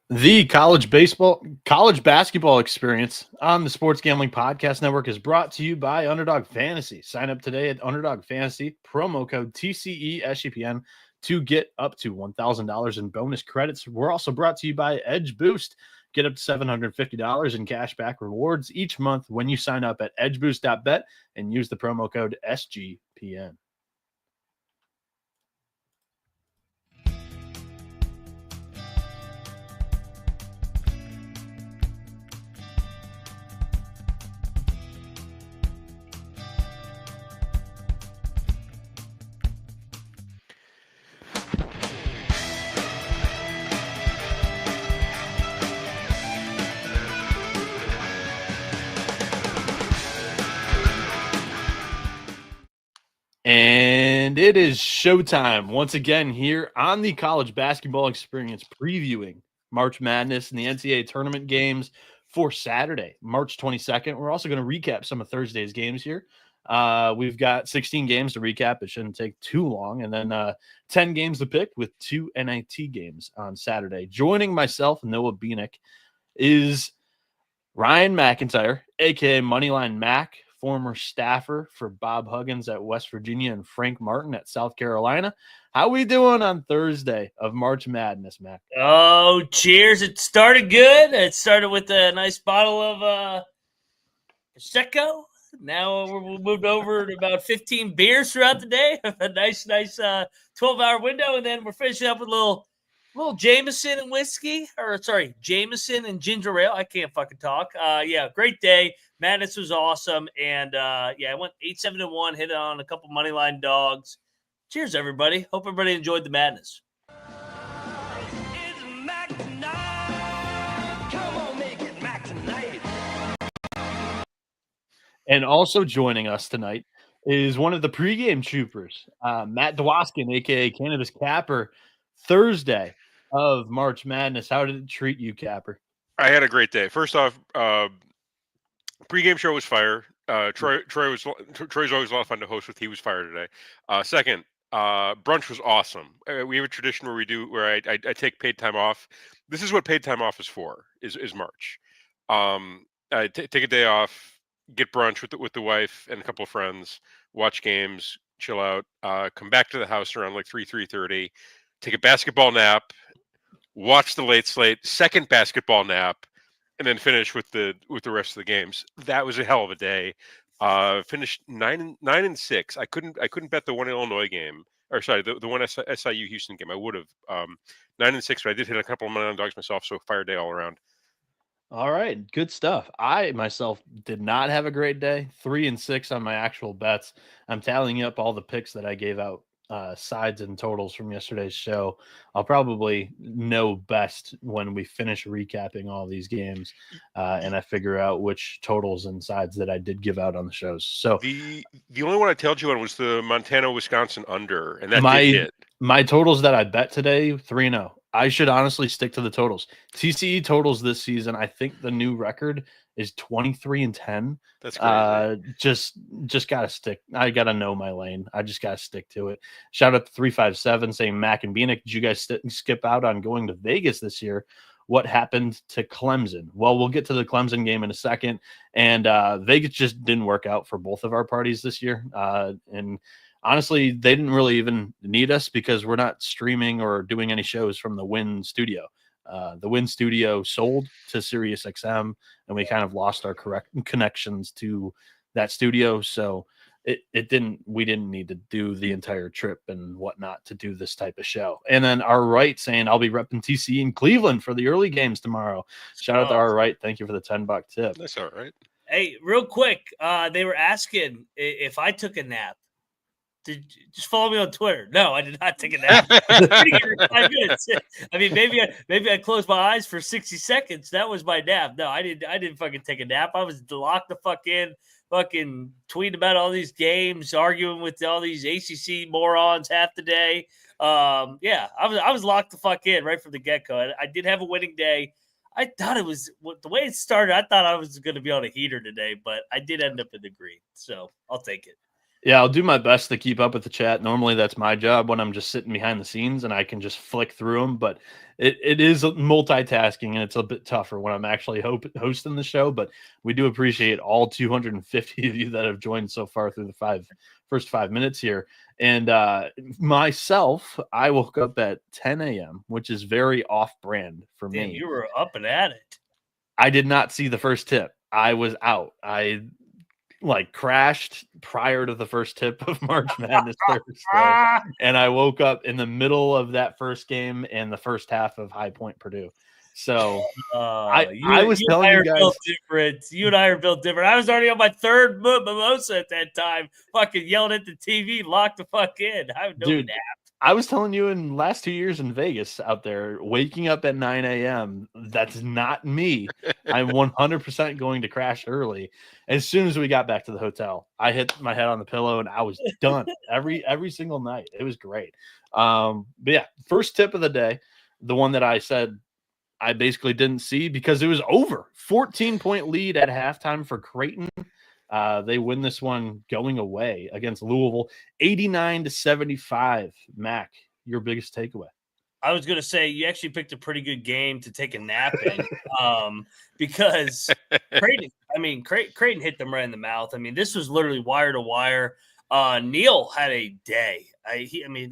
The college basketball experience on the Sports Gambling Podcast Network is brought to you by Underdog Fantasy. Sign up today at Underdog Fantasy, promo code TCESGPN to get up to $1,000 in bonus credits. We're also brought to you by Edge Boost. Get up to $750 in cash back rewards each month when you sign up at edgeboost.bet and use the promo code SGPN. And it is showtime once again here on the College Basketball Experience, previewing March Madness and the NCAA tournament games for Saturday, March 22nd. We're also going to recap some of Thursday's games here. We've got 16 games to recap. It shouldn't take too long. And then 10 games to pick with 2 NIT games on Saturday. Joining myself, Noah Bieniek, is Ryan McIntyre, a.k.a. Moneyline Mac, former staffer for Bob Huggins at West Virginia and Frank Martin at South Carolina. How we doing on Thursday of March Madness, Mac? Oh, cheers. It started good. It started with a nice bottle of Prosecco. Now we're moved over to about 15 beers throughout the day. A nice 12-hour window. And then we're finishing up with a little Jameson and whiskey. Or, sorry, Jameson and ginger ale. I can't fucking talk. Yeah, great day. Madness was awesome. And, I went 8-7-1, hit on a couple moneyline dogs. Cheers, everybody. Hope everybody enjoyed the madness. And also joining us tonight is one of the pregame troopers, Matt Dwoskin, a.k.a. Cannabis Capper. Thursday of March Madness. How did it treat you, Capper? I had a great day. First off, pregame show was fire. Troy's always a lot of fun to host with. He was fire today. Second, brunch was awesome. We have a tradition where I take paid time off. This is what paid time off is for. Is March. I take a day off, get brunch with the wife and a couple of friends, watch games, chill out, come back to the house around like 3:30, take a basketball nap, watch the late slate, second basketball nap, and then finish with the rest of the games. That was a hell of a day. Finished 9-6. I couldn't bet the one Illinois game, or sorry, the one SIU Houston game. I would have 9-6, but I did hit a couple of money on dogs myself. So fire day all around. All right, good stuff. I myself did not have a great day. 3-6 on my actual bets. I'm tallying up all the picks that I gave out, sides and totals from yesterday's show. I'll probably know best when we finish recapping all these games, and I figure out which totals and sides that I did give out on the shows. So the only one I told you on was the Montana-Wisconsin under, and that did hit. My totals that I bet today, 3-0. I should honestly stick to the totals. TCE totals this season, I think the new record is 23-10. That's crazy. Just gotta stick. I gotta know my lane. I just gotta stick to it. Shout out to 357 saying Mac and Bieniek, did you guys skip out on going to Vegas this year? What happened to Clemson? Well, we'll get to the Clemson game in a second. And Vegas just didn't work out for both of our parties this year. And honestly, they didn't really even need us because we're not streaming or doing any shows from the Wynn studio. The Wynn studio sold to SiriusXM, and we kind of lost our connections to that studio. So we didn't need to do the entire trip and whatnot to do this type of show. And then our right saying I'll be repping TC in Cleveland for the early games tomorrow. Shout out to our right. Thank you for the $10 tip. That's all right. Hey, real quick, they were asking if I took a nap. Just follow me on Twitter. No, I did not take a nap. 5 minutes. I mean, maybe I closed my eyes for 60 seconds. That was my nap. No, I didn't fucking take a nap. I was locked the fuck in, fucking tweeting about all these games, arguing with all these ACC morons half the day. I was locked the fuck in right from the get-go. I did have a winning day. I thought it was the way it started. I thought I was going to be on a heater today, but I did end up in the green, so I'll take it. Yeah, I'll do my best to keep up with the chat. Normally, that's my job when I'm just sitting behind the scenes and I can just flick through them. But it is multitasking and it's a bit tougher when I'm actually hosting the show. But we do appreciate all 250 of you that have joined so far through the first 5 minutes here. And myself, I woke up at 10 a.m., which is very off-brand for Damn, me. you were up and at it. I did not see the first tip. I was out. I crashed prior to the first tip of March Madness Thursday, and I woke up in the middle of that first game and the first half of High Point Purdue. So I was telling you guys, you and I are built different. I was already on my third mimosa at that time, fucking yelling at the TV, lock the fuck in. I have no nap. I was telling you in the last 2 years in Vegas out there, waking up at 9 a.m., that's not me. I'm 100% going to crash early. As soon as we got back to the hotel, I hit my head on the pillow and I was done every single night. It was great. But yeah, first tip of the day, the one that I said I basically didn't see because it was over. 14-point lead at halftime for Creighton. They win this one going away against Louisville, 89-75. Mac, your biggest takeaway? I was going to say you actually picked a pretty good game to take a nap in because Creighton hit them right in the mouth. I mean, this was literally wire to wire. Neal had a day.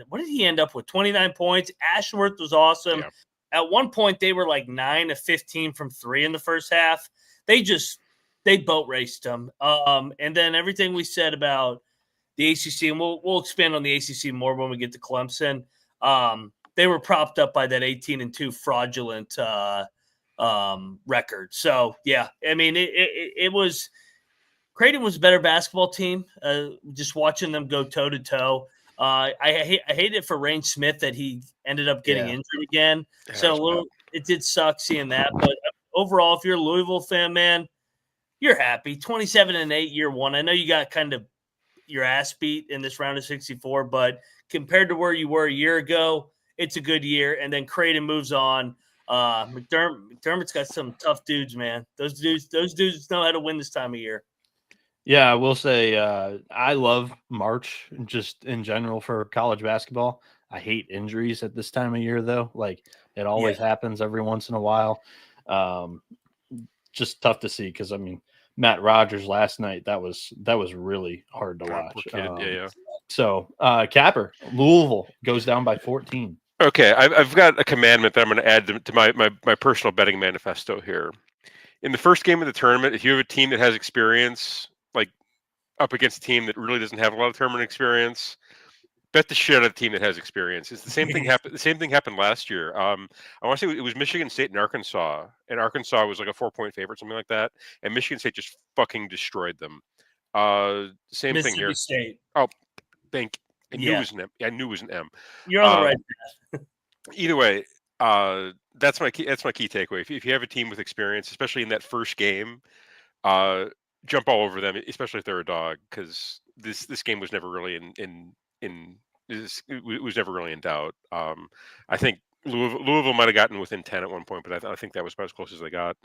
What did he end up with? 29 points. Ashworth was awesome. Yeah. At one point, they were like 9 of 15 from 3 in the first half. They boat raced them. And then everything we said about the ACC, and we'll expand on the ACC more when we get to Clemson. They were propped up by that 18-2 fraudulent record. So yeah, I mean, it was Creighton was a better basketball team. Just watching them go toe to toe. I hate it for Rain Smith that he ended up getting injured again. So it did suck seeing that. But overall, if you're a Louisville fan, man, you're happy. 27-8 year one. I know you got kind of your ass beat in this round of 64, but compared to where you were a year ago, it's a good year. And then Creighton moves on. McDermott's got some tough dudes, man. Those dudes know how to win this time of year. Yeah, I will say I love March just in general for college basketball. I hate injuries at this time of year, though. Like, it always happens every once in a while. Just tough to see because, I mean, Matt Rogers last night, that was really hard to watch. So, Capper, Louisville goes down by 14. Okay, I've got a commandment that I'm going to add to my personal betting manifesto here. In the first game of the tournament, if you have a team that has experience, like up against a team that really doesn't have a lot of tournament experience, bet the shit out of the team that has experience. It's the same thing happened. The same thing happened last year. I want to say it was Michigan State and Arkansas was like a 4-point favorite, something like that, and Michigan State just fucking destroyed them. Same thing here. State. Oh, I knew it was an M. I knew it was an M. You're on the right path. Either way, that's my key takeaway. If you have a team with experience, especially in that first game, jump all over them, especially if they're a dog, because this game was never really it was never really in doubt. I think Louisville might have gotten within 10 at one point, but I think that was about as close as they got.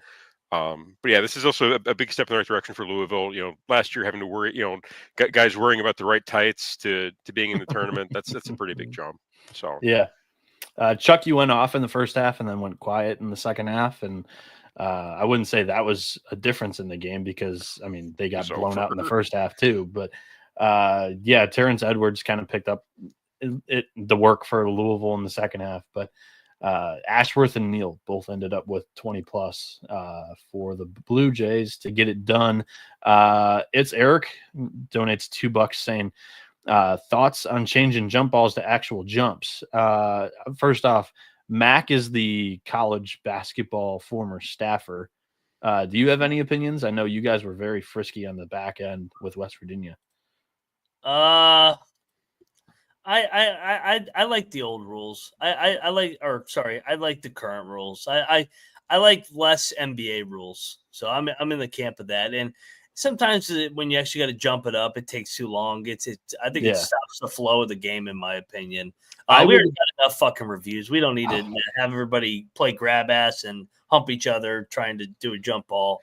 But yeah, this is also a big step in the right direction for Louisville. You know, last year having to worry, guys worrying about the right tights to being in the tournament. That's a pretty big jump. So yeah, Chucky went off in the first half and then went quiet in the second half, and I wouldn't say that was a difference in the game because I mean they got blown out in the first half too. But Terrence Edwards kind of picked up the work for Louisville in the second half, but Ashworth and Neal both ended up with 20 plus for the Blue Jays to get it done. It's Eric donates $2 saying thoughts on changing jump balls to actual jumps. First off, Mac is the college basketball former staffer. Do you have any opinions? I know you guys were very frisky on the back end with West Virginia. I like the old rules. I like the current rules. I like less NBA rules. So I'm in the camp of that. And sometimes when you actually got to jump it up, it takes too long. I think it stops the flow of the game, in my opinion. We already got enough fucking reviews. We don't need to have everybody play grab ass and hump each other trying to do a jump ball.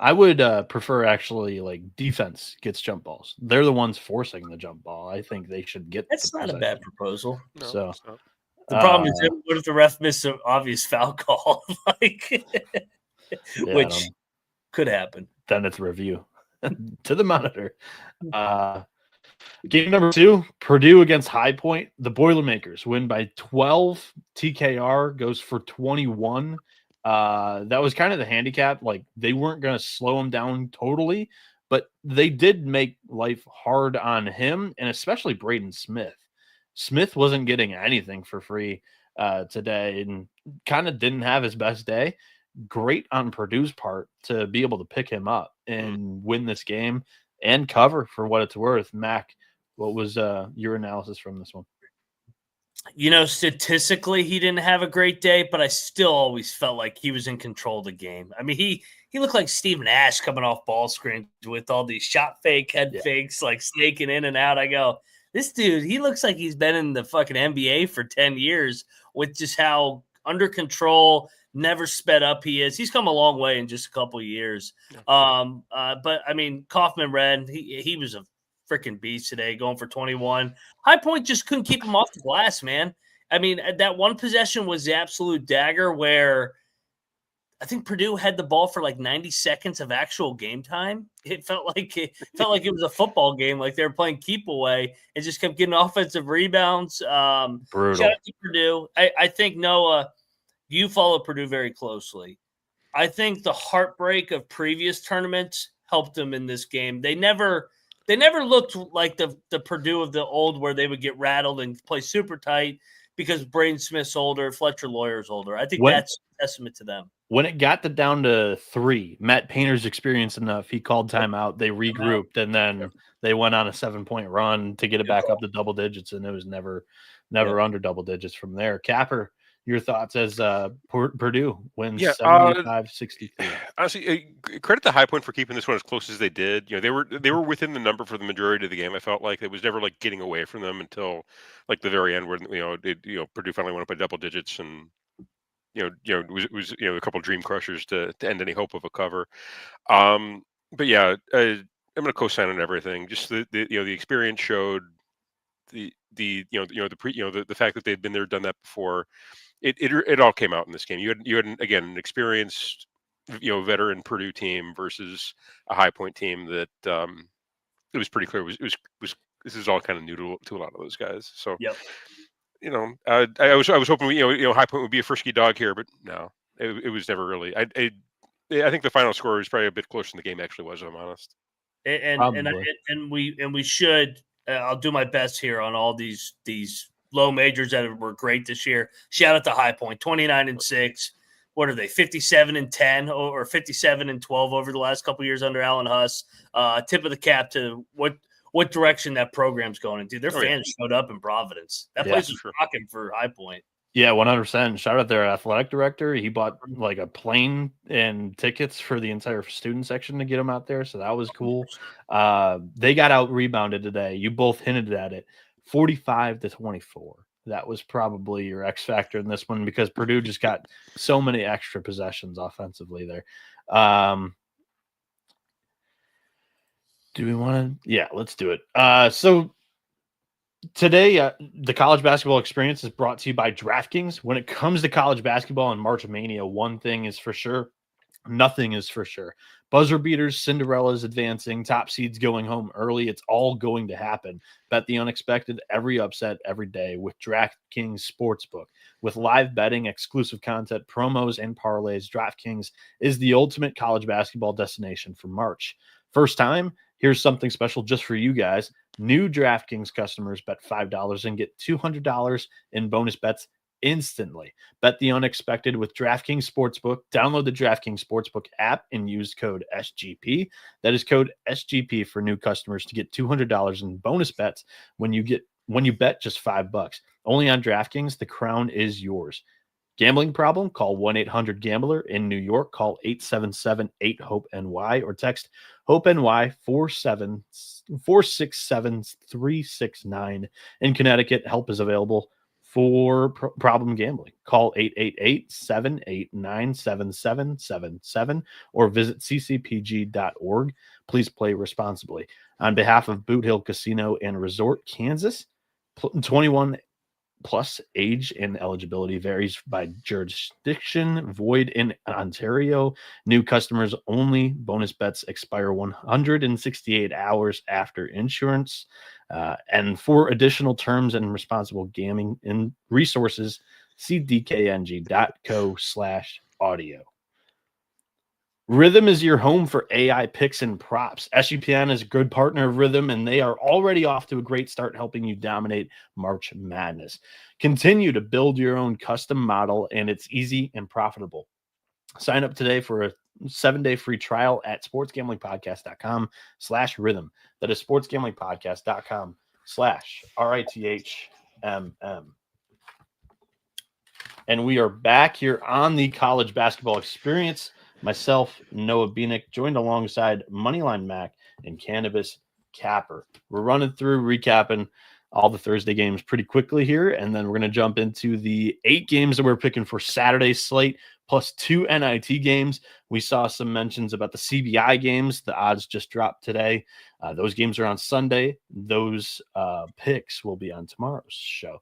I would prefer actually like defense gets jump balls. They're the ones forcing the jump ball. I think they should get. That's not a bad proposal. No, So it's not. The problem is, what if the ref missed an obvious foul call, which could happen? Then it's review to the monitor. Game number 2, Purdue against High Point. The Boilermakers win by 12. TKR goes for 21. That was kind of the handicap. Like, they weren't going to slow him down totally, but they did make life hard on him, and especially Braden Smith. Smith wasn't getting anything for free today and kind of didn't have his best day. Great on Purdue's part to be able to pick him up and win this game and cover for what it's worth. Mac, what was your analysis from this one? Statistically, he didn't have a great day, but I still always felt like he was in control of the game. I mean, he looked like Steve Nash coming off ball screens with all these shot fake, head fakes, like snaking in and out. I go, this dude, he looks like he's been in the fucking NBA for 10 years with just how under control, never sped up he is. He's come a long way in just a couple of years. But, I mean, Kaufman-Renn, he was a freaking beast today, going for 21. High Point just couldn't keep him off the glass, man. I mean, that one possession was the absolute dagger where I think Purdue had the ball for like 90 seconds of actual game time. It felt like it was a football game, like they were playing keep away, and just kept getting offensive rebounds. Brutal. Shout out to Purdue. I think, Noah, you follow Purdue very closely. I think the heartbreak of previous tournaments helped them in this game. They never looked like the Purdue of the old where they would get rattled and play super tight because Braden Smith's older, Fletcher Lawyer's older. I think that's a testament to them. When it got down to 3, Matt Painter's experienced enough. He called timeout. They regrouped, and then they went on a 7-point run to get it back up to double digits, and it was never under double digits from there. Capper, your thoughts as Purdue wins 75-63. Honestly, credit to High Point for keeping this one as close as they did. They were within the number for the majority of the game. I felt like it was never like getting away from them until like the very end, where Purdue finally went up by double digits, and it was a couple of dream crushers to end any hope of a cover. But yeah, I'm going to co-sign on everything. Just the experience showed the fact that they'd been there, done that before. It all came out in this game. You had again an experienced veteran Purdue team versus a High Point team that it was pretty clear was this is all kind of new to a lot of those guys. So I was hoping High Point would be a frisky dog here, but no, it was never really. I think the final score was probably a bit closer than the game actually was, if I'm honest. And we should. I'll do my best here on all these low majors that were great this year. Shout out to High Point, 29-6. What are they? 57-10 or 57-12 over the last couple of years under Alan Huss. Tip of the cap to what direction that program's going into. Their fans showed up in Providence. That place was rocking for High Point. Yeah, 100%. Shout out their athletic director. He bought like a plane and tickets for the entire student section to get them out there. So that was cool. They got out rebounded today. You both hinted at it. 45-24. That was probably your X factor in this one because Purdue just got so many extra possessions offensively there. Do we want to? Yeah, let's do it. So today, the college basketball experience is brought to you by DraftKings. When it comes to college basketball and March Mania, one thing is for sure. Nothing is for sure. Buzzer beaters, Cinderellas advancing, top seeds going home early. It's all going to happen. Bet the unexpected, every upset, every day with DraftKings Sportsbook. With live betting, exclusive content, promos, and parlays, DraftKings is the ultimate college basketball destination for March. First time? Here's something special just for you guys. New DraftKings customers bet $5 and get $200 in bonus bets instantly. Bet the unexpected with DraftKings Sportsbook. Download the DraftKings Sportsbook app and use code SGP. That is code SGP for new customers to get $200 in bonus bets when you bet just $5. Only on DraftKings, the crown is yours. Gambling problem? Call 1-800-GAMBLER. In New York, call 877-8-HOPE-NY or text HOPE-NY 467-369. In Connecticut, help is available for problem gambling. Call 888-789-7777 or visit ccpg.org. Please play responsibly. On behalf of Boot Hill Casino and Resort, Kansas, 21 plus age and eligibility varies by jurisdiction, void in Ontario, new customers only, bonus bets expire 168 hours after insurance, and for additional terms and responsible gambling and resources, see dkng.co/audio. Rhythm is your home for AI picks and props. SGPN is a good partner of Rhythm, and they are already off to a great start helping you dominate March Madness. Continue to build your own custom model, and it's easy and profitable. Sign up today for a 7-day free trial at sportsgamblingpodcast.com/rhythm. That is sportsgamblingpodcast.com/RITHMM. And we are back here on the College Basketball Experience. Myself, Noah Bieniek, joined alongside Moneyline Mac and Cannabis Capper. We're running through, recapping all the Thursday games pretty quickly here, and then we're going to jump into the 8 games that we're picking for Saturday's slate, plus 2 NIT games. We saw some mentions about the CBI games. The odds just dropped today. Those games are on Sunday. Those picks will be on tomorrow's show.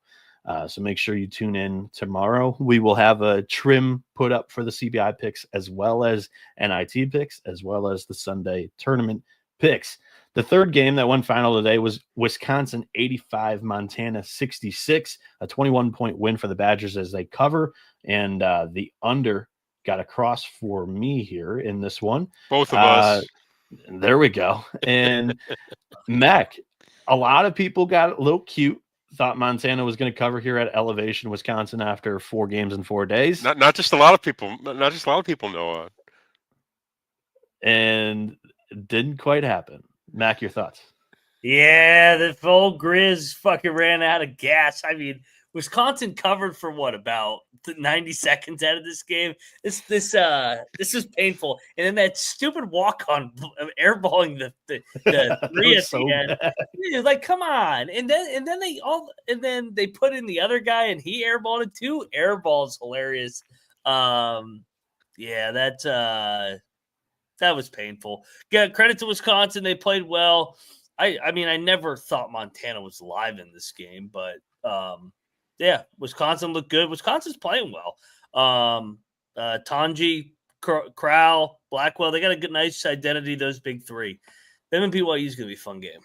So make sure you tune in tomorrow. We will have a trim put up for the CBI picks, as well as NIT picks, as well as the Sunday tournament picks. The third game that went final today was Wisconsin 85, Montana 66, a 21-point win for the Badgers as they cover. And the under got a cross for me here in this one. Both of us. There we go. And Mac, a lot of people got a little cute. Thought Montana was going to cover here at Elevation, Wisconsin, after 4 games in 4 days. Not just a lot of people. Not just a lot of people know. And it didn't quite happen. Mac, your thoughts? Yeah, the old Grizz fucking ran out of gas. I mean, Wisconsin covered for what, about 90 seconds out of this game. This is painful. And then that stupid walk-on airballing the three at the end. It's like, come on. And then they put in the other guy and he airballed it too. Airball's hilarious. Yeah, that was painful. Yeah, credit to Wisconsin. They played well. I mean, I never thought Montana was live in this game, but yeah, Wisconsin looked good. Wisconsin's playing well. Tanji, Crowell, Blackwell, they got a good, nice identity, those big 3. Them and BYU is going to be a fun game.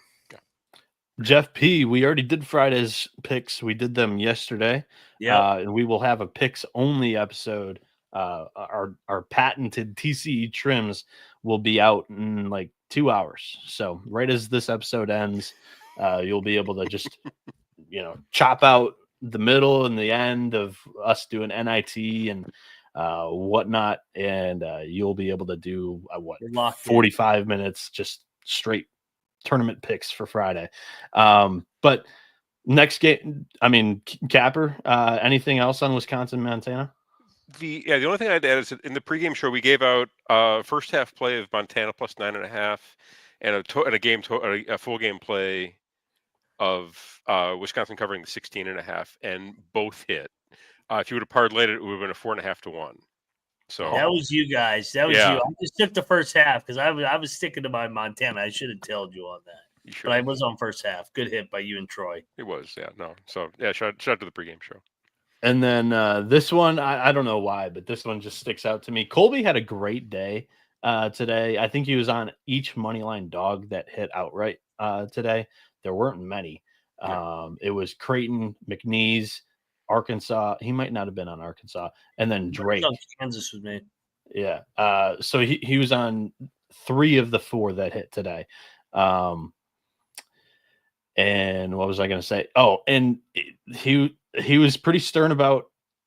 Jeff P., we already did Friday's picks. We did them yesterday. Yeah. And we will have a picks-only episode. Our patented TCE trims will be out in like 2 hours. So right as this episode ends, you'll be able to just, chop out the middle and the end of us doing NIT and whatnot, and you'll be able to do 45 minutes just straight tournament picks for Friday. But next game, I mean, Capper, anything else on Wisconsin, Montana? The only thing I'd add is in the pregame show we gave out first half play of Montana plus 9.5 and a full game play of Wisconsin covering the 16.5, and both hit. If you would have parlayed it, it would have been a 4.5 to 1. So that was you guys. That was you. I just took the first half because I was sticking to my Montana. I should have told you on that. But I was on first half. Good hit by you and Troy. It was, yeah. No. So yeah, shout out to the pregame show. And then this one, I don't know why, but this one just sticks out to me. Colby had a great day today. I think he was on each moneyline dog that hit outright today. There weren't many. It was Creighton, McNeese, Arkansas. He might not have been on Arkansas. And then Drake. Kansas with me. Yeah. So he was on 3 of the 4 that hit today. And what was I going to say? Oh, and he was pretty stern about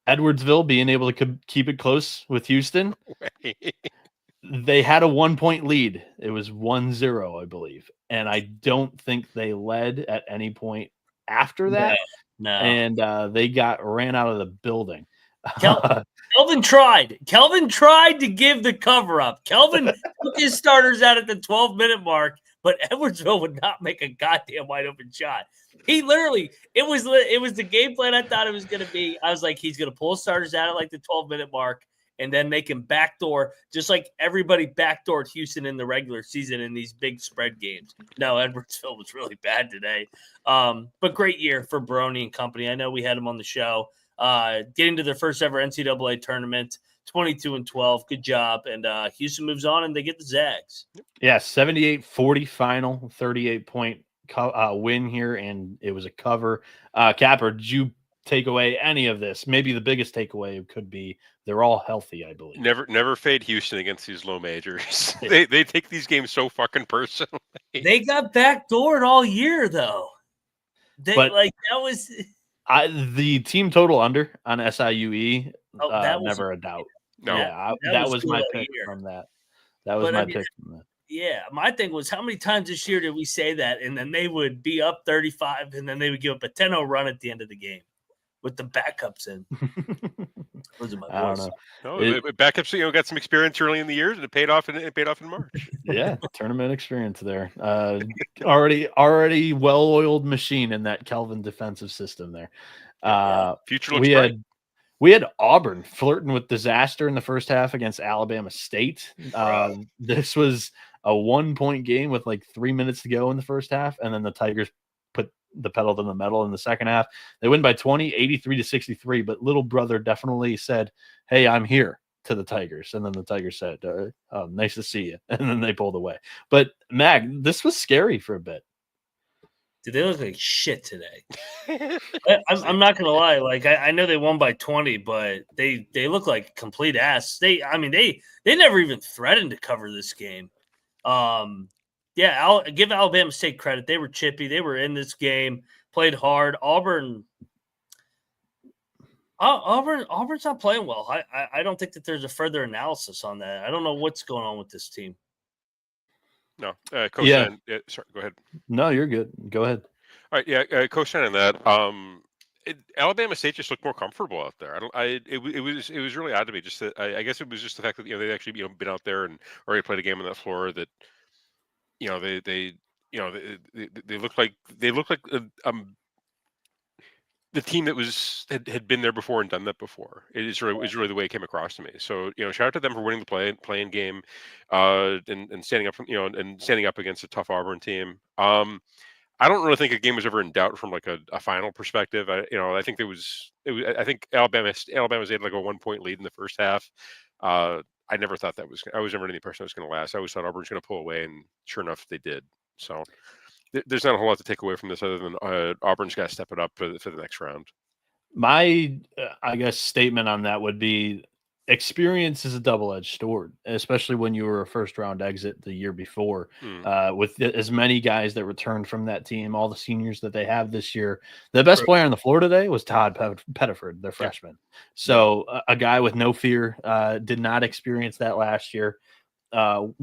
Edwardsville being able to keep it close with Houston. They had a 1-point lead. It was 1-0, I believe. And I don't think they led at any point after that. No. And they got ran out of the building. Kelvin tried. Kelvin tried to give the cover up. Kelvin took his starters out at the 12-minute mark, but Edwardsville would not make a goddamn wide open shot. He literally, it was the game plan I thought it was going to be. I was like, he's going to pull starters out at like the 12-minute mark and then make him backdoor, just like everybody backdoored Houston in the regular season in these big spread games. No, Edwardsville was really bad today. But great year for Baroni and company. I know we had him on the show. Getting to their first ever NCAA tournament, 22-12. Good job. And Houston moves on and they get the Zags. Yeah, 78-40 final, 38-point win here, and it was a cover. Capper, did you take away any of this? Maybe the biggest takeaway could be they're all healthy, I believe. Never fade Houston against these low majors. they take these games so fucking personally. They got backdoored all year, though. That was the team total under on SIUE. That was never a doubt. No, yeah, that was my pick from that. That was my pick from that. Yeah, my thing was how many times this year did we say that, and then they would be up 35, and then they would give up a 10-0 run at the end of the game with the backups in. Those are my boys. No, backups, got some experience early in the years, and it paid off in March. Yeah, tournament experience there. Already well-oiled machine in that Kelvin defensive system there. Future looks bright. We had Auburn flirting with disaster in the first half against Alabama State. This was a 1-point game with like 3 minutes to go in the first half, and then the Tigers put the pedal to the metal in the second half. They win by 20, 83-63, but little brother definitely said, "Hey, I'm here," to the Tigers. And then the Tigers said, "Nice to see you." And then they pulled away. But Mag, this was scary for a bit. Dude, they look like shit today. I'm not gonna lie. Like I know they won by 20, but they look like complete ass. They never even threatened to cover this game. Yeah, I'll give Alabama State credit. They were chippy. They were in this game, played hard. Auburn's not playing well. I don't think that there's a further analysis on that. I don't know what's going on with this team. No, Coach Shannon, sorry, go ahead. No, you're good. Go ahead. All right, yeah, Coach Shannon, that Alabama State just looked more comfortable out there. It was really odd to me. Just that I guess it was just the fact that they actually been out there and already played a game on that floor that they look like the team that had been there before and done that before. It is really the way it came across to me. So shout out to them for winning the playing game, and standing up and standing up against a tough Auburn team. I don't really think a game was ever in doubt from like a final perspective. I think I think Alabama was able to go 1-point lead in the first half. I never thought I was never any person that was going to last. I always thought Auburn was going to pull away, and sure enough, they did. So there's not a whole lot to take away from this other than Auburn's got to step it up for the next round. My, I guess, statement on that would be experience is a double-edged sword, especially when you were a first-round exit the year before. With as many guys that returned from that team, all the seniors that they have this year. The best player on the floor today was Todd Pettiford, their freshman. So a guy with no fear, did not experience that last year.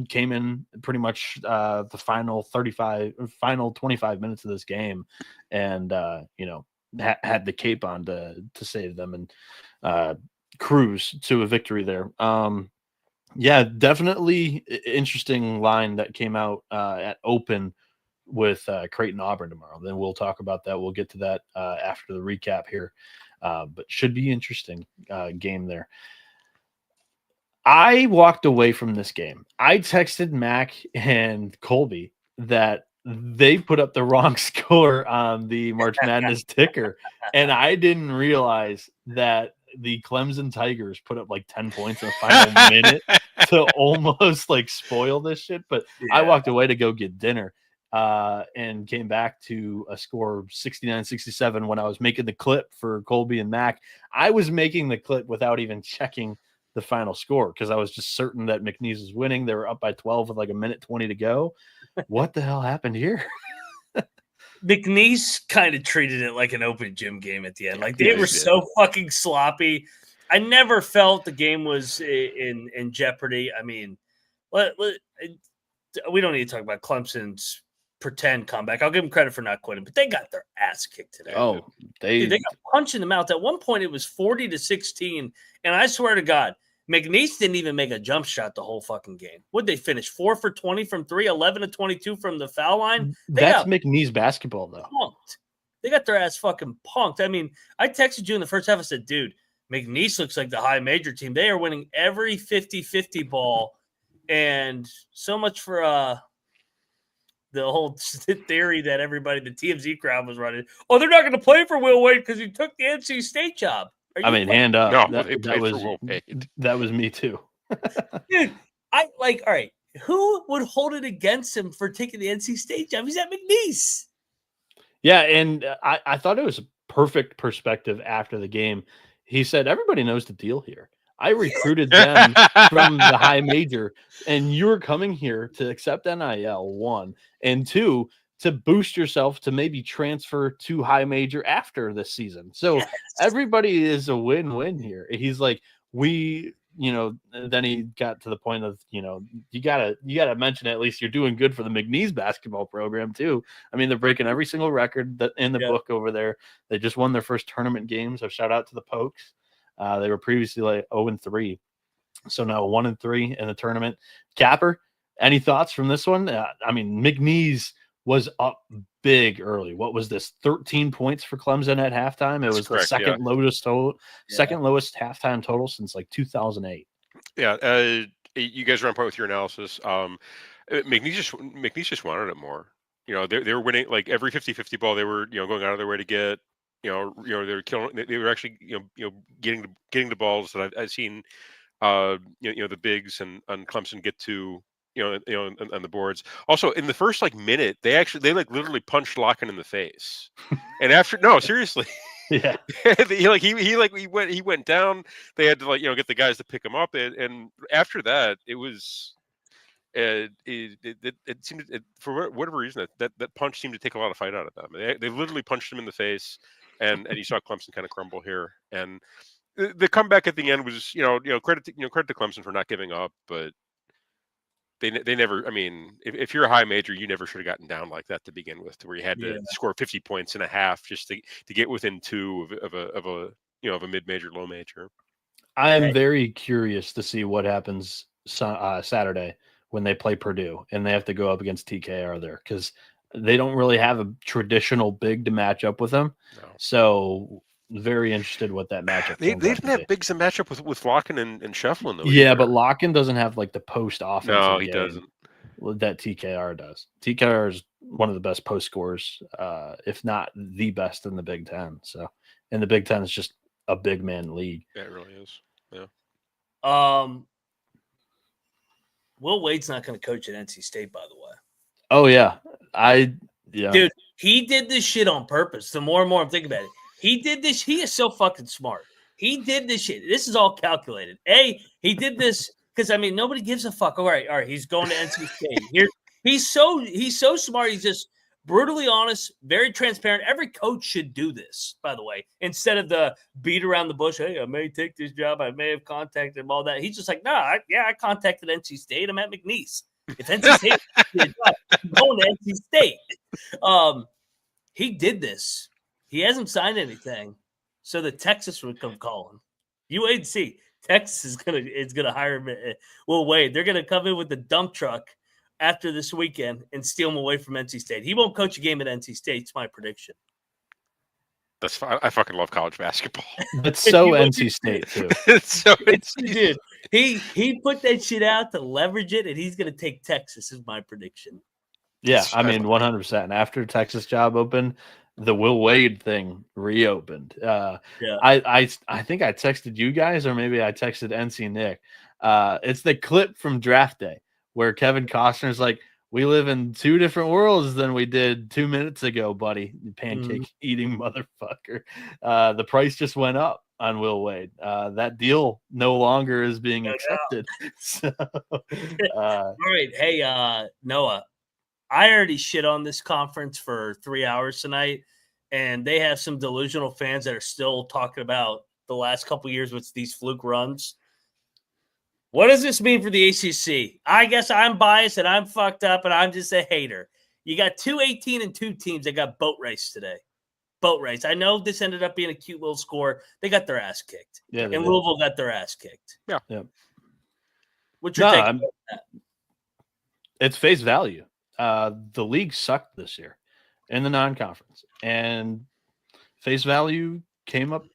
Came in pretty much the final 25 minutes of this game, and had the cape on to save them and cruise to a victory there. Definitely interesting line that came out at open with Creighton Auburn tomorrow. Then we'll talk about that. We'll get to that after the recap here, but should be interesting game there. I walked away from this game. I texted Mac and Colby that they put up the wrong score on the March Madness ticker, and I didn't realize that the Clemson Tigers put up like 10 points in the final minute to almost like spoil this shit. But I walked away to go get dinner and came back to a score 69-67 when I was making the clip for Colby and Mac. I was making the clip without even checking the final score because I was just certain that McNeese was winning. They were up by 12 with like a minute 20 to go. What the hell happened here? McNeese kind of treated it like an open gym game at the end. Like they were so fucking sloppy. I never felt the game was in jeopardy. I mean, we don't need to talk about Clemson's pretend comeback. I'll give them credit for not quitting, but they got their ass kicked today. Oh, they got punched in the mouth. At one point, it was 40-16, and I swear to God, McNeese didn't even make a jump shot the whole fucking game. What'd they finish? 4 for 20 from 3, 11 to 22 from the foul line? That's McNeese basketball, though. Punked. They got their ass fucking punked. I mean, I texted you in the first half. I said, dude, McNeese looks like the high major team. They are winning every 50-50 ball. And so much for the whole theory that everybody, the TMZ crowd was running. Oh, they're not going to play for Will Wade because he took the NC State job. I mean, hand up. No, that was me too. Dude, all right. Who would hold it against him for taking the NC State job? He's at McNeese. Yeah, and I thought it was a perfect perspective after the game. He said, everybody knows the deal here. I recruited them from the high major, and you're coming here to accept NIL, 1, and 2, to boost yourself to maybe transfer to high major after this season. So everybody is a win-win here. He's like, then he got to the point of, you gotta mention at least you're doing good for the McNeese basketball program too. I mean, they're breaking every single record that in the book over there. They just won their first tournament game. So shout out to the Pokes. They were previously like 0-3. So now 1-3 in the tournament. Capper, any thoughts from this one? I mean, McNeese was up big early. What was this? 13 points for Clemson at halftime. It was the second lowest halftime total since like 2008. Yeah, you guys are on point with your analysis. McNeese just wanted it more. They were winning like every 50-50 ball. They were going out of their way to get. They were killing. They were actually getting the balls that I've seen. The bigs and Clemson get to. On the boards. Also, in the first minute, they literally punched Locken in the face. And after, no, seriously, yeah, he went down. They had to get the guys to pick him up, and after that, it was it seemed for whatever reason that punch seemed to take a lot of fight out of them. They literally punched him in the face, and you saw Clemson kind of crumble here. And the comeback at the end was credit to Clemson for not giving up, but. They never. I mean, if you're a high major, you never should have gotten down like that to begin with, to where you had to score 50 points in a half just to get within 2 of a mid-major, low major. I am very curious to see what happens Saturday when they play Purdue and they have to go up against TKR there, because they don't really have a traditional big to match up with them. No. So. Very interested what that matchup. They didn't have bigs to match up with Locken and Shefflin though. Yeah, but Locken doesn't have like the post offense. No, he doesn't. That TKR does. TKR is one of the best post scorers, if not the best in the Big Ten. So, and the Big Ten is just a big man league. Yeah, it really is. Yeah. Will Wade's not going to coach at NC State, by the way. Oh yeah, dude, he did this shit on purpose. The more and more I'm thinking about it. He did this. He is so fucking smart. He did this shit. This is all calculated. He did this because nobody gives a fuck. All right. He's going to NC State. Here, he's so smart. He's just brutally honest, very transparent. Every coach should do this, by the way, instead of the beat around the bush. Hey, I may take this job. I may have contacted him. All that. He's just like, I contacted NC State. I'm at McNeese. If NC State, I'm going to NC State. He did this. He hasn't signed anything, so the Texas would come calling. You wait and see. Texas is gonna hire Will Wade. They're gonna come in with the dump truck after this weekend and steal him away from NC State. He won't coach a game at NC State. It's my prediction. That's fine. I fucking love college basketball. That's so NC State too. It's so NC dude. He put that shit out to leverage it, and he's gonna take Texas. Is my prediction. Yeah, 100%. After Texas job opened. The Will Wade thing reopened. I think I texted you guys, or maybe I texted NC Nick. It's the clip from draft day where Kevin Costner's like, "We live in 2 different worlds than we did 2 minutes ago, buddy. You pancake eating motherfucker." The price just went up on Will Wade. That deal no longer is being accepted. So, all right, hey Noah. I already shit on this conference for 3 hours tonight, and they have some delusional fans that are still talking about the last couple of years with these fluke runs. What does this mean for the ACC? I guess I'm biased and I'm fucked up and I'm just a hater. You got 2 18-2 teams that got boat race today. boat race. I know this ended up being a cute little score. They got their ass kicked. Yeah, and Louisville got their ass kicked. Yeah. What's your take on that? It's face value. The league sucked this year in the non-conference, and face value came up,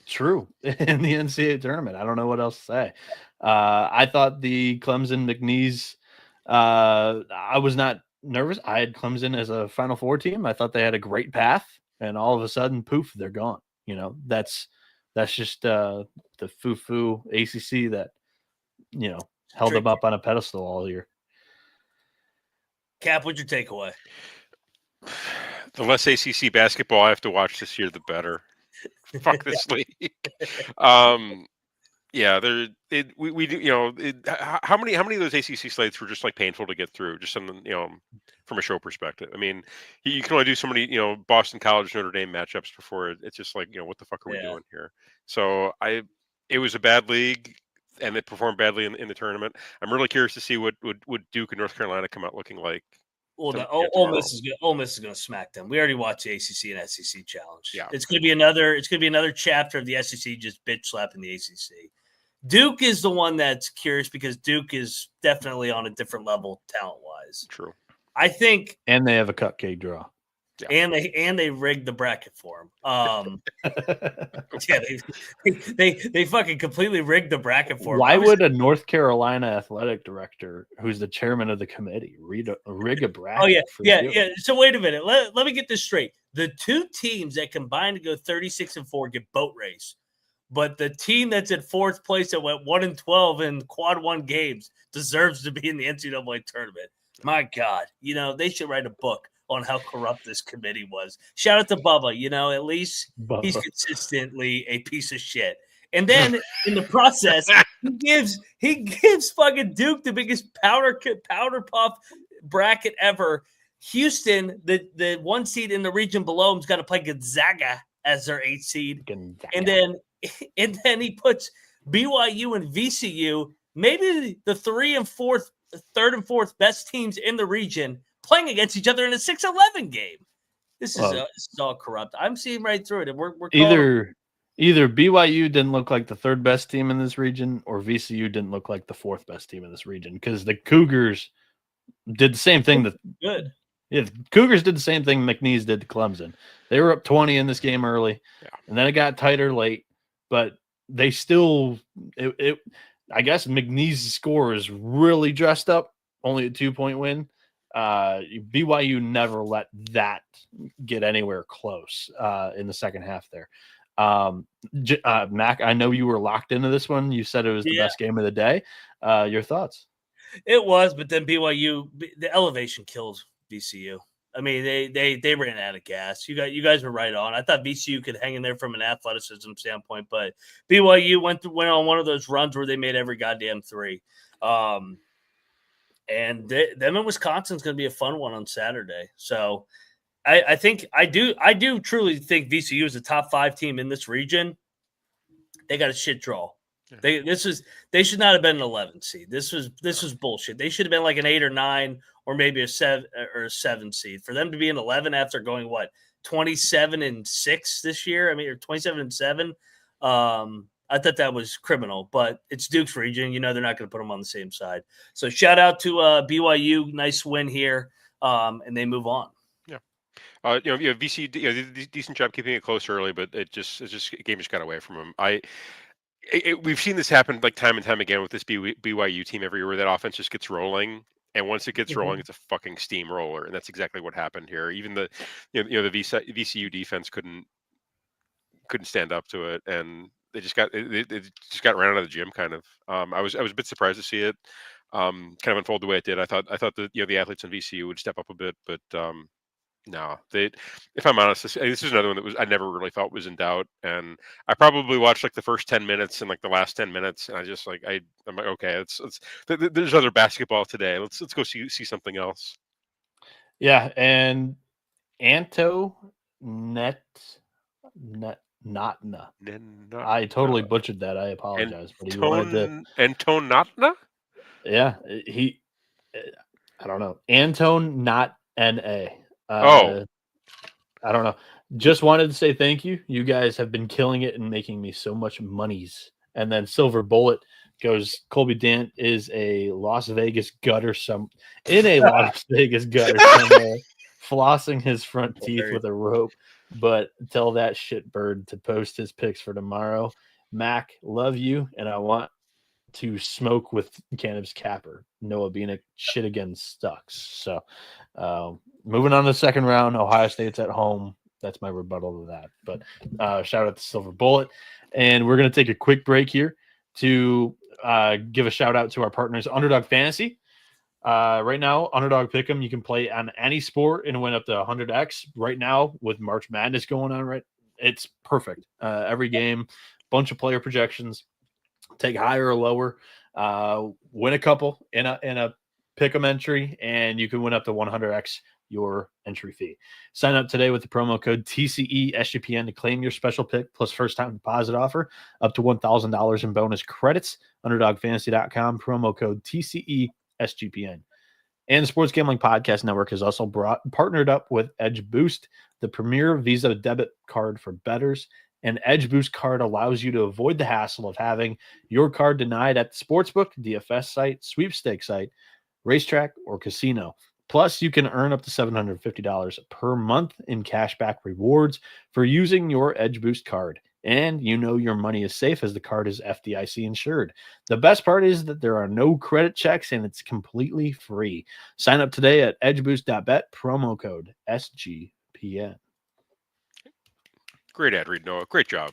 true in the NCAA tournament. I don't know what else to say. I thought the Clemson McNeese, I was not nervous. I had Clemson as a Final Four team. I thought they had a great path, and all of a sudden, poof, they're gone. That's just the foo-foo ACC that, held them up on a pedestal all year. Cap, what's your takeaway? The less ACC basketball I have to watch this year, the better. Fuck this league. Yeah, we do. How many of those ACC slates were just like painful to get through, just something from a show perspective? I mean, you can only do so many Boston College Notre Dame matchups before it's just like what the fuck are we doing here? So it was a bad league, and it performed badly in the tournament. I'm really curious to see what Duke and North Carolina come out looking like. Well, Ole Miss is going to smack them. We already watched the ACC and SEC challenge. Yeah, it's going to be another chapter of the SEC just bitch slapping the ACC. Duke is the one that's curious because Duke is definitely on a different level talent wise. True. I think, and they have a cupcake draw. Yeah. And they rigged the bracket for him. Yeah, they fucking completely rigged the bracket for him. Why would a North Carolina athletic director, who's the chairman of the committee, rig a bracket? Oh yeah. So wait a minute. Let me get this straight. The two teams that combined to go 36-4 get boat race, but the team that's in fourth place that went 1-12 in quad one games deserves to be in the NCAA tournament. My God, they should write a book on how corrupt this committee was. Shout out to Bubba. At least he's consistently a piece of shit. And then in the process, he gives fucking Duke the biggest powder puff bracket ever. Houston, the one seed in the region below him's got to play Gonzaga as their 8th seed. And then he puts BYU and VCU, maybe the third and fourth best teams in the region, playing against each other in a 6-11 game. This is all corrupt. I'm seeing right through it. And we're either BYU didn't look like the third best team in this region, or VCU didn't look like the fourth best team in this region, because the Cougars did the same thing. Good. Yeah, the Cougars did the same thing McNeese did to Clemson. They were up 20 in this game early, and then it got tighter late. But they still, I guess McNeese's score is really dressed up. Only a 2-point win. BYU never let that get anywhere close in the second half there. Mac, I know you were locked into this one. You said it was the best game of the day. Your thoughts? It was, but then BYU, the elevation killed VCU. I mean, they ran out of gas. You guys were right on. I thought VCU could hang in there from an athleticism standpoint, but BYU went on one of those runs where they made every goddamn three. And them in Wisconsin is going to be a fun one on Saturday. So I think I do truly think VCU is a top 5 team in this region. They got a shit draw. They should not have been an 11 seed. This was bullshit. They should have been like an 8 or 9 or maybe a 7 seed. For them to be an 11 after going 27-6 this year. I mean, or 27-7. I thought that was criminal, but it's Duke's region. They're not going to put them on the same side. So shout out to BYU. Nice win here, and they move on. Yeah. VCU did a decent job keeping it close early, but the game just got away from them. We've seen this happen like time and time again with this BYU team every year, where that offense just gets rolling. And once it gets rolling, it's a fucking steamroller. And that's exactly what happened here. Even the VCU defense couldn't stand up to it. And they just got ran out of the gym, kind of. I was a bit surprised to see it kind of unfold the way it did. I thought that the athletes in VCU would step up a bit, but no. If I'm honest, this is another one that I never really thought was in doubt. And I probably watched like the first 10 minutes and like the last 10 minutes, and I just I'm like, okay, there's other basketball today. Let's go see something else. Yeah, and Anto Natna. I totally butchered that. I apologize. Anton Natna? Yeah, I don't know. Anton Not N-A. I don't know. Just wanted to say thank you. You guys have been killing it and making me so much monies. And then Silver Bullet goes, Colby Dant is a Las Vegas gutter in a Las Vegas gutter somewhere, flossing his front teeth with a rope. But tell that shitbird to post his picks for tomorrow. Mac, love you, and I want to smoke with cannabis capper. Noah Bieniek shit again sucks. So moving on to the second round, Ohio State's at home. That's my rebuttal to that. But shout out to Silver Bullet. And we're going to take a quick break here to give a shout out to our partners, Underdog Fantasy. Right now, Underdog Pick'em, you can play on any sport and win up to 100x. Right now, with March Madness going on, right, it's perfect. Every game, bunch of player projections. Take higher or lower, win a couple in a pick'em entry, and you can win up to 100x your entry fee. Sign up today with the promo code TCESGPN to claim your special pick plus first time deposit offer up to $1,000 in bonus credits. UnderdogFantasy.com, promo code TCESGPN. And the Sports Gambling Podcast Network has also partnered up with Edge Boost, the premier Visa debit card for bettors. An Edge Boost card allows you to avoid the hassle of having your card denied at the sportsbook, DFS site, sweepstakes site, racetrack, or casino. Plus, you can earn up to $750 per month in cashback rewards for using your Edge Boost card. And you know your money is safe as the card is FDIC insured. The best part is that there are no credit checks and it's completely free. Sign up today at edgeboost.bet, promo code SGPN. Great ad read, Noah. Great job.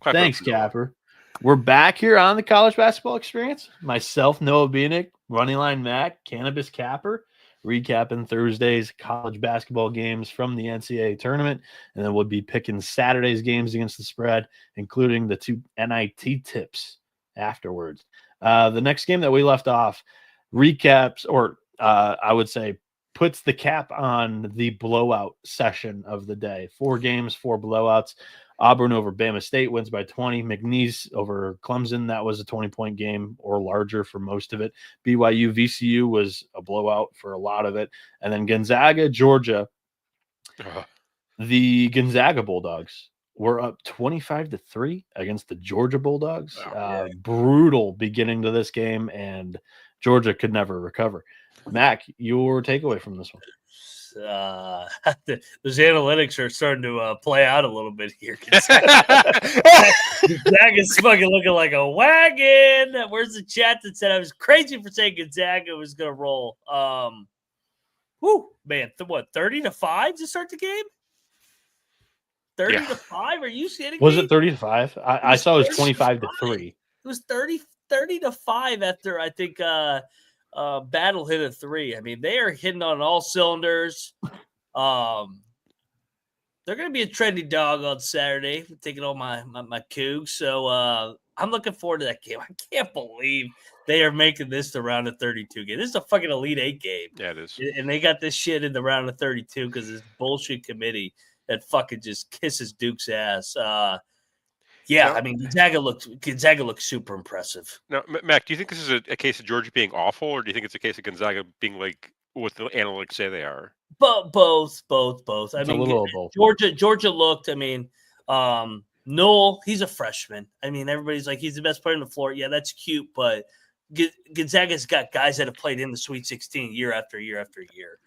Clap Thanks, Capper. We're back here on the College Basketball Experience. Myself, Noah Bieniek, Running Line Mac, Cannabis Capper, recapping Thursday's college basketball games from the NCAA tournament, and then we'll be picking Saturday's games against the spread, including the 2 NIT tips afterwards. The next game that we left off recaps, or I would say puts the cap on the blowout session of the day. 4 games, 4 blowouts. Auburn over Bama State wins by 20. McNeese over Clemson. That was a 20-point game or larger for most of it. BYU, VCU was a blowout for a lot of it. And then Gonzaga, Georgia. The Gonzaga Bulldogs were up 25-3 against the Georgia Bulldogs. Brutal beginning to this game, and Georgia could never recover. Mac, your takeaway from this one? Those analytics are starting to play out a little bit here. Gonzaga's fucking looking like a wagon. Where's the chat that said I was crazy for saying Gonzaga was going to roll? Man, 30-5 to start the game? 30-5? Are you kidding me? Was it 30-5? I saw it was 25-3. It was 30-5 after, I think, Battle hit a 3. I mean, they are hitting on all cylinders. They're going to be a trendy dog on Saturday. I'm taking all my Cougs. So I'm looking forward to that game. I can't believe they are making this the round of 32 game. This is a fucking Elite 8 game. Yeah, it is. And they got this shit in the round of 32 because this bullshit committee that fucking just kisses Duke's ass. I mean, Gonzaga looks super impressive. Now, Mac, do you think this is a case of Georgia being awful, or do you think it's a case of Gonzaga being like what the analytics say they are? Both. I mean, a little of both. Georgia looked. I mean, Noel, he's a freshman. I mean, everybody's like he's the best player on the floor. Yeah, that's cute, but Gonzaga's got guys that have played in the Sweet 16 year after year after year.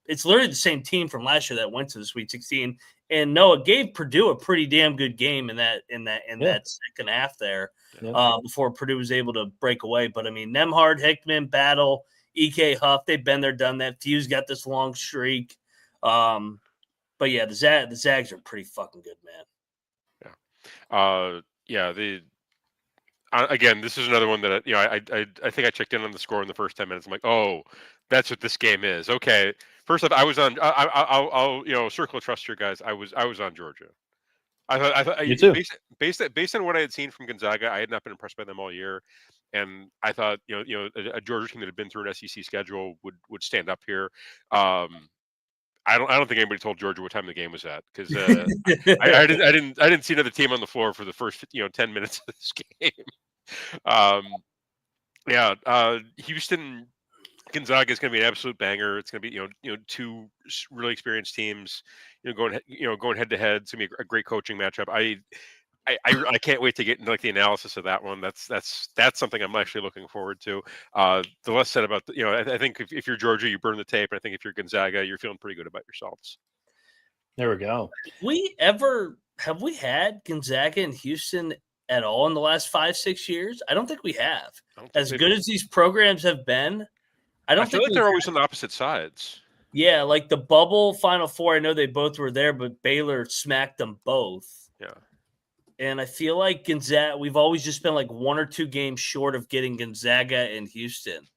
It's literally the same team from last year that went to the Sweet 16. And Noah gave Purdue a pretty damn good game in that second half there before Purdue was able to break away. But I mean, Nembhard, Hickman, Battle, EK Huff, they've been there, done that. Fuse got this long streak. But yeah, the Zags are pretty fucking good, man. Again, this is another one that I think I checked in on the score in the first 10 minutes. I'm like, oh, that's what this game is. Okay. First off, I was on. I'll circle of trust here, guys. I was on Georgia. I thought you too. Based on what I had seen from Gonzaga, I had not been impressed by them all year, and I thought a Georgia team that had been through an SEC schedule would stand up here. I don't think anybody told Georgia what time the game was at because I didn't see another team on the floor for the first 10 minutes of this game. Houston Gonzaga is going to be an absolute banger. It's going to be two really experienced teams, going head to head. It's going to be a great coaching matchup. I can't wait to get into like the analysis of that one. That's something I'm actually looking forward to. The less said about I think if you're Georgia, you burn the tape, and I think if you're Gonzaga, you're feeling pretty good about yourselves. There we go. Have we had Gonzaga and Houston at all in the last 5-6 years? I don't think we have. As good as these programs have been, I feel like they're always on the opposite sides. Yeah, like the bubble Final Four, I know they both were there, but Baylor smacked them both. Yeah. And I feel like Gonzaga, we've always just been like 1 or 2 games short of getting Gonzaga and Houston.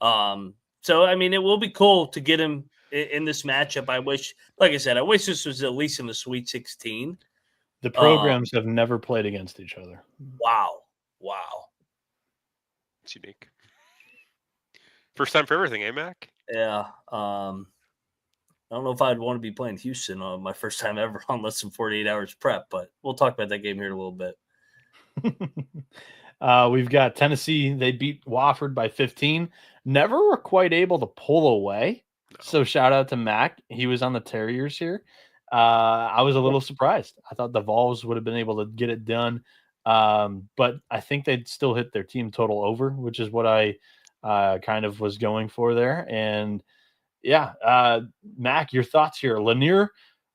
So, I mean, it will be cool to get him in this matchup. I wish this was at least in the Sweet 16. The programs have never played against each other. Wow. It's unique. First time for everything, Mac? Yeah. I don't know if I'd want to be playing Houston on my first time ever on less than 48 hours prep, but we'll talk about that game here in a little bit. We've got Tennessee. They beat Wofford by 15. Never were quite able to pull away. No. So shout out to Mac. He was on the Terriers here. I was a little surprised. I thought the Vols would have been able to get it done. But I think they'd still hit their team total over, which is what I kind of was going for there. And yeah, Mac, your thoughts here. Lanier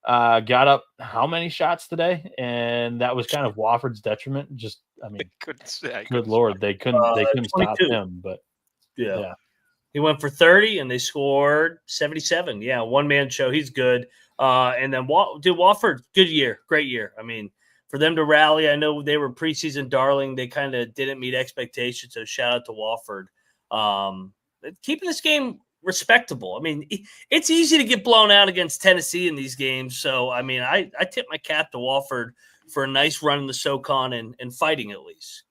got up how many shots today? And that was kind of Wofford's detriment. Just, I mean, good Lord, they couldn't stop him. But yeah. He went for 30 and they scored 77. Yeah, one-man show. He's good. And then Wofford, good year, great year. I mean, for them to rally, I know they were preseason darling. They kind of didn't meet expectations, so shout out to Wofford. Keeping this game respectable. I mean, it's easy to get blown out against Tennessee in these games. So, I mean, I tip my cap to Wofford for a nice run in the SoCon and fighting at least.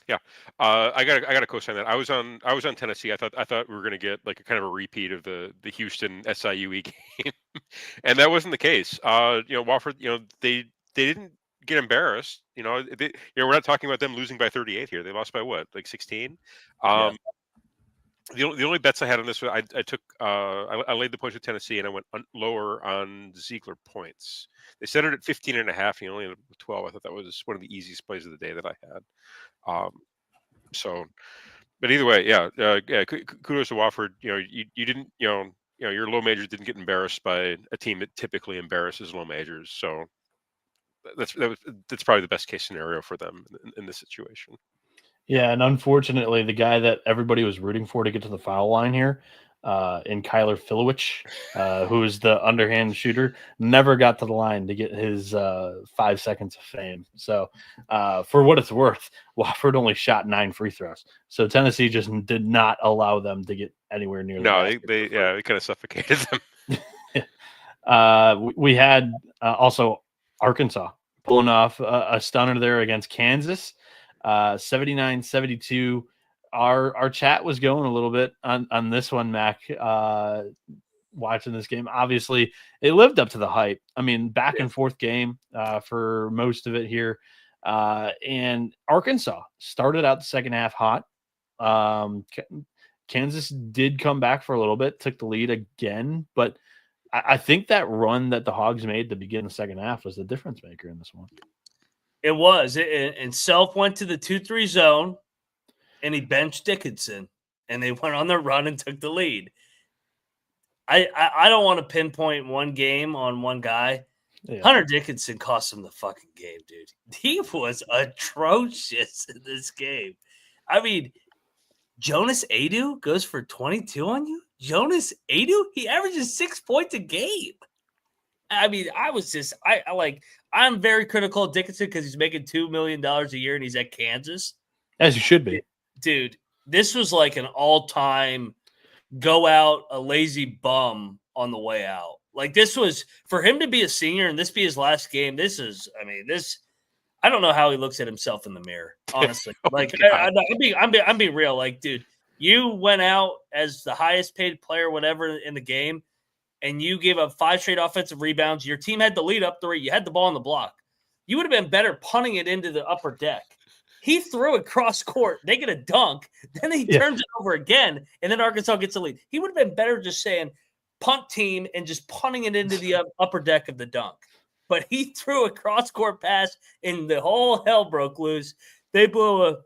Yeah, I got to co-sign that. I was on Tennessee. I thought we were going to get like a kind of a repeat of the Houston SIUE game, and that wasn't the case. Wofford, they didn't get embarrassed. We're not talking about them losing by 38 here. They lost by what, like 16? Yeah. The only bets I had on this, I took I laid the points with Tennessee, and I went lower on Ziegler points. They set it at 15.5, and he only ended up with 12. I thought that was one of the easiest plays of the day that I had. But either way, kudos to Wofford. You didn't, your low majors didn't get embarrassed by a team that typically embarrasses low majors. So that's probably the best case scenario for them in this situation. Yeah, and unfortunately, the guy that everybody was rooting for to get to the foul line here, in Kyler Filowich, who is the underhand shooter, never got to the line to get his 5 seconds of fame. So for what it's worth, Wofford only shot 9 free throws. So Tennessee just did not allow them to get anywhere near. They kind of suffocated them. We had also Arkansas pulling off a stunner there against Kansas. 79-72. Our chat was going a little bit on this one, Mac, watching this game. Obviously, it lived up to the hype. I mean, back and forth game for most of it here. And Arkansas started out the second half hot. Kansas did come back for a little bit, took the lead again. But I think that run that the Hogs made to begin the second half was the difference maker in this one. It was. And Self went to the 2-3 zone, and he benched Dickinson, and they went on their run and took the lead. I don't want to pinpoint one game on one guy. Yeah. Hunter Dickinson cost him the fucking game, dude. He was atrocious in this game. I mean, Jonas Adu goes for 22 on you? Jonas Adu? He averages 6 points a game. I mean, I'm very critical of Dickinson because he's making $2 million a year and he's at Kansas. As you should be. Dude, this was like an all-time go out a lazy bum on the way out. Like, this was for him to be a senior and this be his last game. I don't know how he looks at himself in the mirror, honestly. Like, I'm being real. Like, dude, you went out as the highest paid player, whatever, in the game, and you gave up 5 straight offensive rebounds. Your team had the lead up 3. You had the ball on the block. You would have been better punting it into the upper deck. He threw it cross court. They get a dunk. Then he turns it over again, and then Arkansas gets a lead. He would have been better just saying punt team and just punting it into the upper deck of the dunk. But he threw a cross court pass, and the whole hell broke loose. They blew a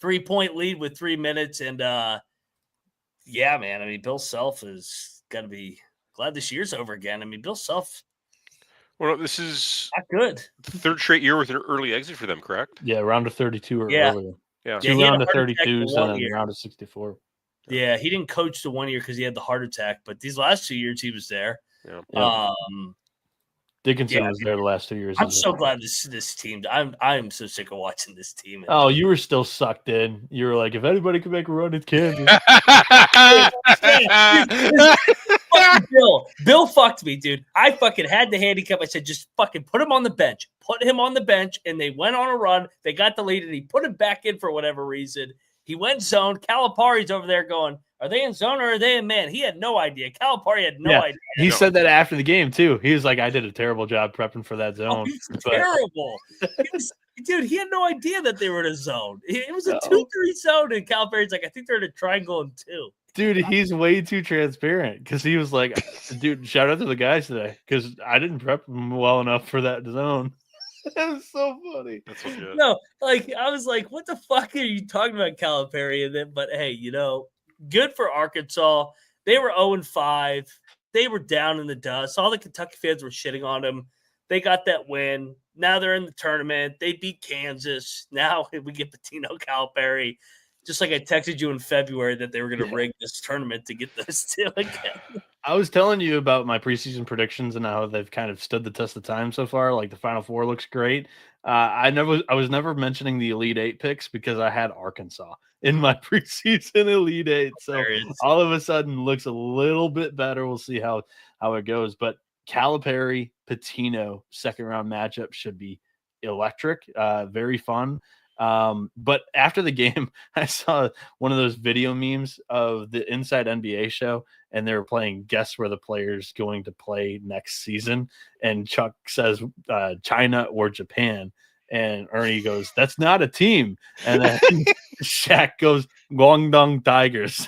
3-point lead with 3 minutes, and yeah, man. I mean, Bill Self is got to be glad this year's over again. I mean, Bill Self. Well, this is not good. The third straight year with an early exit for them, correct? Yeah, round of 32 or earlier. Yeah. 2 round of 32s and then round of 64. Yeah, he didn't coach the 1 year because he had the heart attack, but these last 2 years he was there. Yeah. Dickinson was there the last 2 years. I'm so glad this team. I'm so sick of watching this team. Oh, you were still sucked in. You were like, if anybody could make a run, it's Kansas. Bill fucked me, dude. I fucking had the handicap. I said, just fucking put him on the bench. Put him on the bench, and they went on a run. They got the lead, and he put him back in for whatever reason. He went zone. Calipari's over there going, are they in zone or are they in man? He had no idea. Calipari had no idea. He said that after the game, too. He was like, I did a terrible job prepping for that zone. Terrible. Dude, he had no idea that they were in a zone. It was a 2-3 zone, and Calipari's like, I think they're in a triangle and 2. Dude, he's way too transparent because he was like, dude, shout out to the guys today because I didn't prep them well enough for that zone. That was so funny. That's so good. No, like, I was like, what the fuck are you talking about, Calipari? And then, but hey, good for Arkansas. They were 0-5. They were down in the dust. All the Kentucky fans were shitting on them. They got that win. Now they're in the tournament. They beat Kansas. Now we get Pitino, Calipari. Just like I texted you in February that they were going to rig this tournament to get those two again. I was telling you about my preseason predictions and how they've kind of stood the test of time so far. Like the Final Four looks great. I was never mentioning the Elite Eight picks because I had Arkansas in my preseason Elite Eight. So all of a sudden looks a little bit better. We'll see how it goes. But Calipari, Pitino, second round matchup should be electric, very fun. But after the game, I saw one of those video memes of the Inside NBA show, and they were playing guess where the player's going to play next season. And Chuck says China or Japan. And Ernie goes, that's not a team. And then Shaq goes, Guangdong Tigers.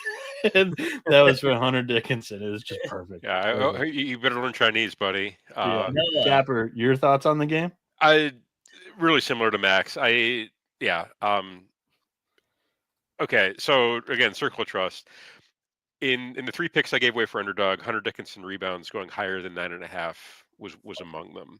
And that was for Hunter Dickinson. It was just perfect. Yeah, you better learn Chinese, buddy. Capper, your thoughts on the game? Really similar to Max. Okay, so again, circle of trust. In the 3 picks I gave away for underdog, Hunter Dickinson rebounds going higher than 9.5 was among them.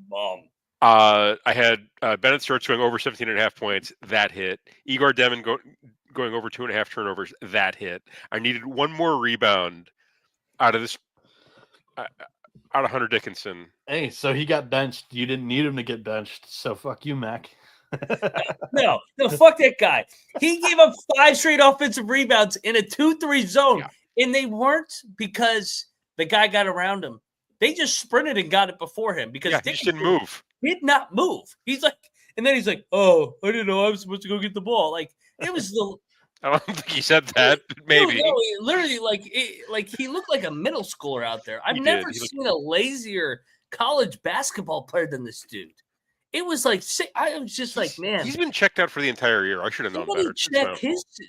Bomb. I had Bennett Starks going over 17.5 points. That hit. Igor Demon going over 2.5 turnovers. That hit. I needed one more rebound out of this. Out of Hunter Dickinson. Hey, so he got benched. You didn't need him to get benched. So fuck you, Mac. No, fuck that guy. He gave up 5 straight offensive rebounds in a 2-3 zone, and they weren't because the guy got around him. They just sprinted and got it before him because he just didn't move. He did not move. He's like, and then he's like, "Oh, I didn't know I was supposed to go get the ball." Like it was the. I don't think he said that. But maybe. No, literally, like he looked like a middle schooler out there. I've never seen a lazier college basketball player than this dude. It was like I was just like, man, he's been checked out for the entire year. I should have known better.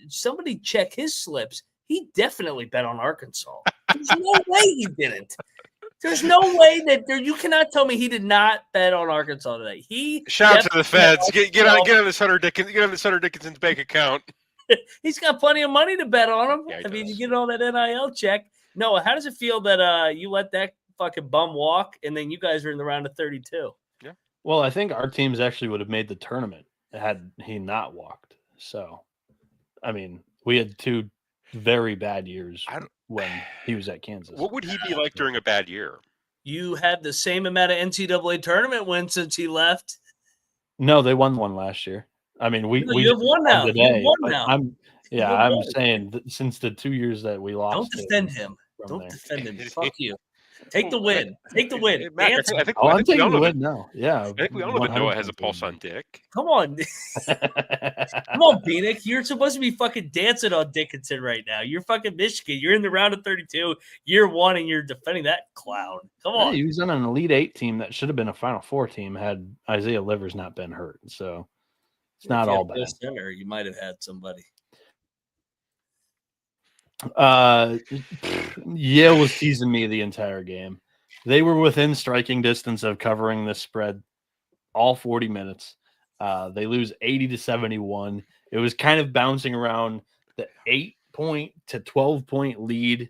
Somebody check his slips. He definitely bet on Arkansas. There's no way he didn't. There's no way that you cannot tell me he did not bet on Arkansas today. Shout out to the feds. Get on this Hunter Dickinson's bank account. He's got plenty of money to bet on him. Yeah, I mean, you get all that NIL check. Noah, how does it feel that you let that fucking bum walk and then you guys are in the round of 32? Yeah. Well, I think our teams actually would have made the tournament had he not walked. So, I mean, we had 2 very bad years when he was at Kansas. What would he be like during a bad year? You had the same amount of NCAA tournament wins since he left. No, they won one last year. I mean, we have won now. Today, you won now. I'm saying that since the 2 years that we lost. Don't defend him. Don't defend him. Fuck you. Take the win. Take the win. I think I'm taking the win now. Yeah. I think we all know that Noah has a pulse on Dick. Come on. Come on, Bieniek. You're supposed to be fucking dancing on Dickinson right now. You're fucking Michigan. You're in the round of 32, year 1, and you're defending that clown. Come on. He was on an Elite 8 team that should have been a Final Four team had Isaiah Livers not been hurt. So, It's not all bad. Center, you might have had somebody. Yale was teasing me the entire game. They were within striking distance of covering this spread all 40 minutes. They lose 80-71. It was kind of bouncing around the 8-point to 12-point lead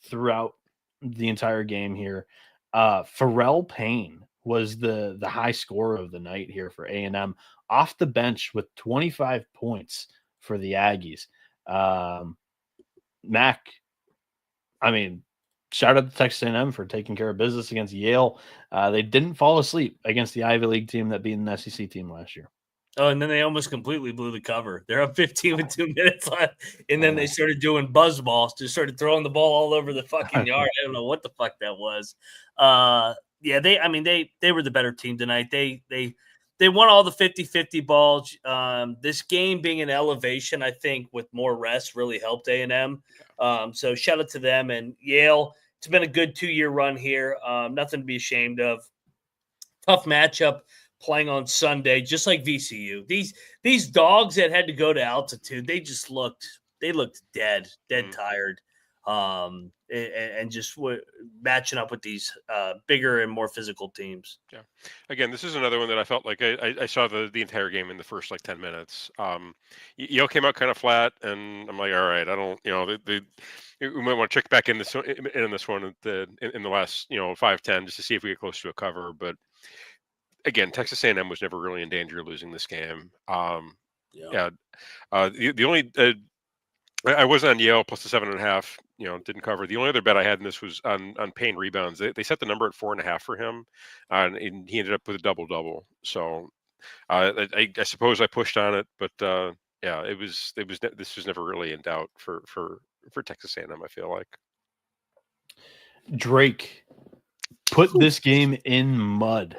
throughout the entire game here. Pharrell Payne was the high scorer of the night here for A&M, off the bench with 25 points for the Aggies. Mac, I mean, shout out to Texas A&M for taking care of business against Yale. They didn't fall asleep against the Ivy League team that beat an SEC team last year. Oh, and then they almost completely blew the cover. They're up 15 with 2 minutes left, and then they started doing buzz balls. Just started throwing the ball all over the fucking yard. I don't know what the fuck that was. Yeah, they were the better team tonight. They won all the 50-50 balls. This game being an elevation, I think, with more rest really helped A&M. So shout out to them. And Yale, it's been a good 2-year run here. Nothing to be ashamed of. Tough matchup playing on Sunday, just like VCU. These dogs that had to go to altitude, they looked dead tired. And just matching up with these bigger and more physical teams. Yeah. Again, this is another one that I felt like I saw the entire game in the first 10 minutes. Yale came out kind of flat, and I'm like, all right, I don't, we might want to check back in this one in the last 5-10 just to see if we get close to a cover. But again, Texas A&M was never really in danger of losing this game. The only I was on Yale plus the 7.5. Didn't cover. The only other bet I had in this was on Payne rebounds. They set the number at 4.5 for him, and he ended up with a double-double. So I suppose I pushed on it, but this was never really in doubt for Texas A&M. I feel like Drake put this game in mud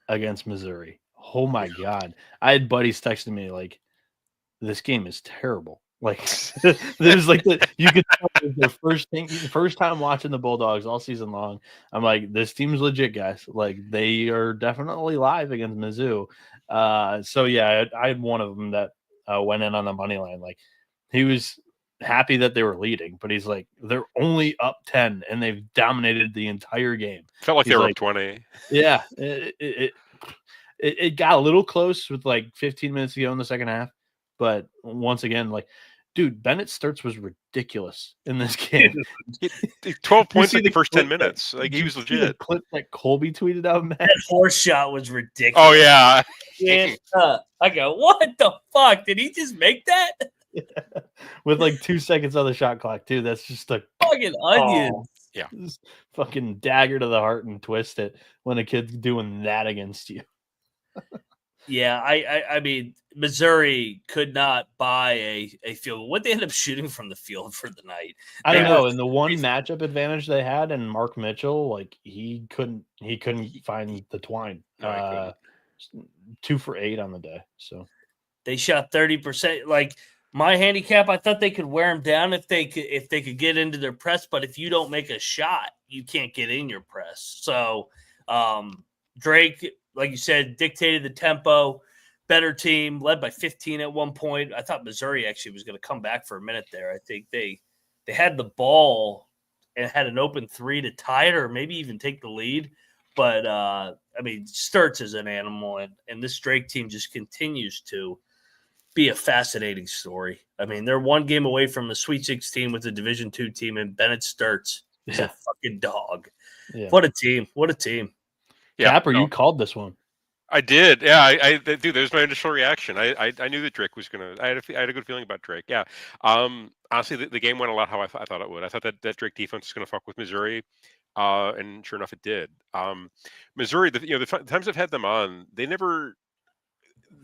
against Missouri. Oh my God! I had buddies texting me like, "This game is terrible." Like there's you could tell their first time watching the Bulldogs all season long. I'm like, this team's legit, guys. Like they are definitely live against Mizzou. So yeah, I had one of them that went in on the money line. Like he was happy that they were leading, but he's like, they're only up 10 and they've dominated the entire game. Felt like they were up 20. Yeah, it got a little close with 15 minutes to go in the second half. But once again, dude, Bennett Sturts was ridiculous in this game. 12 points in the first 10 minutes. He was legit. The clip that Colby tweeted out, man. That horse shot was ridiculous. Oh, yeah. I go, what the fuck? Did he just make that? Yeah. With 2 seconds on the shot clock, too. That's just a fucking onion. Yeah. Fucking dagger to the heart and twist it when a kid's doing that against you. Yeah, I mean, Missouri could not buy a field goal. What they end up shooting from the field for the night? I don't know. And the one matchup advantage they had, and Mark Mitchell, he couldn't find the twine. 2 for 8 on the day. So they shot 30%. My handicap, I thought they could wear them down if they could get into their press. But if you don't make a shot, you can't get in your press. So Drake, like you said, dictated the tempo, better team, led by 15 at one point. I thought Missouri actually was going to come back for a minute there. I think they had the ball and had an open 3 to tie it or maybe even take the lead. But, I mean, Sturts is an animal, and this Drake team just continues to be a fascinating story. I mean, they're one game away from a Sweet 16 with a Division II team, and Bennett Sturts is a fucking dog. Yeah. What a team. What a team. Yeah, Capper, you called this one. I did. Yeah, dude, that was my initial reaction. I knew that Drake was going to – I had a good feeling about Drake. Yeah. Honestly, the game went a lot how I thought it would. I thought that Drake defense was going to fuck with Missouri, and sure enough, it did. Missouri, the times I've had them on, they never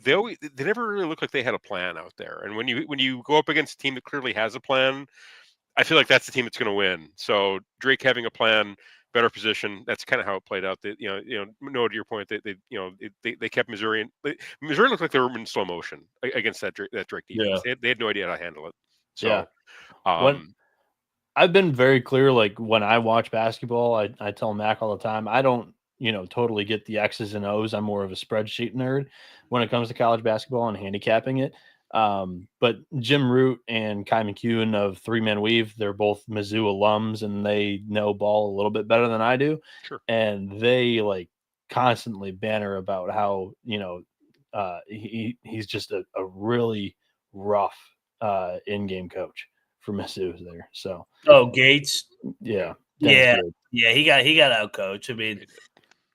really look like they had a plan out there. And when you go up against a team that clearly has a plan, I feel like that's the team that's going to win. So Drake having a plan – better position. That's kind of how it played out. That Noah, to your point, they kept Missouri. Missouri looked like they were in slow motion against that Drake defense. Yeah. They had no idea how to handle it. So, I've been very clear. When I watch basketball, I tell Mac all the time, I don't totally get the X's and O's. I'm more of a spreadsheet nerd when it comes to college basketball and handicapping it. But Jim Root and Kai McEwen of Three Man Weave, they're both Mizzou alums and they know ball a little bit better than I do. Sure. And they like constantly banter about how, he's just a really rough in-game coach for Mizzou there. So, Gates. Yeah. Yeah. He got out coached. I mean,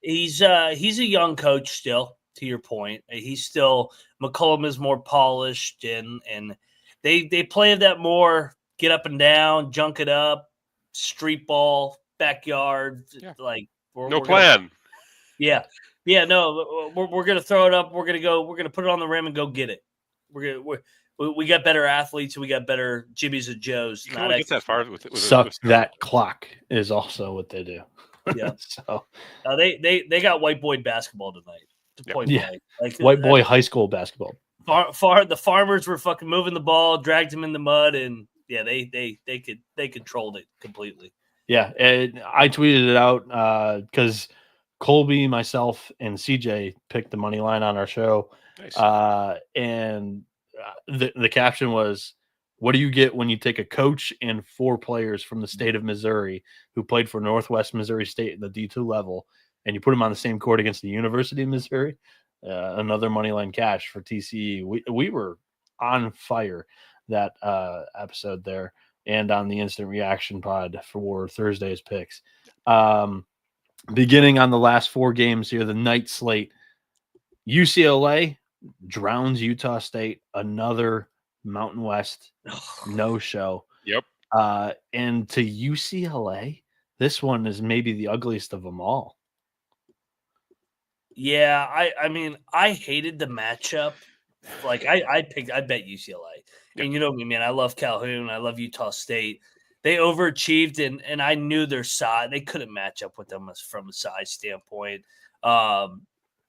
he's a young coach still. To your point, he's still McCollum is more polished and they play that more get up and down, junk it up, street ball, backyard, like no plan. No, we're gonna throw it up. We're gonna put it on the rim and go get it. We got better athletes and we got better Jimmys and Joes. You can get that far with that clock is also what they do. Yeah. So they got white boy basketball tonight. Like white boy high school basketball. The farmers were fucking moving the ball, dragged him in the mud, and they controlled it completely. Yeah, I tweeted it out because Colby, myself, and CJ picked the money line on our show. Nice. And the caption was, "What do you get when you take a coach and 4 players from the state of Missouri who played for Northwest Missouri State at the D2 level, and you put them on the same court against the University of Missouri?" Another money line cash for TCE. We were on fire that episode there, and on the instant reaction pod for Thursday's picks. Beginning on the last 4 games here, the night slate. UCLA drowns Utah State, another Mountain West no-show. Yep. And to UCLA, this one is maybe the ugliest of them all. Yeah, I mean, I hated the matchup. Like I bet UCLA. And you know me, man. I love Calhoun. I love Utah State. They overachieved, and I knew their size. They couldn't match up with them from a size standpoint.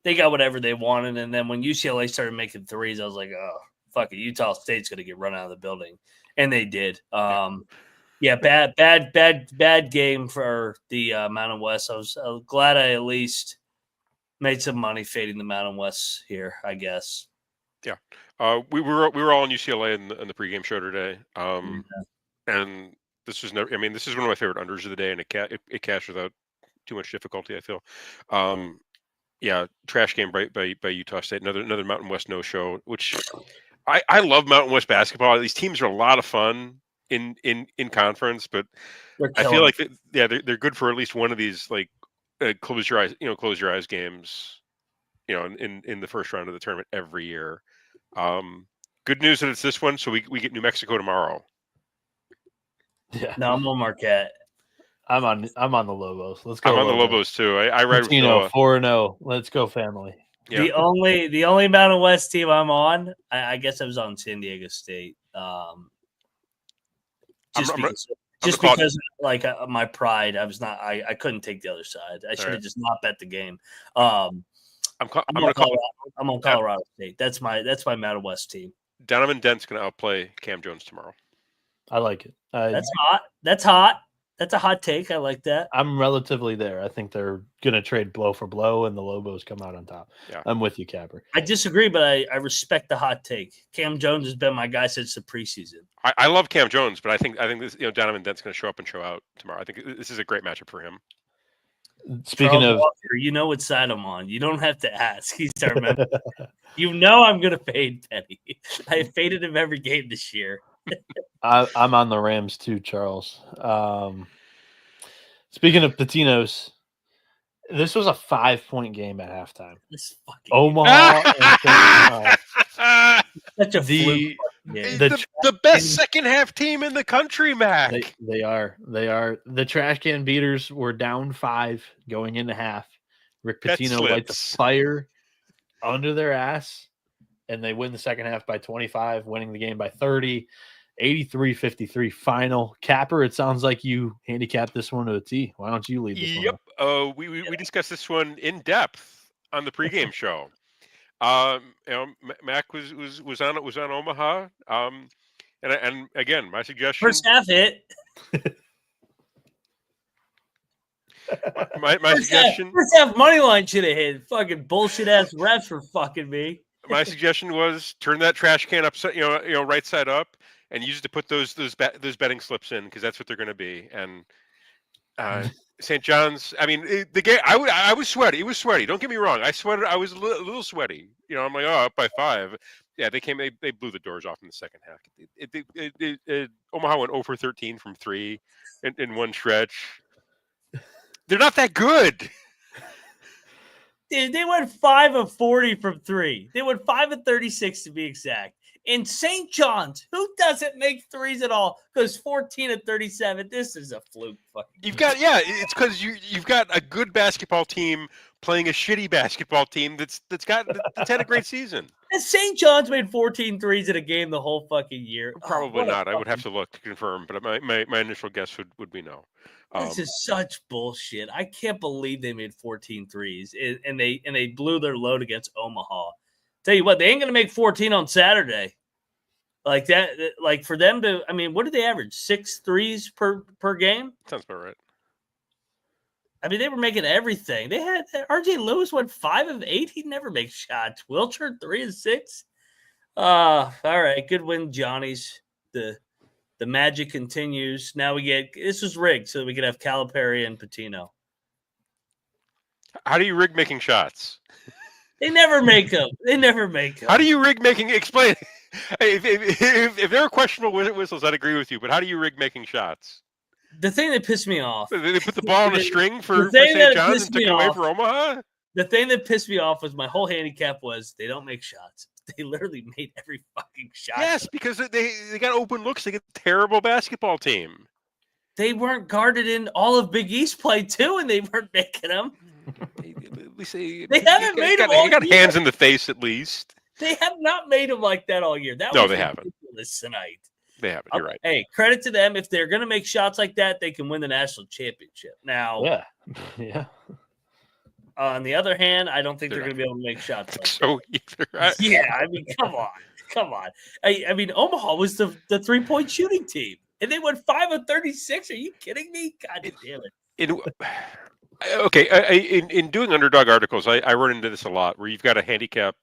They got whatever they wanted, and then when UCLA started making threes, I was like, oh, fuck it. Utah State's going to get run out of the building. And they did. Bad game for the Mountain West. I was glad I at least made some money fading the Mountain West here, I guess. Yeah. We were all in UCLA in the pregame show today. And this is one of my favorite unders of the day, and it cashed without too much difficulty, I feel. Trash game by Utah State. Another Mountain West no-show, which I love Mountain West basketball. These teams are a lot of fun in conference, but I feel like they're good for at least one of these like close your eyes games, in the first round of the tournament every year. Good news that it's this one, so we get New Mexico tomorrow. Yeah. No, I'm on Marquette. I'm on the Lobos. Let's go. I'm on the Lobos too. I read with Noah. 4-0. Let's go, family. Yeah. The only Mountain West team I'm on, I guess I was on San Diego State. Because like my pride, I couldn't take the other side. I should have just not bet the game. I'm on Colorado State. That's my Mountain West team. Donovan Dent's going to outplay Cam Jones tomorrow. I like it. That's hot. That's hot. That's a hot take. I like that. I'm relatively there. I think they're going to trade blow for blow, and the Lobos come out on top. Yeah. I'm with you, Capper. I disagree, but I respect the hot take. Cam Jones has been my guy since the preseason. I love Cam Jones, but I think this Donovan Dent's going to show up and show out tomorrow. I think this is a great matchup for him. Speaking of, Walker, you know what side I'm on. You don't have to ask. He's our member. I'm going to fade Penny. I faded him every game this year. I'm on the Rams too, Charles. Speaking of Pitino's, this was a 5-point game at halftime. Omaha and such a fluke. The best second half team in the country, Mac. They are. The trash can beaters were down 5 going into half. Rick Pitino lights a fire under their ass, and they win the second half by 25, winning the game by 30. 83-53 final. Capper, it sounds like you handicapped this one to a T. Why don't you lead this one? Yep. We discussed this one in depth on the pregame show. Mac was on Omaha. And again, my suggestion. First half hit. My suggestion. First half money line should have hit. Fucking bullshit ass refs for fucking me. My suggestion was turn that trash can upside, right side up, and use it to put those betting slips in, because that's what they're going to be. And St. John's. I mean, the game. I was sweaty. It was sweaty. Don't get me wrong. I sweated. I was a little sweaty. I'm like, up by 5. Yeah, they came. They blew the doors off in the second half. Omaha went 0 for 13 from 3 in one stretch. They're not that good. Dude, they went 5 of 40 from 3. They went 5 of 36 to be exact. In St. John's, who doesn't make threes at all, goes 14 of 37. This is a fluke. It's because you've got a good basketball team playing a shitty basketball team that's had a great season. And St. John's made 14 threes in a game the whole fucking year. Probably not. I would have to look to confirm, but my initial guess would be no. This is such bullshit. I can't believe they made 14 threes and they blew their load against Omaha. Tell you what, they ain't gonna make 14 on Saturday. Like that, like for them to, I mean, what did they average? 6 threes per game? Sounds about right. I mean, they were making everything. They had RJ Lewis went 5 of 8. He never makes shots. Wilcher 3 of 6. All right, good win, Johnny's. The magic continues. Now this was rigged so that we could have Calipari and Pitino. How do you rig making shots? They never make them. How do you rig making? Explain. If there are questionable whistles, I'd agree with you. But how do you rig making shots? The thing that pissed me off. They put the ball on a string for St. John's and took it away for Omaha? The thing that pissed me off was my whole handicap was they don't make shots. They literally made every fucking shot. Yes, because they got open looks. They get a terrible basketball team. They weren't guarded in all of Big East play, too, and they weren't making them. They haven't made them all year. They got hands in the face, at least. They have not made them like that all year. They haven't. Tonight. They haven't. You're right. Hey, credit to them. If they're going to make shots like that, they can win the national championship. Now, yeah. On the other hand, I don't think they're going to be able to make shots like so that. Either. Yeah, I mean, come on. I mean, Omaha was the 3-point shooting team, and they went 5 of 36. Are you kidding me? God damn it. In doing underdog articles, I run into this a lot where you've got a handicap,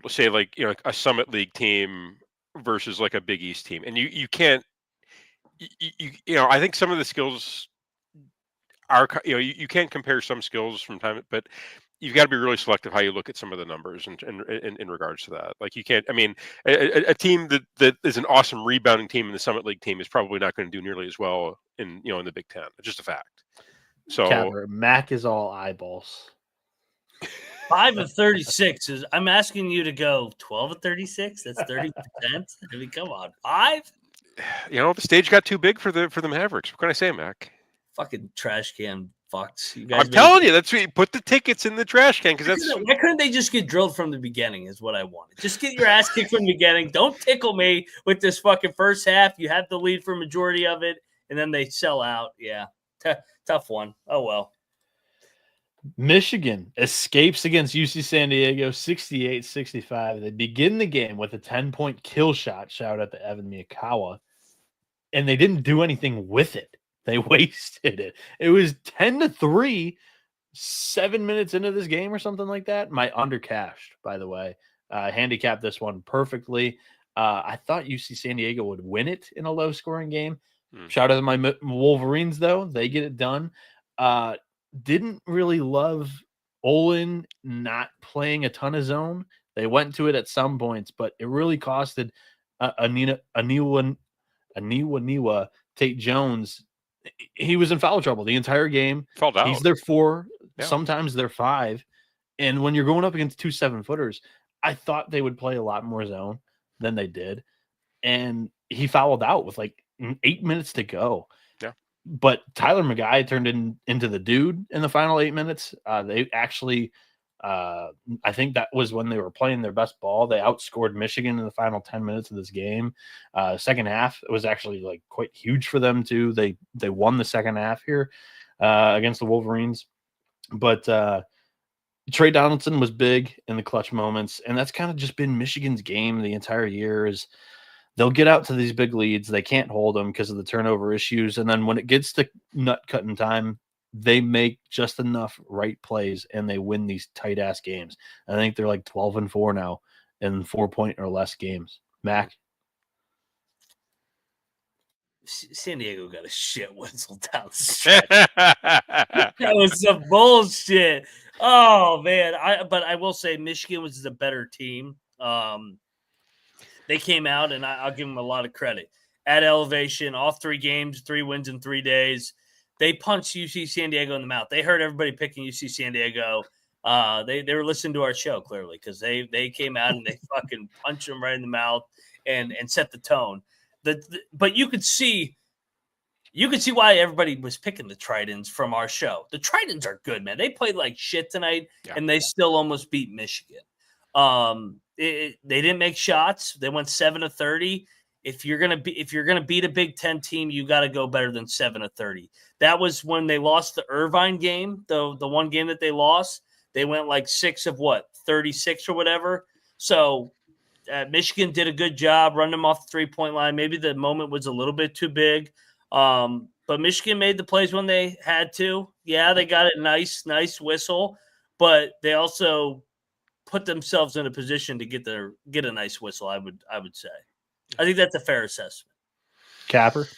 say like a Summit League team versus like a Big East team, and you can't. I think some of the skills are you can't compare some skills from time, but you've got to be really selective how you look at some of the numbers and in regards to that. Like you can't. I mean, a team that is an awesome rebounding team in the Summit League team is probably not going to do nearly as well in the Big Ten. It's just a fact. So Mac is all eyeballs. 5 of 36 is. I'm asking you to go 12 of 36. That's 30%. I mean, come on, 5. The stage got too big for the Mavericks. What can I say, Mac? Fucking trash can fucks. You guys I'm telling you, that's what you put the tickets in the trash can why couldn't they just get drilled from the beginning? Is what I wanted. Just get your ass kicked from the beginning. Don't tickle me with this fucking first half. You have the lead for a majority of it, and then they sell out. Yeah, tough one. Oh well. Michigan escapes against UC San Diego 68-65. They begin the game with a 10-point kill shot. Shout out to Evan Miyakawa. And they didn't do anything with it. They wasted it. It was 10-3, 7 minutes into this game or something like that. My undercashed, by the way. Handicapped this one perfectly. I thought UC San Diego would win it in a low-scoring game. Shout out to my Wolverines, though. They get it done. Didn't really love Olin not playing a ton of zone. They went to it at some points, but it really costed Aniwa Tate Jones. He was in foul trouble the entire game. Fouled out. He's their 4. Yeah. Sometimes they're 5. And when you're going up against 2 7-footers, I thought they would play a lot more zone than they did. And he fouled out with like 8 minutes to go. Yeah. But Tyler McGuy turned into the dude in the final 8 minutes. They actually, I think that was when they were playing their best ball. They outscored Michigan in the final 10 minutes of this game. Second half, it was actually like quite huge for them too. They won the second half here against the Wolverines. But Trey Donaldson was big in the clutch moments, and that's kind of just been Michigan's game the entire year. Is they'll get out to these big leads, they can't hold them because of the turnover issues, and then when it gets to nut cutting time, they make just enough right plays and they win these tight ass games. I think they're like 12-4 now in 4-point or less games. Mac. San Diego got a shit whistle down the stretch. That was some bullshit. Oh man, but I will say Michigan was the better team. They came out, and I'll give them a lot of credit. At elevation, all 3 games, 3 wins in 3 days. They punched UC San Diego in the mouth. They heard everybody picking UC San Diego. They were listening to our show clearly because they came out and they fucking punched them right in the mouth and set the tone. But you could see why everybody was picking the Tritons from our show. The Tritons are good, man. They played like shit tonight, and they still almost beat Michigan. They didn't make shots. They went 7 of 30. If you're gonna beat a Big Ten team, you got to go better than 7 of 30. That was when they lost the Irvine game, the one game that they lost. They went like 6 of 36 or whatever. So Michigan did a good job, running them off the 3-point line. Maybe the moment was a little bit too big, but Michigan made the plays when they had to. Yeah, they got a nice whistle, but they also put themselves in a position to get a nice whistle. I would say. I think that's a fair assessment. Capper.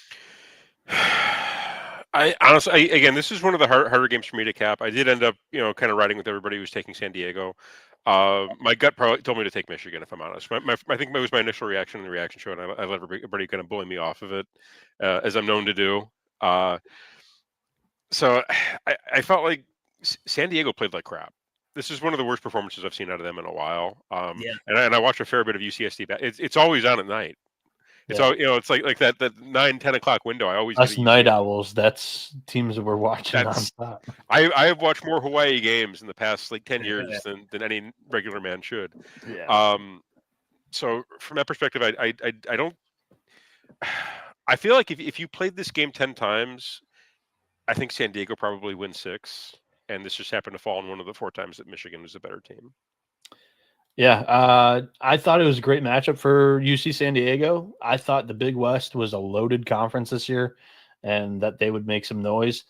I honestly, again, this is one of the harder games for me to cap. I did end up, kind of riding with everybody who was taking San Diego. My gut probably told me to take Michigan, if I'm honest. I think that was my initial reaction in the reaction show, and I let everybody kind of bully me off of it, as I'm known to do. So I felt like San Diego played like crap. This is one of the worst performances I've seen out of them in a while. And I watched a fair bit of UCSD. It's always on at night. It's all it's like that 9-10 o'clock window. I always us night owls. That's teams that we're watching nonstop. I have watched more Hawaii games in the past 10 years than any regular man should. Yeah. So from that perspective, I don't. I feel like if you played this game 10 times, I think San Diego probably wins 6, and this just happened to fall in one of the 4 times that Michigan was a better team. Yeah, I thought it was a great matchup for UC San Diego. I thought the Big West was a loaded conference this year and that they would make some noise.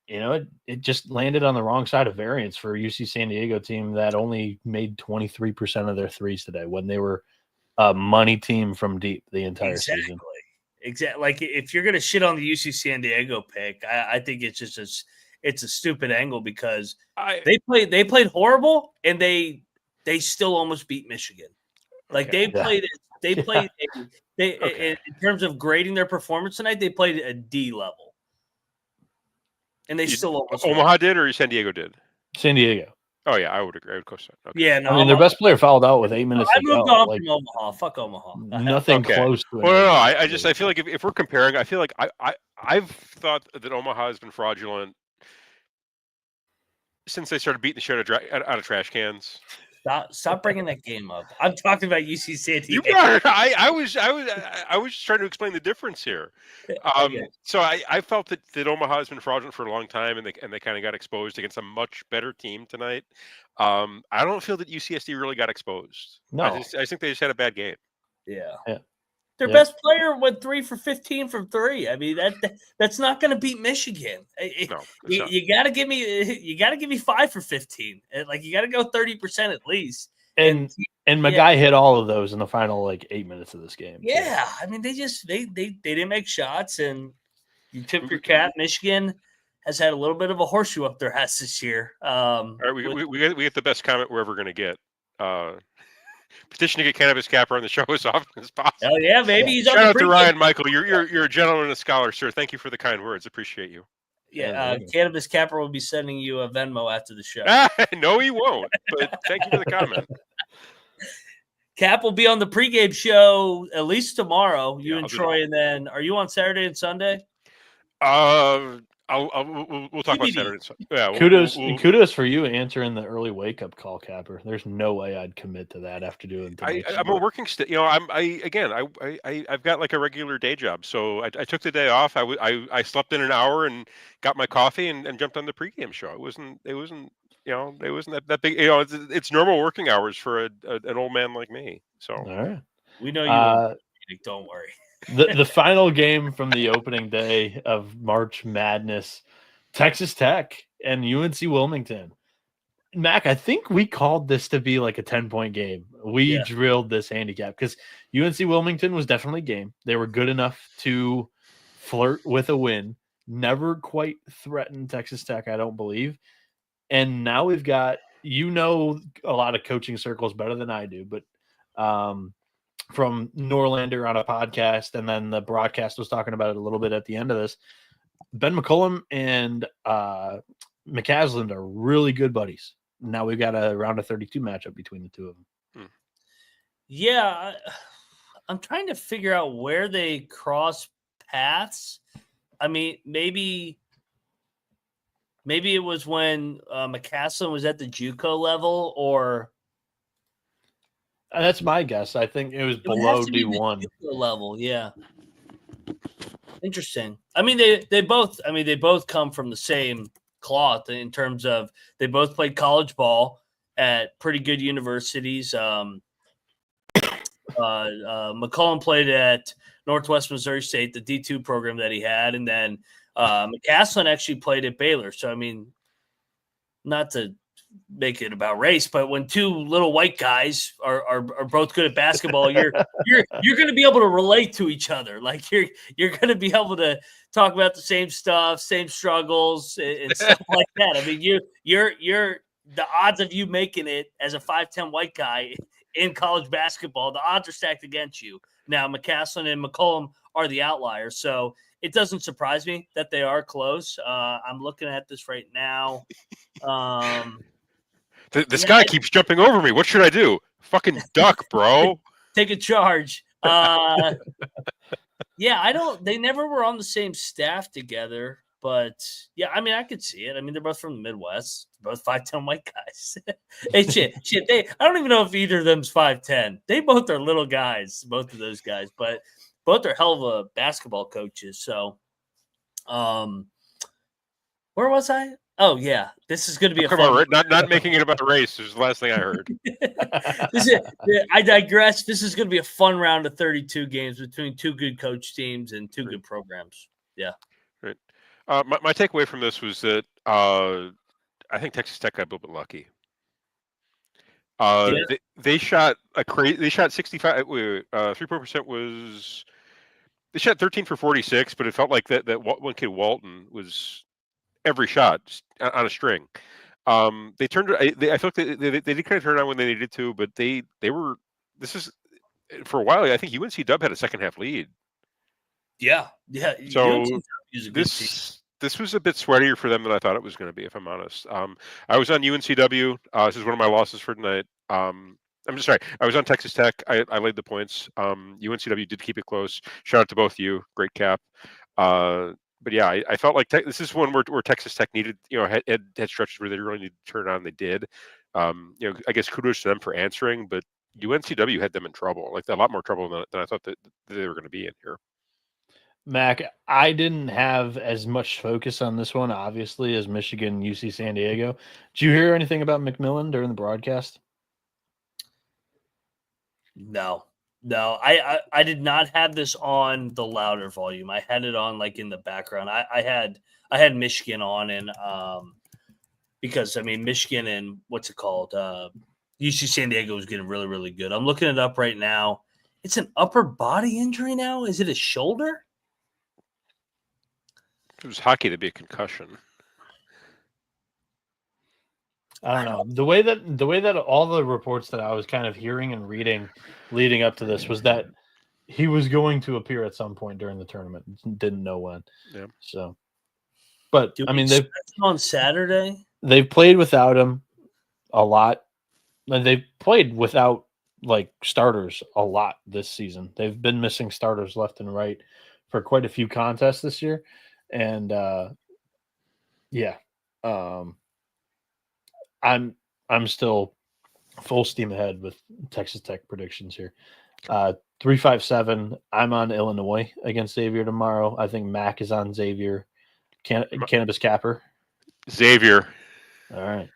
It just landed on the wrong side of variance for a UC San Diego team that only made 23% of their threes today when they were a money team from deep the entire season. Exactly. Like if you're going to shit on the UC San Diego pick, I think it's just it's a stupid angle because they played horrible and they still almost beat Michigan. Like in terms of grading their performance tonight, they played at a D level. And they still almost Omaha did or San Diego did? San Diego. Oh yeah, I would agree. I would co-sign. Okay. Yeah, no, I mean their best player fouled out with 8 minutes to go. I moved on from Omaha. Fuck Omaha. Nothing close to it. Well, no. I feel like if we're comparing, I feel like I've thought that Omaha has been fraudulent since they started beating the shit out of trash cans. Stop bringing that game up. I'm talking about UC San Diego. You got it. I was just trying to explain the difference here. Okay. So I felt that Omaha has been fraudulent for a long time, and they kind of got exposed against a much better team tonight. I don't feel that UCSD really got exposed. No, I think they just had a bad game. Yeah. Their best player went 3 for 15 from 3. I mean that's not going to beat Michigan. No, you got to give me 5 for 15. Like you got to go 30% at least. And my guy hit all of those in the final 8 minutes of this game. Yeah, I mean they didn't make shots, and you tip your cap. Michigan has had a little bit of a horseshoe up their ass this year. All right, we get the best comment we're ever going to get. Petition to get Cannabis Capper on the show as often as possible. Oh yeah, maybe he's Shout out to Ryan Michael. You're a gentleman and a scholar, sir. Thank you for the kind words. Appreciate you. Yeah, Cannabis Capper will be sending you a Venmo after the show. No, he won't. But thank you for the comment. Cap will be on the pregame show at least tomorrow. You and Troy, and then are you on Saturday and Sunday? We'll talk about Saturday. Yeah, kudos for you answering the early wake up call, Capper. There's no way I'd commit to that after doing. I'm a working I've got like a regular day job, so I took the day off. I slept in an hour and got my coffee and jumped on the pregame show. It wasn't that big. It's normal working hours for an old man like me. So all right, we know you. Don't worry. The final game from the opening day of March Madness Texas Tech and UNC Wilmington. Mac, I think we called this to be like a 10-point game. We drilled this handicap because UNC Wilmington was definitely game. They were good enough to flirt with a win, never quite threatened Texas Tech, I don't believe. And now we've got, a lot of coaching circles better than I do, but from Norlander on a podcast, and then the broadcast was talking about it a little bit at the end of this, Ben McCullum and McCaslin are really good buddies. Now we've got a round of 32 matchup between the two of them. Yeah, I'm trying to figure out where they cross paths. I mean, maybe it was when McCaslin was at the JUCO level, or that's my guess. I think it was below D1 level. Yeah, interesting. I mean, they both come from the same cloth in terms of they both played college ball at pretty good universities. McCullum played at Northwest Missouri State, the D2 program that he had, and then McCaslin actually played at Baylor. So I mean, not to make it about race, but when two little white guys are both good at basketball, you're going to be able to relate to each other. Like you're going to be able to talk about the same stuff, same struggles, and stuff like that. I mean, you're the odds of you making it as a 5'10" white guy in college basketball, the odds are stacked against you. Now, McCaslin and McCullum are the outliers, so it doesn't surprise me that they are close. I'm looking at this right now. This guy keeps jumping over me. What should I do? Fucking duck, bro. Take a charge. They never were on the same staff together, but yeah, I mean, I could see it. I mean, they're both from the Midwest, both 5'10" white guys. Hey, shit. I don't even know if either of them's 5'10". They both are little guys, both of those guys, but both are hell of a basketball coaches. So, where was I? Oh yeah, this is going to be a fun. Not making it about the race is the last thing I heard. I digress. This is going to be a fun round of 32 games between two good coach teams and two good programs. Yeah. Right. My takeaway from this was that I think Texas Tech got a little bit lucky. They shot 65. 3-point percent was. They shot 13 for 46, but it felt like that one kid Walton was every shot on a string. They turned. I felt they did kind of turn on when they needed to, but they were. This is for a while. I think UNC Dub had a second half lead. Yeah. So this was a bit sweatier for them than I thought it was going to be, if I'm honest. I was on UNCW. This is one of my losses for tonight. I'm just sorry. I was on Texas Tech. I laid the points. UNCW did keep it close. Shout out to both of you. Great cap. But yeah, I felt like this is one where Texas Tech needed, had stretches where they really needed to turn on. They did. I guess kudos to them for answering, but UNCW had them in trouble, like a lot more trouble than I thought that they were going to be in here. Mac, I didn't have as much focus on this one, obviously, as Michigan, UC San Diego. Did you hear anything about McMillan during the broadcast? No, I did not have this on the louder volume. I had it on like in the background. I had Michigan on, and because I mean Michigan and what's it called? UC San Diego was getting really, really good. I'm looking it up right now. It's an upper body injury now. Is it a shoulder? If it was hockey, it'd be a concussion. I don't know. The way that all the reports that I was kind of hearing and reading leading up to this was that he was going to appear at some point during the tournament. Didn't know when. Yeah. So, but I mean, they've on Saturday. They've played without him a lot, and they've played without like starters a lot this season. They've been missing starters left and right for quite a few contests this year, and I'm still full steam ahead with Texas Tech predictions here. 357. I'm on Illinois against Xavier tomorrow. I think Mac is on Xavier. Cannabis Capper. Xavier. All right.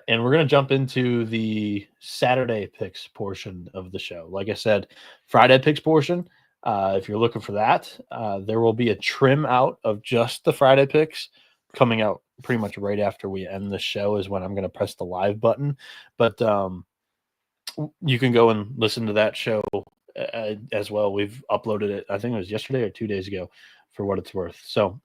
And we're going to jump into the Saturday picks portion of the show. Like I said, Friday picks portion. If you're looking for that, there will be a trim out of just the Friday picks coming out pretty much right after we end the show is when I'm going to press the live button. But you can go and listen to that show as well. We've uploaded it, I think it was yesterday or 2 days ago, for what it's worth. So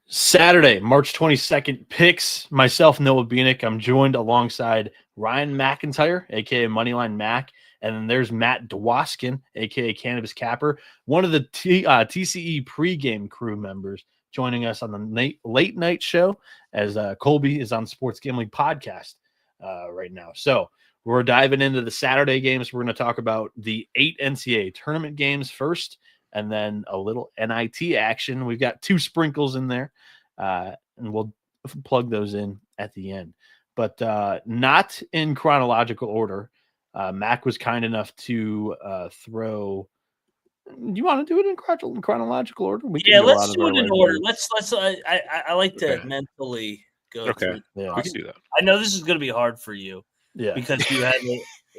Saturday, March 22nd, picks. Myself, Noah Bieniek. I'm joined alongside Ryan McIntyre, a.k.a. Moneyline Mac. And then there's Matt Dwoskin, a.k.a. Cannabis Capper, one of the TCE pregame crew members, joining us on the late night show as Colby is on Sports Gambling Podcast right now. So we're diving into the Saturday games. We're going to talk about the 8 NCAA tournament games first, and then a little NIT action. We've got 2 sprinkles in there, and we'll plug those in at the end. But not in chronological order. Mac was kind enough to throw. You want to do it in chronological order? Yeah, let's do it in order. Let's. I like to mentally go through. Yeah, we can do that. I know this is going to be hard for you. Yeah, because you had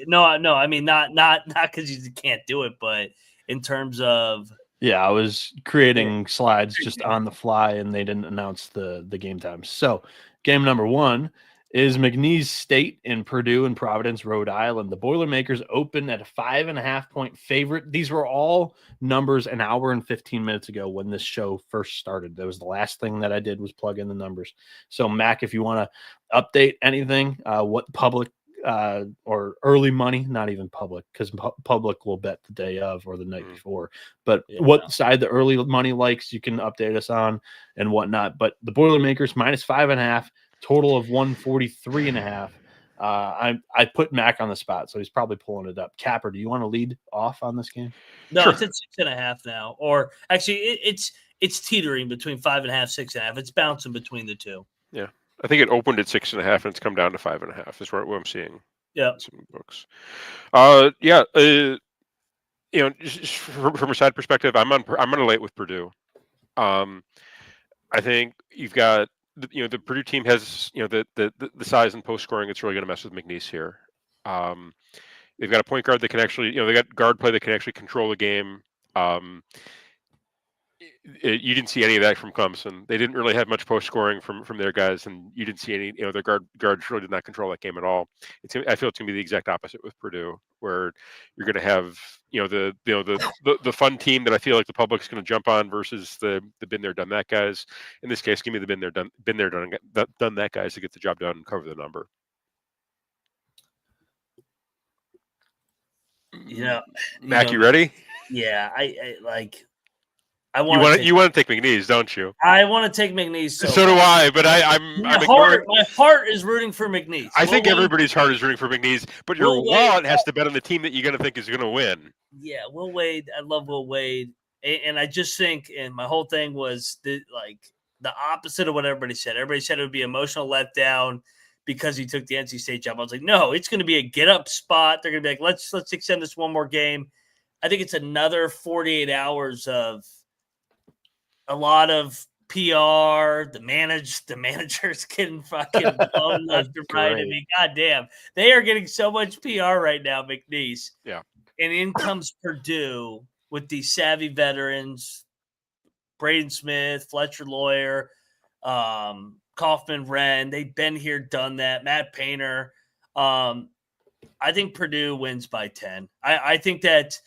no. I mean, not because you can't do it, but in terms of. Yeah, I was creating slides just on the fly, and they didn't announce the game times. So, game number 1 is McNeese State in Purdue and Providence, Rhode Island. The Boilermakers open at a 5.5-point favorite. These were all numbers an hour and 15 minutes ago when this show first started. That was the last thing that I did was plug in the numbers. So, Mac, if you want to update anything, what public or early money, not even public, because public will bet the day of or the night before. But what side the early money likes, you can update us on and whatnot. But the Boilermakers minus 5.5. Total of 143.5. I put Mac on the spot, so he's probably pulling it up. Capper, do you want to lead off on this game? No, sure. It's at 6.5 now. Or actually, it's teetering between 5.5, 6.5. It's bouncing between the two. Yeah, I think it opened at 6.5 and it's come down to 5.5. Is what I'm seeing. Yeah, some books. Just from a side perspective, I'm on a late with Purdue. I think you've got. The Purdue team has, the size and post scoring. It's really going to mess with McNeese here. They've got a point guard that can actually, they got guard play that can actually control the game. You didn't see any of that from Clemson. They didn't really have much post scoring from their guys, and you didn't see any. Their guards really did not control that game at all. I feel it's going to be the exact opposite with Purdue, where you're going to have the fun team that I feel like the public's going to jump on versus the been there done that guys. In this case, give me the been there done that guys to get the job done and cover the number. Yeah, Mac, you ready? Yeah, I like. You want to take McNeese, don't you? I want to take McNeese. So do I, but my heart is rooting for McNeese. I think everybody's heart is rooting for McNeese, but your wallet has to bet on the team that you're going to think is going to win. Yeah, Will Wade. I love Will Wade, and I just think, and my whole thing was the opposite of what everybody said. Everybody said it would be emotional letdown because he took the NC State job. I was like, no, it's going to be a get up spot. They're going to be like, let's extend this one more game. I think it's another 48 hours of a lot of PR, the managers getting fucking blown left and right. I mean, goddamn, they are getting so much PR right now, McNeese. Yeah. And in comes Purdue with these savvy veterans, Braden Smith, Fletcher Lawyer, Kaufman Wren. They've been here, done that. Matt Painter. I think Purdue wins by 10. I think that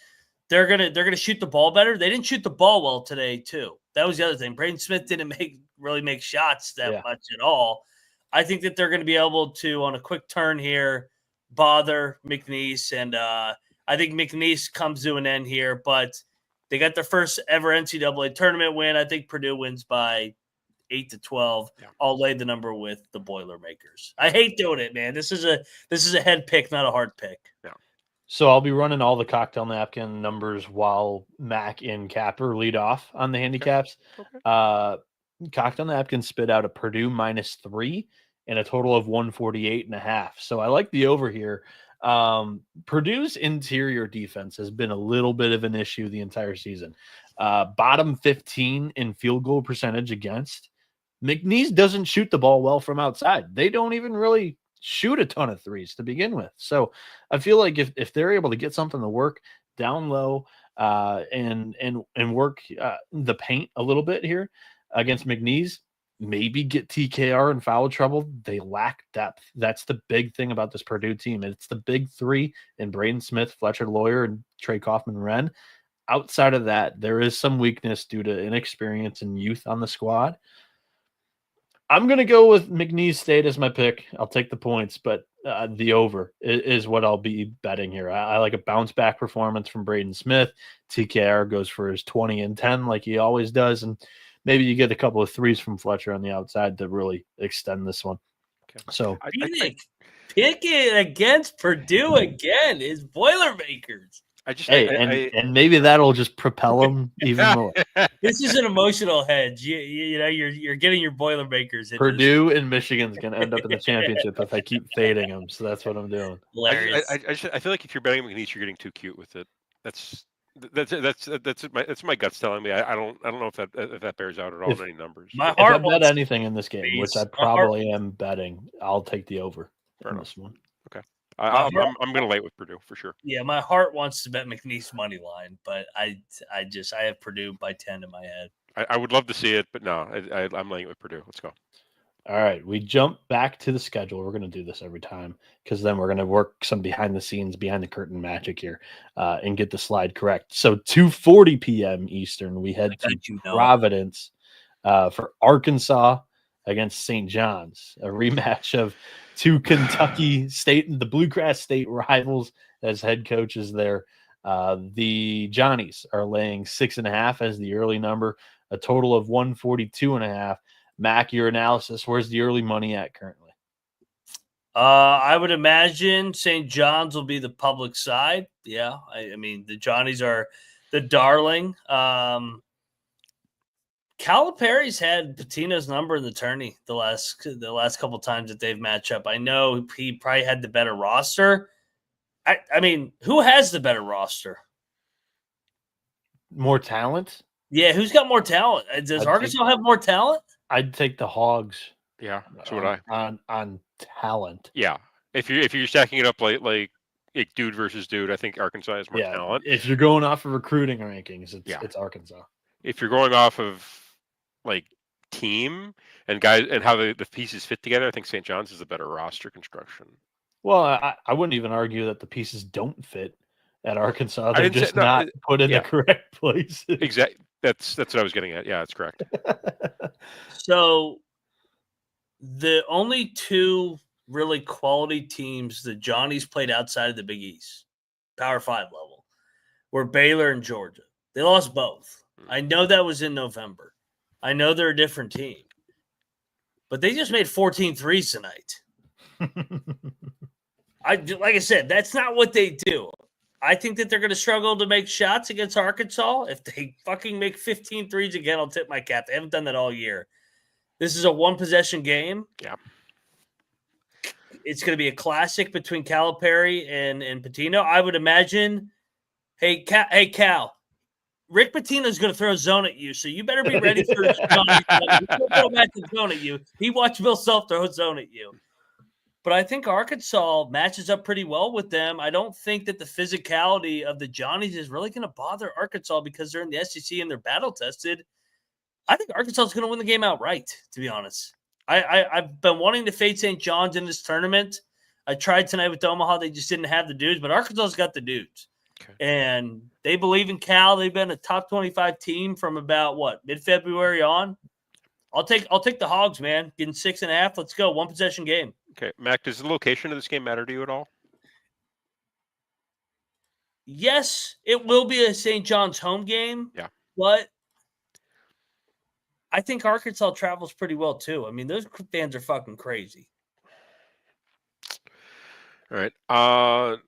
they're gonna shoot the ball better. They didn't shoot the ball well today, too. That was the other thing. Braden Smith didn't really make shots that much at all. I think that they're going to be able to, on a quick turn here, bother McNeese. And I think McNeese comes to an end here. But they got their first ever NCAA tournament win. I think Purdue wins by 8-12. Yeah. I'll lay the number with the Boilermakers. I hate doing it, man. This is a head pick, not a hard pick. Yeah. So I'll be running all the cocktail napkin numbers while Mac and Capper lead off on the handicaps. Okay. Cocktail napkin spit out a Purdue -3 and a total of 148.5. So I like the over here. Purdue's interior defense has been a little bit of an issue the entire season. Bottom 15 in field goal percentage against. McNeese doesn't shoot the ball well from outside. They don't even really shoot a ton of threes to begin with. So I feel like if they're able to get something to work down low, and work the paint a little bit here against McNeese. Maybe get TKR in foul trouble. They lack depth. That's the big thing about this Purdue team. It's the big three in Braden Smith, Fletcher Lawyer, and Trey Kaufman-Renn. Outside of that, there is some weakness due to inexperience and youth on the squad. I'm going to go with McNeese State as my pick. I'll take the points, but the over is what I'll be betting here. I like a bounce-back performance from Braden Smith. TKR goes for his 20 and 10 like he always does, and maybe you get a couple of threes from Fletcher on the outside to really extend this one. Okay. So picking against Purdue again is Boilermakers. And maybe that'll just propel them even more. This is an emotional hedge. You know, you're getting your Boilermakers. Purdue and Michigan's going to end up in the championship if I keep fading them. So that's what I'm doing. I feel like if you're betting McNeese, you're getting too cute with it. That's my guts telling me. I don't know if that bears out at all in any numbers. My heart if I bet anything in this game, which I probably am betting, I'll take the over on this one. Okay. I'm going to lay with Purdue for sure. Yeah, my heart wants to bet McNeese money line, but I have Purdue by 10 in my head. I would love to see it, but no, I'm laying with Purdue. Let's go. All right, we jump back to the schedule. We're going to do this every time because then we're going to work some behind the scenes, behind the curtain magic here and get the slide correct. So 2:40 p.m. Eastern, we head to Providence for Arkansas against St. John's, a rematch of two Kentucky State, the Bluegrass State rivals as head coaches there. The Johnnies are laying 6.5 as the early number, a total of 142.5. Mac, your analysis, where's the early money at currently? I would imagine St. John's will be the public side. Yeah, I mean, the Johnnies are the darling. Calipari's had Pitino's number in the tourney the last couple times that they've matched up. I know he probably had the better roster. I mean, who has the better roster? More talent? Yeah, who's got more talent? Does Arkansas have more talent? I'd take the Hogs. Yeah, so would I. On talent. Yeah, if you're stacking it up like dude versus dude, I think Arkansas has more talent. If you're going off of recruiting rankings, it's Arkansas. If you're going off of like team and guys and how the pieces fit together, I think St. John's is a better roster construction. Well, I wouldn't even argue that the pieces don't fit at Arkansas. They're just not put in the correct places. Exactly. That's what I was getting at. Yeah, that's correct. So the only two really quality teams the Johnnies played outside of the Big East, Power 5 level, were Baylor and Georgia. They lost both. I know that was in November. I know they're a different team. But they just made 14 threes tonight. Like I said, that's not what they do. I think that they're going to struggle to make shots against Arkansas. If they fucking make 15 threes again, I'll tip my cap. They haven't done that all year. This is a one-possession game. Yeah. It's going to be a classic between Calipari and Pitino. I would imagine, hey, Cal, Rick Pitino's going to throw a zone at you, so you better be ready for a zone. He's going to throw back the zone at you. He watched Bill Self throw a zone at you. But I think Arkansas matches up pretty well with them. I don't think that the physicality of the Johnnies is really going to bother Arkansas because they're in the SEC and they're battle-tested. I think Arkansas is going to win the game outright, to be honest. I've been wanting to fade St. John's in this tournament. I tried tonight with Omaha. They just didn't have the dudes, but Arkansas's got the dudes. Okay. And they believe in Cal. They've been a top 25 team from about, mid-February on. I'll take the Hogs, man. Getting 6.5. Let's go. One-possession game. Okay, Mac, does the location of this game matter to you at all? Yes, it will be a St. John's home game. Yeah. But I think Arkansas travels pretty well, too. I mean, those fans are fucking crazy. All right. I'm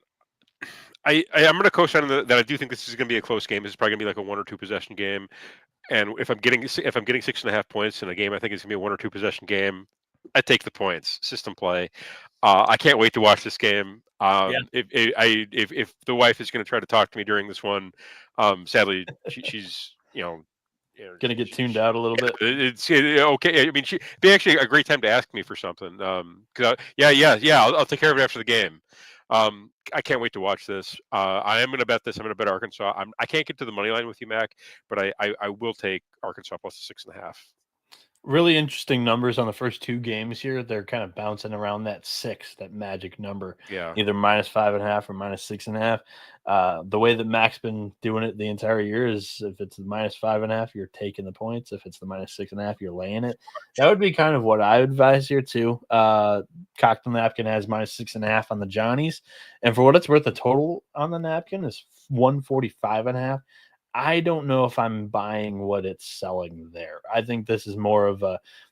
going to co-sign that I do think this is going to be a close game. This is probably going to be like a 1 or 2 possession game. And if I'm getting 6.5 points in a game, I think it's going to be a 1 or 2 possession game. I take the points. System play. I can't wait to watch this game. If the wife is going to try to talk to me during this one, sadly she's gonna get tuned out a little bit. It's okay. I mean, it'd be actually a great time to ask me for something. I'll take care of it after the game. I can't wait to watch this. I am going to bet this. I'm going to bet Arkansas. I can't get to the money line with you, Mac, but I will take Arkansas plus the 6.5. Really interesting numbers on the first two games here. They're kind of bouncing around that 6, that magic number. Yeah. Either -5.5 or -6.5. The way that Mac's been doing it the entire year is if it's the -5.5, you're taking the points. If it's the -6.5, you're laying it. That would be kind of what I would advise here too. Cock the napkin has -6.5 on the Johnnies. And for what it's worth, the total on the napkin is 145.5. I don't know if I'm buying what it's selling there. I think this is more of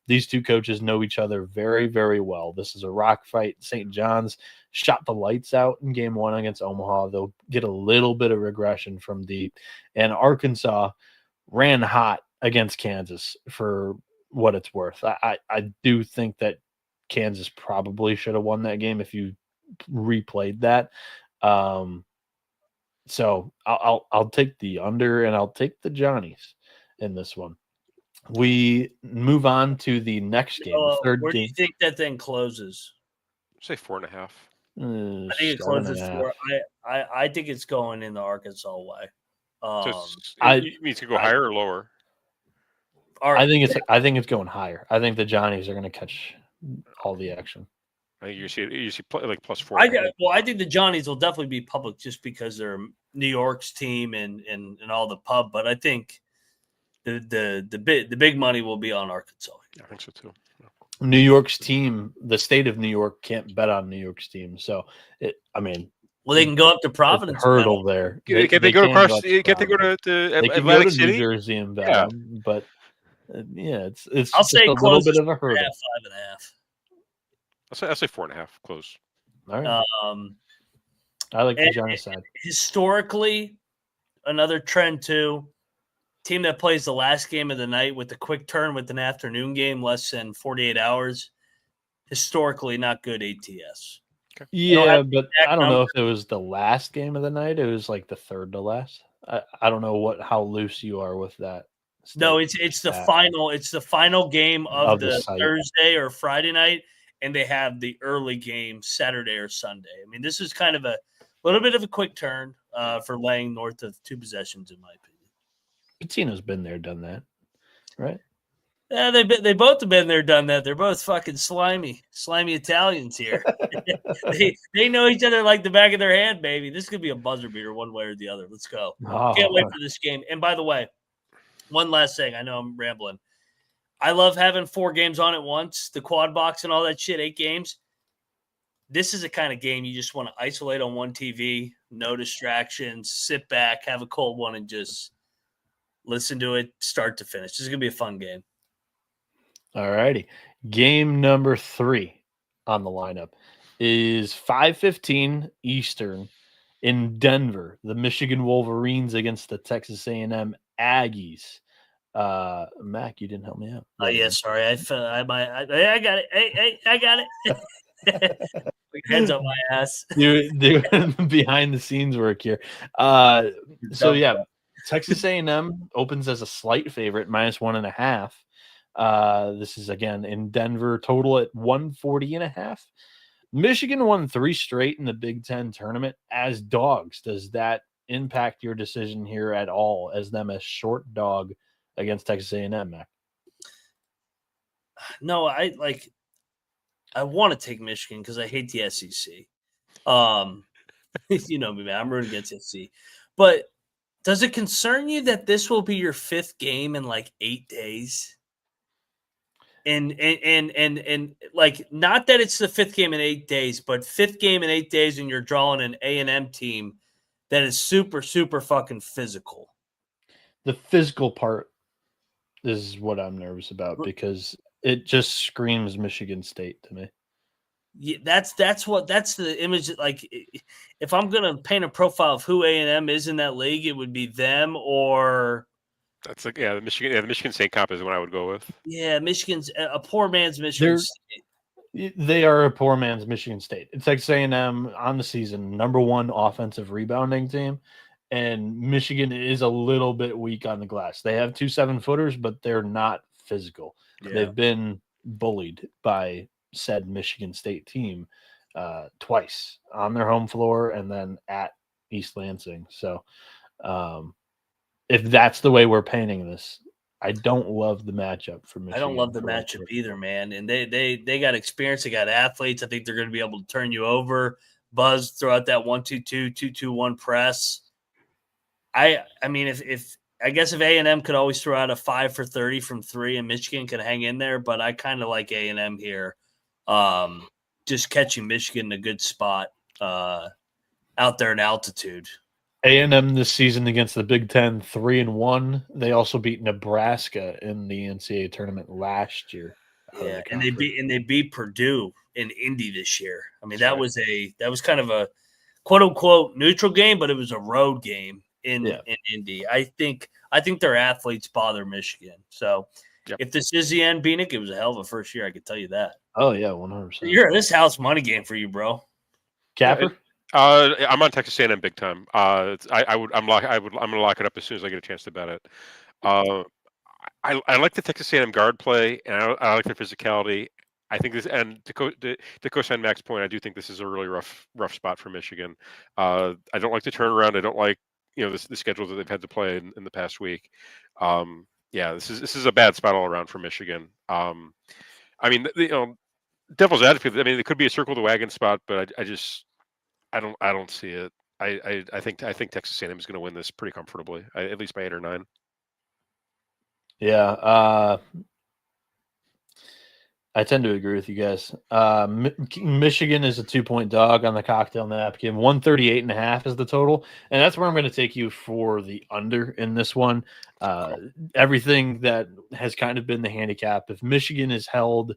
these two coaches know each other very, very well. This is a rock fight. St. John's shot the lights out in game 1 against Omaha. They'll get a little bit of regression from deep. And Arkansas ran hot against Kansas for what it's worth. I do think that Kansas probably should have won that game if you replayed that. So I'll take the under and I'll take the Johnnies in this one. We move on to the next game, the third where game. do you think that thing closes? Say 4.5. I think it closes 4. I think it's going in the Arkansas way. It means to go higher or lower. I think it's going higher. I think the Johnnies are going to catch all the action. I think you see like +4. I think the Johnnies will definitely be public just because they're New York's team and all the pub. But I think the big money will be on Arkansas. I think so too. Yeah. New York's team, the state of New York can't bet on New York's team, so they can go up to Providence. Hurdle there. Can't they go across? Can't they go to Atlantic City? New Jersey and bet them, but it's I'll just say a little bit of a hurdle. 5.5. I'll say 4.5 close. All right. I like the Johnny side. Historically, another trend too. Team that plays the last game of the night with the quick turn with an afternoon game, less than 48 hours. Historically, not good ATS. Okay. Yeah, but I don't know if it was the last game of the night. It was like the third to last. I don't know how loose you are with that. No, it's the final. It's the final game of the Thursday or Friday night. And they have the early game Saturday or Sunday. I mean, this is kind of a little bit of a quick turn for laying north of 2 possessions, in my opinion. Pitino's been there, done that, right? Yeah, they both have been there, done that. They're both fucking slimy Italians here. they know each other like the back of their hand, baby. This could be a buzzer beater one way or the other. Let's go. Can't wait for this game. And by the way, one last thing. I know I'm rambling. I love having 4 games on at once, the quad box and all that shit, 8 games. This is a kind of game you just want to isolate on one TV, no distractions, sit back, have a cold one, and just listen to it start to finish. This is going to be a fun game. All righty. Game number 3 on the lineup is 5:15 Eastern in Denver. The Michigan Wolverines against the Texas A&M Aggies. Mac, you didn't help me out. Oh yeah, sorry. I got it. Hey, I got it. Hands up my ass. Doing behind the scenes work here. So yeah, Texas A&M opens as a slight favorite, -1.5. This is again in Denver. Total at 140.5. Michigan won 3 straight in the Big Ten tournament as dogs. Does that impact your decision here at all as them a short dog against Texas A&M, Mac? No, I want to take Michigan because I hate the SEC. You know me, man. I'm rooting against SEC. But does it concern you that this will be your 5th game in like 8 days? And like, not that it's the 5th game in 8 days, but 5th game in 8 days, and you're drawing an A&M team that is super, super fucking physical. The physical part is what I'm nervous about because it just screams Michigan State to me. Yeah, that's the image. Like, if I'm gonna paint a profile of who A&M is in that league, it would be them or. That's like the Michigan State comp is what I would go with. Yeah, Michigan's a poor man's Michigan State. They are a poor man's Michigan State. It's Texas A&M on the season, #1 offensive rebounding team. And Michigan is a little bit weak on the glass. They have 2 7-footers, but they're not physical. Yeah. They've been bullied by said Michigan State team. twice on their home floor and then at East Lansing. So if that's the way we're painting this, I don't love the matchup for Michigan. I don't love the matchup either, man. And they got experience. They got athletes. I think they're going to be able to turn you over, buzz throughout that 1-2-2, 2-2-1 press. I mean, if I guess if A&M could always throw out a 5 for 30 from 3 and Michigan could hang in there, but I kind of like A&M here. Just catching Michigan in a good spot out there in altitude. A&M this season against the Big Ten 3-1. They also beat Nebraska in the NCAA tournament last year. Yeah, and they beat Purdue in Indy this year. I mean, that was kind of a quote unquote neutral game, but it was a road game in Indy. I think their athletes bother Michigan. So if this is the end, Bieniek, it was a hell of a first year. I can tell you that. Oh yeah, 100%. This house money game for you, bro. Capper. I'm on Texas A&M big time. I'm gonna lock it up as soon as I get a chance to bet it. I like the Texas A&M guard play, and I like their physicality. I think this, and to co-sign Mac's point, I do think this is a really rough spot for Michigan. I don't like the turnaround. I don't like the schedule that they've had to play in the past week. This is a bad spot all around for Michigan. I mean, devil's advocate. I mean, it could be a circle the wagon spot, but I don't see it. I think Texas A&M is going to win this pretty comfortably, at least by 8 or 9. Yeah, I tend to agree with you guys. Michigan is a 2-point dog on the cocktail napkin. 138.5 is the total, and that's where I'm going to take you for the under in this one. Everything that has kind of been the handicap, if Michigan is held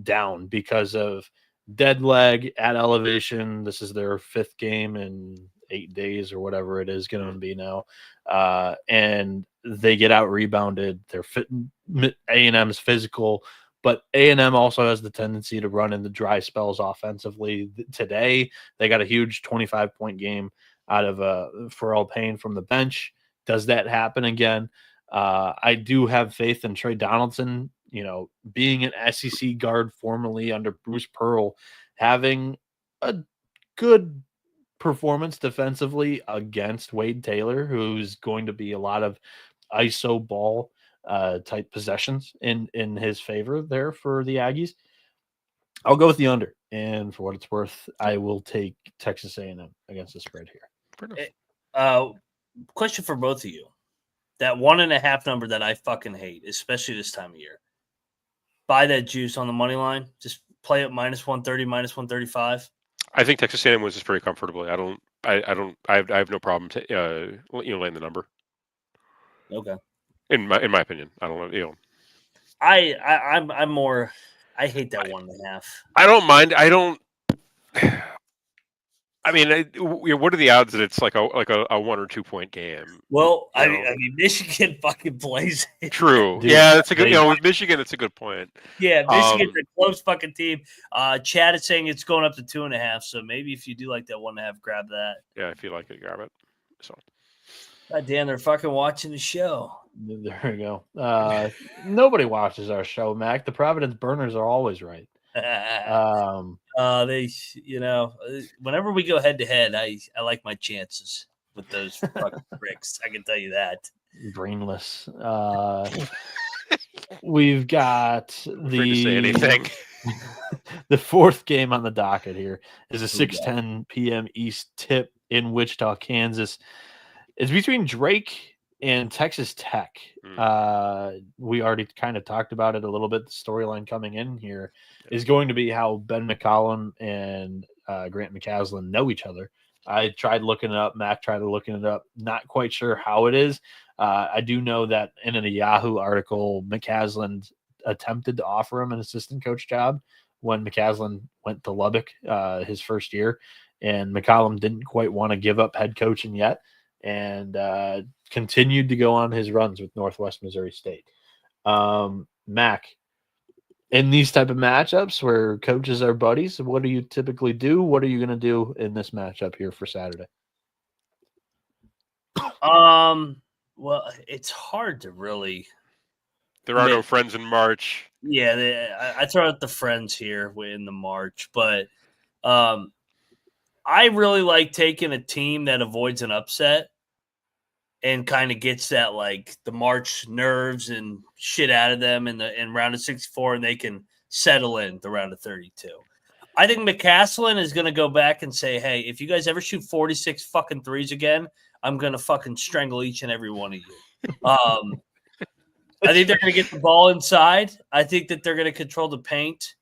down because of dead leg at elevation, this is their 5th game in 8 days or whatever it is going to be now, and they get out rebounded. They're fit. A&M's physical, but A&M also has the tendency to run into dry spells offensively. Today they got a huge 25-point game out of Pharrell Payne from the bench. Does that happen again? I do have faith in Trey Donaldson. Being an SEC guard formerly under Bruce Pearl, having a good performance defensively against Wade Taylor, who's going to be a lot of ISO ball type possessions in his favor there for the Aggies. I'll go with the under, and for what it's worth, I will take Texas A&M against the spread here. Question for both of you. That 1.5 number that I fucking hate, especially this time of year. Buy that juice on the money line. Just play it -130, -135. I think Texas A&M wins this very comfortably. I have no problem laying the number. Okay. In my opinion, I don't know. I'm more. I hate that 1.5. I don't mind. I mean, what are the odds that it's like a 1 or 2 point game? Well, I mean, Michigan fucking plays it. True. Dude, yeah, that's a good. With Michigan, it's a good point. Yeah, Michigan's a close fucking team. Chad is saying it's going up to 2.5. So maybe if you do like that 1.5, grab that. Yeah, if you like it, grab it. So. God damn, they're fucking watching the show. There we go. Nobody watches our show, Mac. The Providence Burners are always right. They, whenever we go head to head, I like my chances with those fucking bricks. I can tell you that. Brainless. We've got to say anything. The 4th game on the docket here is a 6:10 p.m. East tip in Wichita, Kansas. It's between Drake and Texas Tech. We already kind of talked about it a little bit. The storyline coming in here is going to be how Ben McCollum and Grant McCaslin know each other. I tried looking it up. Mac tried looking it up. Not quite sure how it is. I do know that in a Yahoo article, McCaslin attempted to offer him an assistant coach job when McCaslin went to Lubbock his first year, and McCollum didn't quite want to give up head coaching yet, and continued to go on his runs with Northwest Missouri State. Mac, in these type of matchups where coaches are buddies, what do you typically do? What are you going to do in this matchup here for Saturday? Well, it's hard to really. There are no friends in March. Yeah, I throw out the friends here in the March, but I really like taking a team that avoids an upset and kind of gets that like the March nerves and shit out of them in round of 64, and they can settle in the round of 32. I think McCaslin is going to go back and say, hey, if you guys ever shoot 46 fucking threes again, I'm going to fucking strangle each and every one of you. I think they're going to get the ball inside. I think that they're going to control the paint.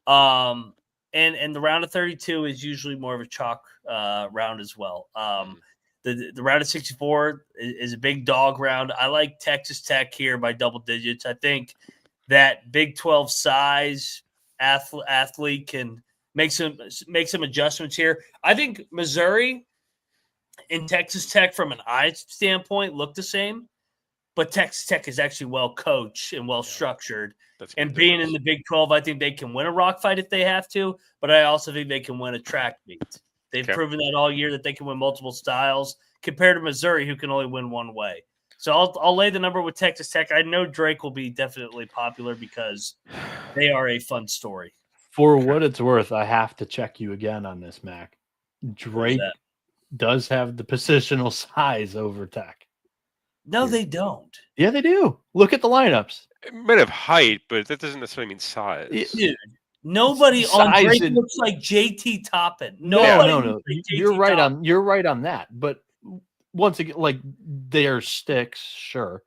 And the round of 32 is usually more of a chalk round as well. The round of 64 is a big dog round. I like Texas Tech here by double digits. I think that Big 12 size athlete can make some adjustments here. I think Missouri and Texas Tech from an eye standpoint look the same, but Texas Tech is actually well coached and well structured. And being in the Big 12, I think they can win a rock fight if they have to, but I also think they can win a track meet. They've proven that all year that they can win multiple styles compared to Missouri, who can only win one way. So I'll lay the number with Texas Tech. I know Drake will be definitely popular because they are a fun story. For what it's worth, I have to check you again on this, Mac. Drake does have the positional size over Tech. No, they don't. Yeah, they do. Look at the lineups. It might have height, but that doesn't necessarily mean size. Dude, nobody on Drake looks like JT Toppin. No. You're right on that. But once again, like they are sticks, sure,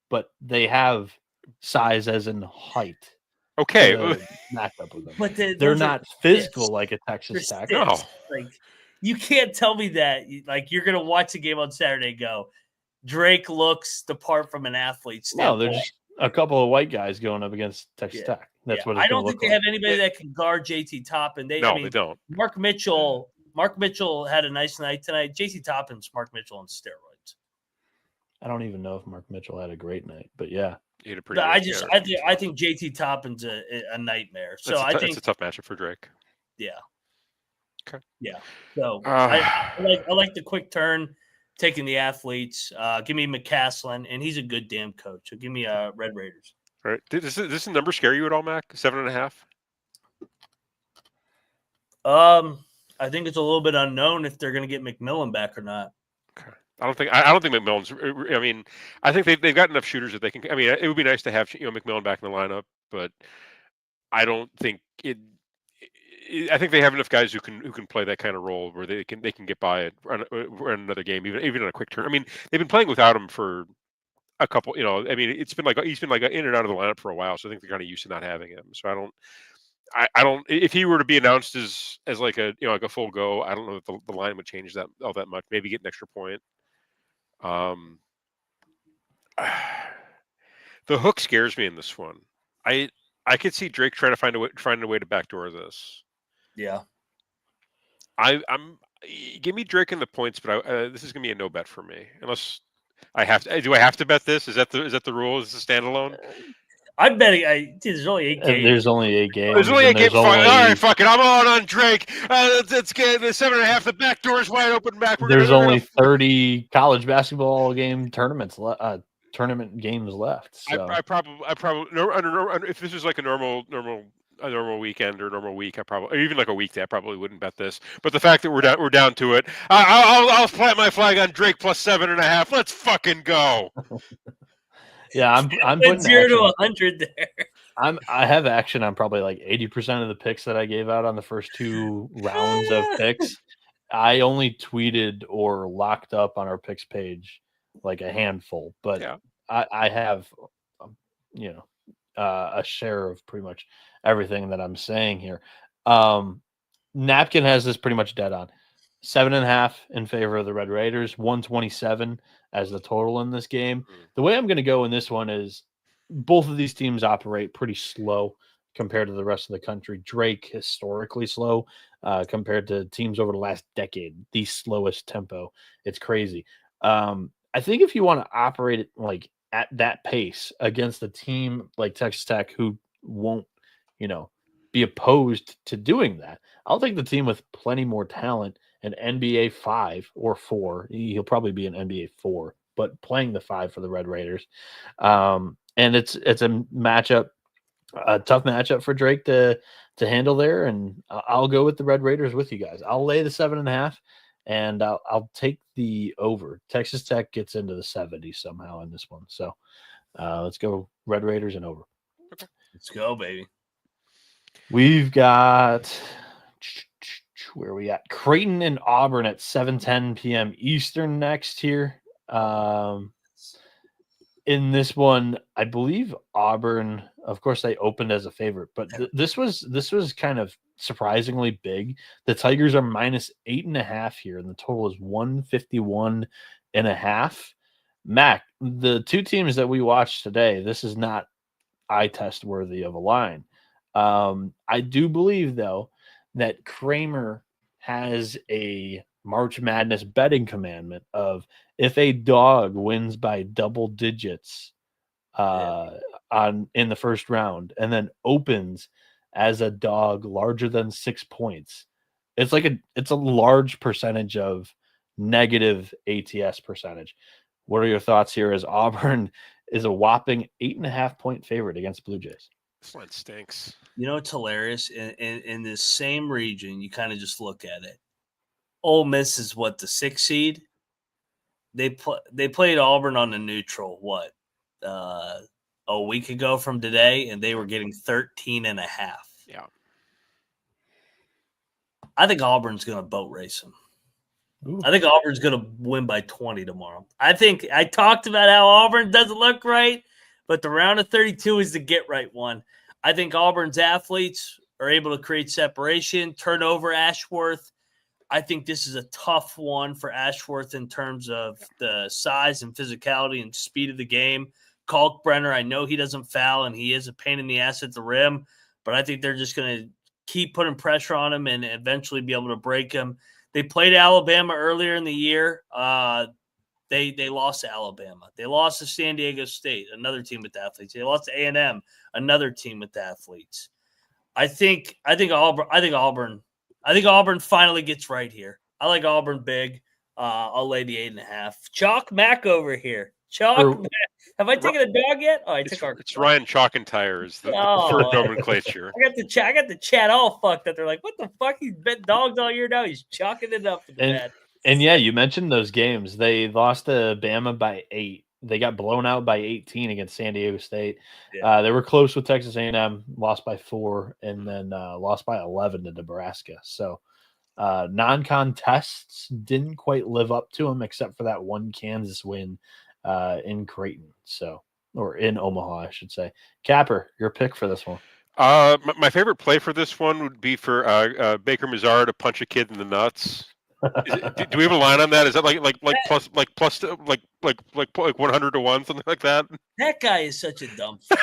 but they have size as in height. Okay, match up with them. But they're not physical like a Texas Tech. No, like you can't tell me that. Like you're gonna watch the game on Saturday and go, Drake looks the part from an athlete standpoint. No, they're just a couple of white guys going up against Texas Tech. That's what it's I don't think they have anybody that can guard JT Toppin. They don't. Mark Mitchell had a nice night tonight. JT Toppin's Mark Mitchell on steroids. I don't even know if Mark Mitchell had a great night, but yeah. He had a pretty I think JT Toppin's a nightmare. So I think it's a tough matchup for Drake. Yeah. Okay. Yeah. So I like the quick turn, taking the athletes. Give me McCaslin, and he's a good damn coach. So give me Red Raiders. All right. Does this number scare you at all, Mac? 7.5? I think it's a little bit unknown if they're going to get McMillan back or not. Okay. I don't think McMillan's. I mean, I think they've got enough shooters that they can. I mean, it would be nice to have McMillan back in the lineup, but I don't think it. I think they have enough guys who can play that kind of role where they can get by it run another game, even on a quick turn. I mean, they've been playing without him for a couple. I mean, he's been like in and out of the lineup for a while, so I think they're kind of used to not having him. So I don't. If he were to be announced as like a like a full go, I don't know if the line would change that all that much. Maybe get an extra point. The hook scares me in this one. I could see Drake trying to find a way to backdoor this. Yeah. I'm give me Drake in the points, but this is gonna be a no bet for me unless I have to. Do I have to bet this? Is that the rule? Is this a standalone? I'm betting. There's only 8 games. There's only 8 games. There's only 8 games. All right, fuck it. I'm on Drake. Let's get the 7.5. The back door is wide open. There's only 30 college basketball tournament games left. So. I probably if this was like a normal weekend or normal week, or even like a weekday, I probably wouldn't bet this. But the fact that we're down to it, I'll plant my flag on Drake plus 7.5. Let's fucking go. Yeah, I'm putting 0 to 100 there. I have action on probably like 80% of the picks that I gave out on the first 2 rounds of picks. I only tweeted or locked up on our picks page like a handful, but yeah. I have a share of pretty much everything that I'm saying here. Napkin has this pretty much dead on. 7.5 in favor of the Red Raiders, 127 as the total in this game. The way I'm going to go in this one is both of these teams operate pretty slow compared to the rest of the country. Drake historically slow compared to teams over the last decade, the slowest tempo. It's crazy. I think if you want to operate it like at that pace against a team like Texas Tech, who won't, be opposed to doing that, I'll take the team with plenty more talent, an NBA 5 or 4. He'll probably be an NBA 4, but playing the 5 for the Red Raiders. And it's a matchup A tough matchup for Drake to handle there, and I'll go with the Red Raiders with you guys. I'll lay the 7.5, and I'll take the over. Texas Tech gets into the 70s somehow in this one, so let's go Red Raiders and over. Let's go, baby. We've got where are we at? Creighton and Auburn at 7:10 p.m. Eastern next here. In this one, I believe Auburn, of course, they opened as a favorite, but this was kind of surprisingly big. The Tigers are -8.5 here, and the total is 151.5. Mac, the two teams that we watched today, this is not eye test worthy of a line. I do believe, though, that Kramer has a March Madness betting commandment of if a dog wins by double digits in the first round and then opens as a dog larger than 6 points, it's a large percentage of negative ATS percentage. What are your thoughts here as Auburn is a whopping 8.5 point favorite against Blue Jays? This line stinks. You know, it's hilarious. In this same region, you kind of just look at it. Ole Miss is what, the 6th seed? They played Auburn on the neutral, a week ago from today, and they were getting 13.5. Yeah. I think Auburn's going to boat race them. Ooh. I think Auburn's going to win by 20 tomorrow. I think I talked about how Auburn doesn't look right, but the round of 32 is the get right one. I think Auburn's athletes are able to create separation, turn over Ashworth. I think this is a tough one for Ashworth in terms of the size and physicality and speed of the game. Kalkbrenner, I know he doesn't foul, and he is a pain in the ass at the rim, but I think they're just going to keep putting pressure on him and eventually be able to break him. They played Alabama earlier in the year. They lost to Alabama. They lost to San Diego State, another team with athletes. They lost to A&M, another team with athletes. I think Auburn finally gets right here. I like Auburn big. I'll lay the 8.5. Chalk Mac over here. Chalk Mac. Have I taken a dog yet? Oh, It's Ryan Chalkentire is the preferred nomenclature. I got the chat all fucked up. They're like, what the fuck? He's bet dogs all year now. He's chalking it up to the bed. And yeah, you mentioned those games. They lost to Bama by 8. They got blown out by 18 against San Diego State. Yeah. They were close with Texas A&M, lost by 4, and then lost by 11 to Nebraska. So non-contests didn't quite live up to them, except for that one Kansas win in Creighton. Or in Omaha, I should say. Capper, your pick for this one. My favorite play for this one would be for Baker Mazar to punch a kid in the nuts. Do we have a line on that? Is that like 100 to 1, something like that? That guy is such a dumb fuck.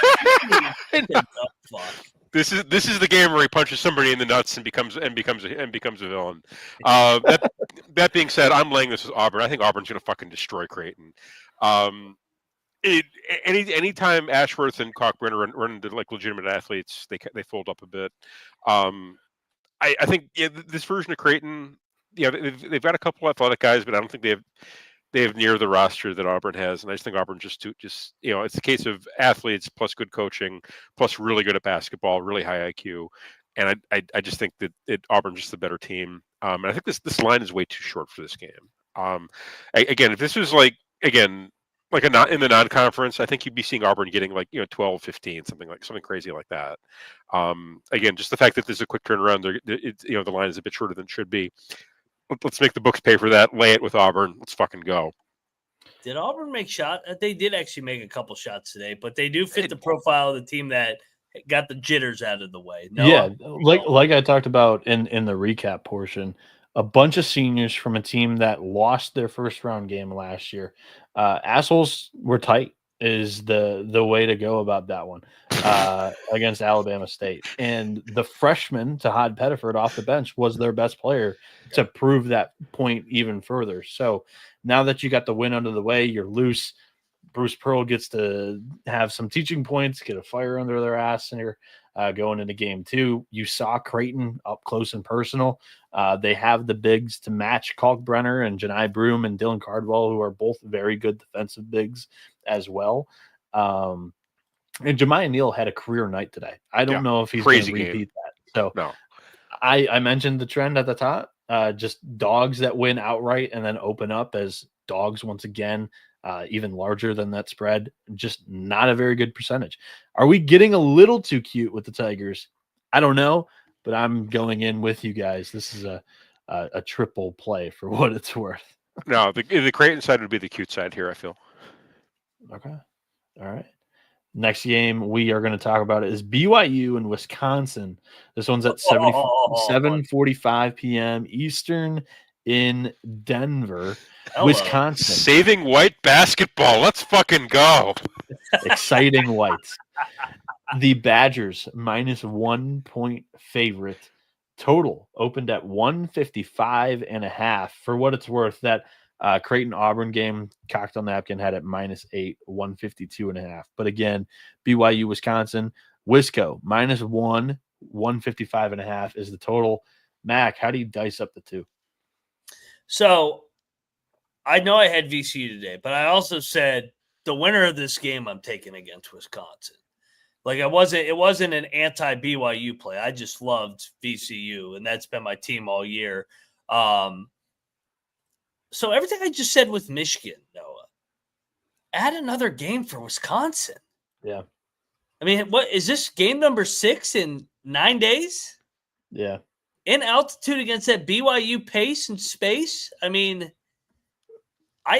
This is the game where he punches somebody in the nuts and becomes a villain. That being said, I'm laying this as Auburn. I think Auburn's going to fucking destroy Creighton. Anytime Ashworth and Kalkbrenner run into like legitimate athletes, they fold up a bit. I think this version of Creighton, they've got a couple athletic guys, but I don't think they have near the roster that Auburn has. And I just think Auburn just it's a case of athletes plus good coaching plus really good at basketball, really high IQ. And I just think that Auburn's just the better team. And I think this line is way too short for this game. Again, if this was like in the non-conference, I think you'd be seeing Auburn getting 12, 15, something crazy like that. Again, just the fact that there's a quick turnaround, the line is a bit shorter than it should be. Let's make the books pay for that. Lay it with Auburn. Let's fucking go. Did Auburn make shots? They did actually make a couple shots today, but they do fit the profile of the team that got the jitters out of the way. Yeah, like I talked about in the recap portion, a bunch of seniors from a team that lost their first round game last year. Assholes were tight is the way to go about that one against Alabama State. And the freshman, Tahad Pettiford, off the bench was their best player to prove that point even further. So now that you got the win under the way, you're loose. Bruce Pearl gets to have some teaching points, get a fire under their ass here going into game 2. You saw Creighton up close and personal. They have the bigs to match Kalkbrenner and Janai Broom and Dylan Cardwell, who are both very good defensive bigs as well. And Jemiah Neal had a career night today. I don't know if he's going to repeat that. So no. I mentioned the trend at the top, just dogs that win outright and then open up as dogs once again, even larger than that spread. Just not a very good percentage. Are we getting a little too cute with the Tigers? I don't know, but I'm going in with you guys. This is a triple play for what it's worth. No, the Creighton side would be the cute side here, I feel. Okay. All right. Next game we are going to talk about is BYU and Wisconsin. This one's at 7:45 p.m. Eastern in Denver, Wisconsin. Saving white basketball. Let's fucking go. Exciting whites. The Badgers -1 point favorite. Total opened at 155.5. For what it's worth, that Creighton Auburn game, cocktail napkin, had it -8, 152.5. But again, BYU Wisconsin, Wisco -1, 155.5 is the total. Mac, how do you dice up the two? So I know I had VCU today, but I also said the winner of this game I'm taking against Wisconsin. Like it wasn't an anti-BYU play. I just loved VCU, and that's been my team all year. So everything I just said with Michigan, Noah, add another game for Wisconsin. Yeah. I mean, what is this game number 6 in 9 days? Yeah. In altitude against that BYU pace and space? I mean,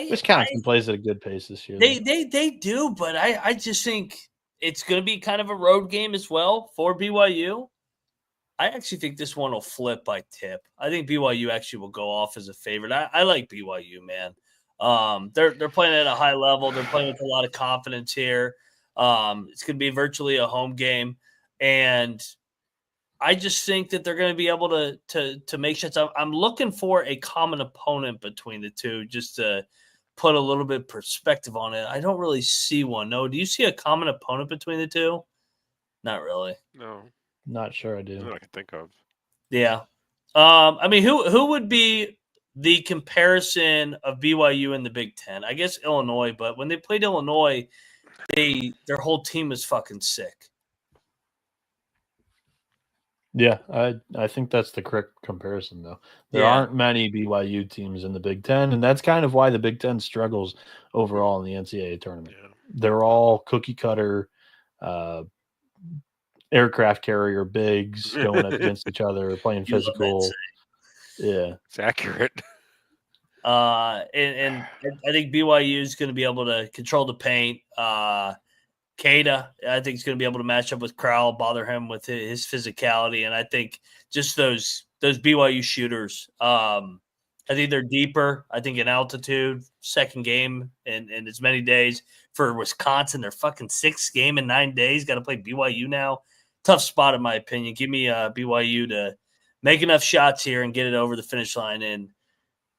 Wisconsin plays at a good pace this year. They do, but I just think it's going to be kind of a road game as well for BYU. I actually think this one will flip by tip. I think BYU actually will go off as a favorite. I like BYU, man. They're playing at a high level. They're playing with a lot of confidence here. It's going to be virtually a home game, and I just think that they're going to be able to make shots. I'm looking for a common opponent between the two, just to put a little bit of perspective on it. I don't really see one. No, do you see a common opponent between the two? Not really. No. Not sure I do. Not I can think of. Yeah. I mean, who would be the comparison of BYU in the Big Ten? I guess Illinois, but when they played Illinois, their whole team was fucking sick. Yeah, I think that's the correct comparison, though. There aren't many BYU teams in the Big Ten, and that's kind of why the Big Ten struggles overall in the NCAA tournament. Yeah. They're all cookie cutter, aircraft carrier bigs going up against each other, playing physical. Yeah, it's accurate. And I think BYU is going to be able to control the paint. Kada, I think, is going to be able to match up with Crowell, bother him with his physicality, and I think just those BYU shooters. I think they're deeper. I think in altitude, second game in as many days. For Wisconsin, their fucking 6th game in 9 days. Got to play BYU now. Tough spot, in my opinion. Give me BYU to make enough shots here and get it over the finish line. And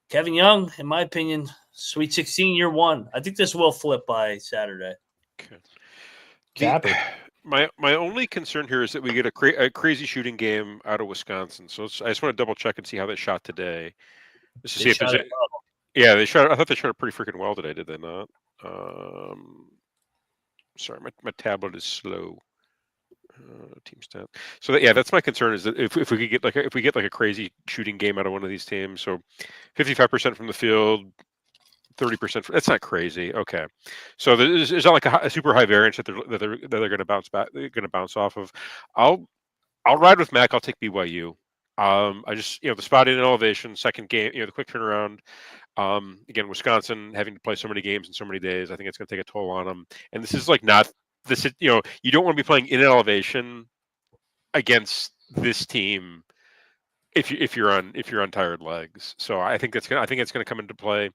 Kevin Young, in my opinion, Sweet 16 year 1. I think this will flip by Saturday. Okay. My only concern here is that we get a crazy shooting game out of Wisconsin. So I just want to double check and see how they shot today. Just to see if there's yeah, they shot. I thought they shot it pretty freaking well today. Did they not? Sorry, my tablet is slow. Team stat. So that's my concern, is that if we could get a crazy shooting game out of one of these teams. So 55% from the field, 30%. That's not crazy. Okay, so there's not like a super high variance that they're going to bounce back. They're going to bounce off of. I'll ride with Mac. I'll take BYU. I just the spot in elevation, second game, the quick turnaround. Again, Wisconsin having to play so many games in so many days, I think it's going to take a toll on them. And this is not this. You don't want to be playing in elevation against this team if you're on tired legs. So I think it's going to come into play.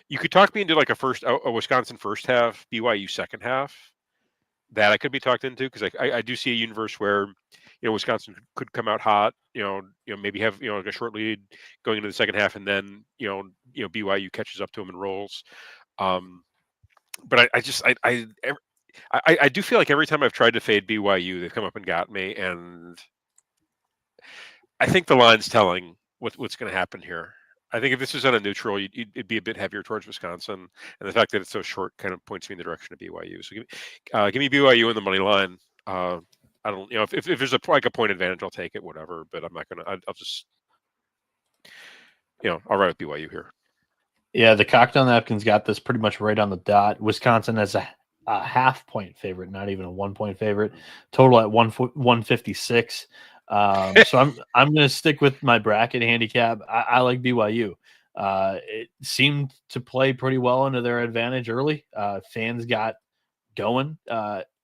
You could talk me into like a Wisconsin first half, BYU second half. That I could be talked into, because I do see a universe where Wisconsin could come out hot, maybe have like a short lead going into the second half, and then BYU catches up to them and rolls. But I do feel like every time I've tried to fade BYU, they've come up and got me, and I think the line's telling what's going to happen here. I think if this was on a neutral, it'd be a bit heavier towards Wisconsin, and the fact that it's so short kind of points me in the direction of BYU. So give me BYU in the money line. I don't, if there's a point advantage, I'll take it, whatever. But I'm not gonna. I'll just, I'll ride with BYU here. Yeah, the cocktail napkins got this pretty much right on the dot. Wisconsin as a half-point favorite, not even a 1-point favorite. Total at 156. So I'm going to stick with my bracket handicap. I like BYU. It seemed to play pretty well into their advantage early. Fans got going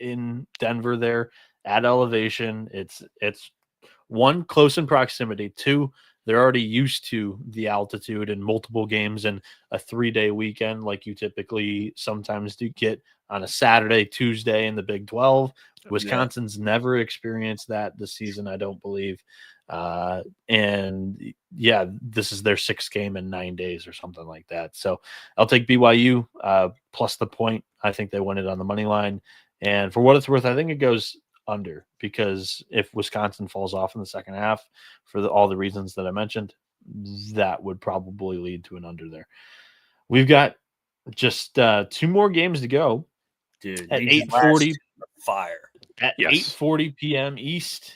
in Denver there at elevation. It's one, close in proximity. Two, they're already used to the altitude and multiple games and a 3-day weekend like you typically sometimes do get on a Saturday, Tuesday in the Big 12. Wisconsin's never experienced that this season, I don't believe. And yeah, this is their 6th game in 9 days or something like that. So I'll take BYU plus the point. I think they win it on the money line. And for what it's worth, I think it goes under, because if Wisconsin falls off in the second half for all the reasons that I mentioned, that would probably lead to an under there. We've got just 2 more games to go. Dude, at 8:40 fire. At 8:40 p.m. East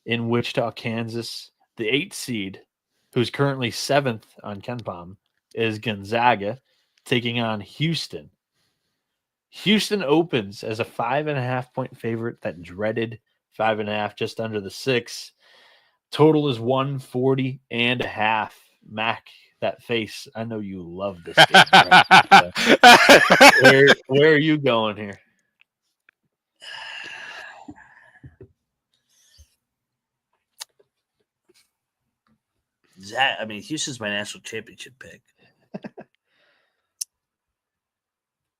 in Wichita, Kansas, the 8th seed, who's currently 7th on KenPom, is Gonzaga taking on Houston. Houston opens as a 5.5-point favorite, that dreaded 5.5, just under the 6. Total is 140.5. Mac, that face, I know you love this game. Right? Where are you going here? Houston's my national championship pick.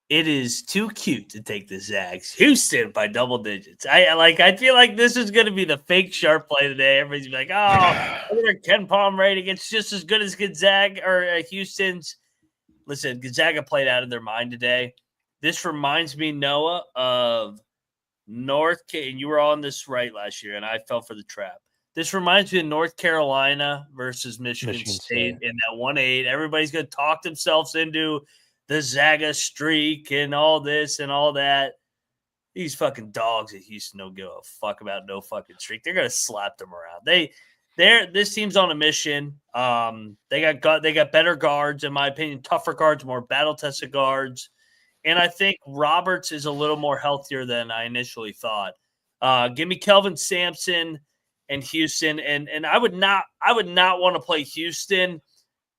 It is too cute to take the Zags. Houston by double digits. I feel like this is going to be the fake sharp play today. Everybody's like, "Oh, look at their KenPom rating. It's just as good as Gonzaga or Houston's." Listen, Gonzaga played out of their mind today. This reminds me, Noah, of North Carolina. And you were on this right last year, and I fell for the trap. This reminds me of North Carolina versus Michigan State in that 1-8. Everybody's going to talk themselves into the Zaga streak and all this and all that. These fucking dogs at Houston don't give a fuck about no fucking streak. They're gonna slap them around. This team's on a mission. They got better guards, in my opinion, tougher guards, more battle tested guards, and I think Roberts is a little more healthier than I initially thought. Give me Kelvin Sampson and Houston, and I would not want to play Houston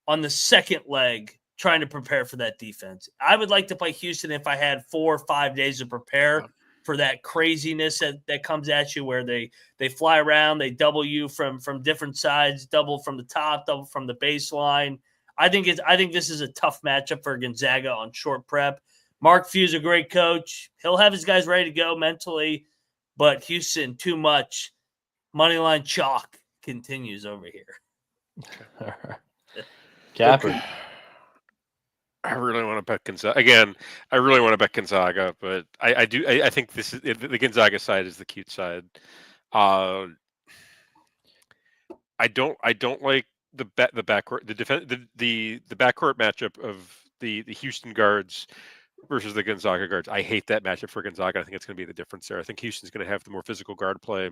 on the second leg, trying to prepare for that defense. I would like to play Houston if I had 4 or 5 days to prepare for that craziness that comes at you, where they fly around, they double you from different sides, double from the top, double from the baseline. I think this is a tough matchup for Gonzaga on short prep. Mark Few's a great coach. He'll have his guys ready to go mentally, but Houston, too much. Moneyline chalk continues over here. Capper. I really want to bet Gonzaga again. I really want to bet Gonzaga, but I do. I think this is the Gonzaga side is the cute side. I don't like the backcourt the backcourt matchup of the Houston guards versus the Gonzaga guards. I hate that matchup for Gonzaga. I think it's going to be the difference there. I think Houston's going to have the more physical guard play.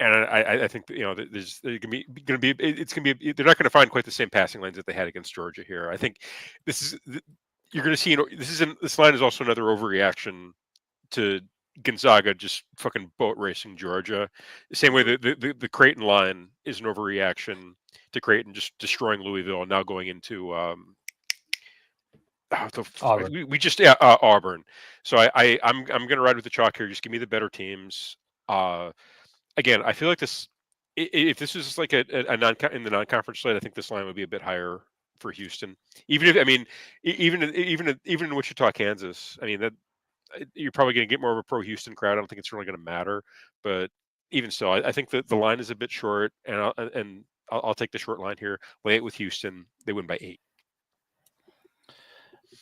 And I think it's going to be they're not going to find quite the same passing lanes that they had against Georgia here. I think you're going to see this line is also another overreaction to Gonzaga just fucking boat racing Georgia. The same way the Creighton line is an overreaction to Creighton just destroying Louisville and now going into Auburn. Auburn. So I'm going to ride with the chalk here. Just give me the better teams. Again, I feel like if this was like a in the non-conference slate, I think this line would be a bit higher for Houston. Even in Wichita, Kansas, that you're probably going to get more of a pro Houston crowd. I don't think it's really going to matter, but even so, I think that the line is a bit short, and I'll take the short line here. Lay it with Houston. They win by 8.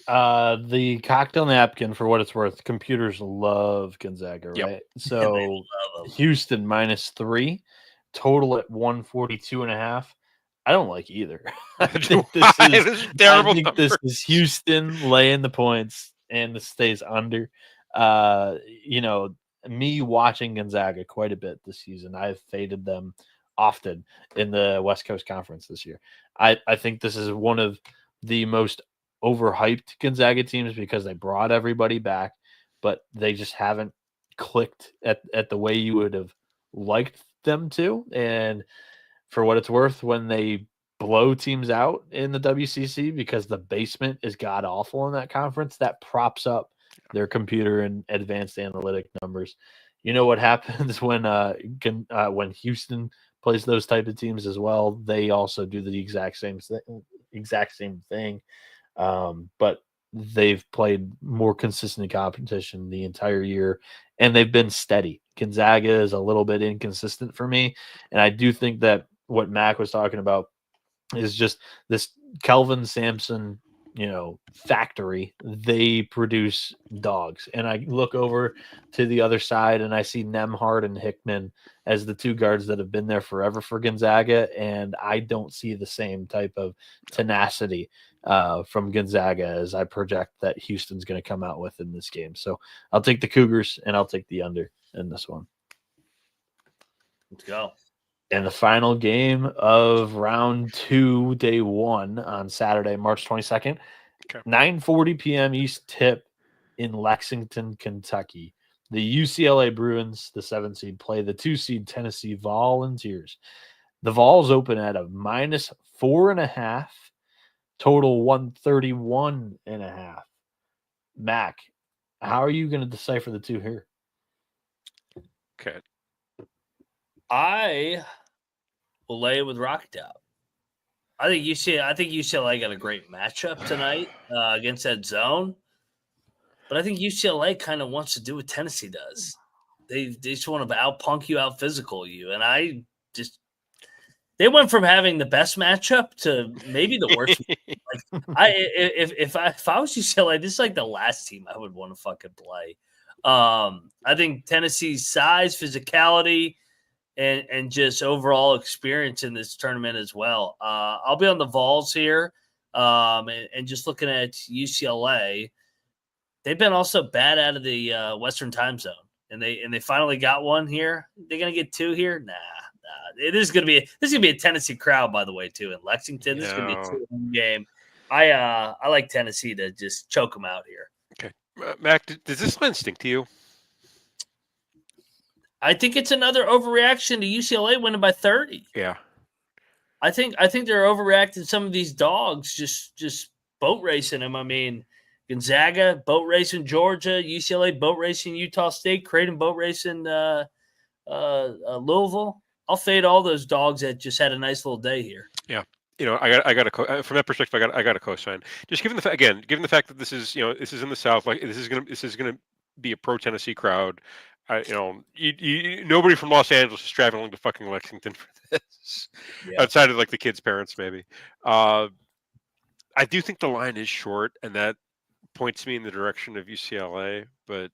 The cocktail napkin, for what it's worth, computers love Gonzaga, right? Yep. So Houston -3, total at 142.5. I don't like either. This is terrible. I think this is Houston laying the points and this stays under. Me watching Gonzaga quite a bit this season. I've faded them often in the West Coast Conference this year. I think this is one of the most overhyped Gonzaga teams because they brought everybody back, but they just haven't clicked at the way you would have liked them to. And for what it's worth, when they blow teams out in the WCC because the basement is god awful in that conference, that props up their computer and advanced analytic numbers. You know what happens when Houston plays those type of teams as well? They also do the exact same thing. But they've played more consistent competition the entire year, and they've been steady. Gonzaga is a little bit inconsistent for me, and I do think that what Mac was talking about is just this Kelvin Sampson, factory. They produce dogs. And I look over to the other side and I see Nemhard and Hickman as the two guards that have been there forever for Gonzaga. And I don't see the same type of tenacity from Gonzaga as I project that Houston's going to come out with in this game. So I'll take the Cougars and I'll take the under in this one. Let's go. And the final game of round 2, day 1 on Saturday, March 22nd, 9:40 p.m. East tip in Lexington, Kentucky. The UCLA Bruins, the 7 seed, play the 2 seed Tennessee Volunteers. The Vols open at a -4.5, total 131.5. Mac, how are you going to decipher the two here? Okay. I will lay it with Rocky Top. I think UCLA got a great matchup tonight against that zone. But I think UCLA kind of wants to do what Tennessee does. They just want to out-punk you, out-physical you. And they went from having the best matchup to maybe the worst. If I was UCLA, this is like the last team I would want to fucking play. I think Tennessee's size, physicality, and just overall experience in this tournament as well. I'll be on the Vols here, and just looking at UCLA, they've been also bad out of the Western time zone, and they finally got one here. They're gonna get 2 here. Nah. This is gonna be a Tennessee crowd, by the way, too, in Lexington. This is gonna be a 2-1 game. I like Tennessee to just choke them out here. Okay, Mac, does this line stink to you? I think it's another overreaction to UCLA winning by 30. Yeah. I think they're overreacting some of these dogs, just boat racing them. I mean, Gonzaga boat racing Georgia, UCLA boat racing Utah State, Creighton boat racing Louisville. I'll fade all those dogs that just had a nice little day here. Yeah. I got from that perspective, I got a cosign. Just given the fact that this is in the South, like this is gonna be a pro Tennessee crowd. Nobody from Los Angeles is traveling to fucking Lexington for this, outside of like the kids' parents, maybe. I do think the line is short, and that points me in the direction of UCLA. But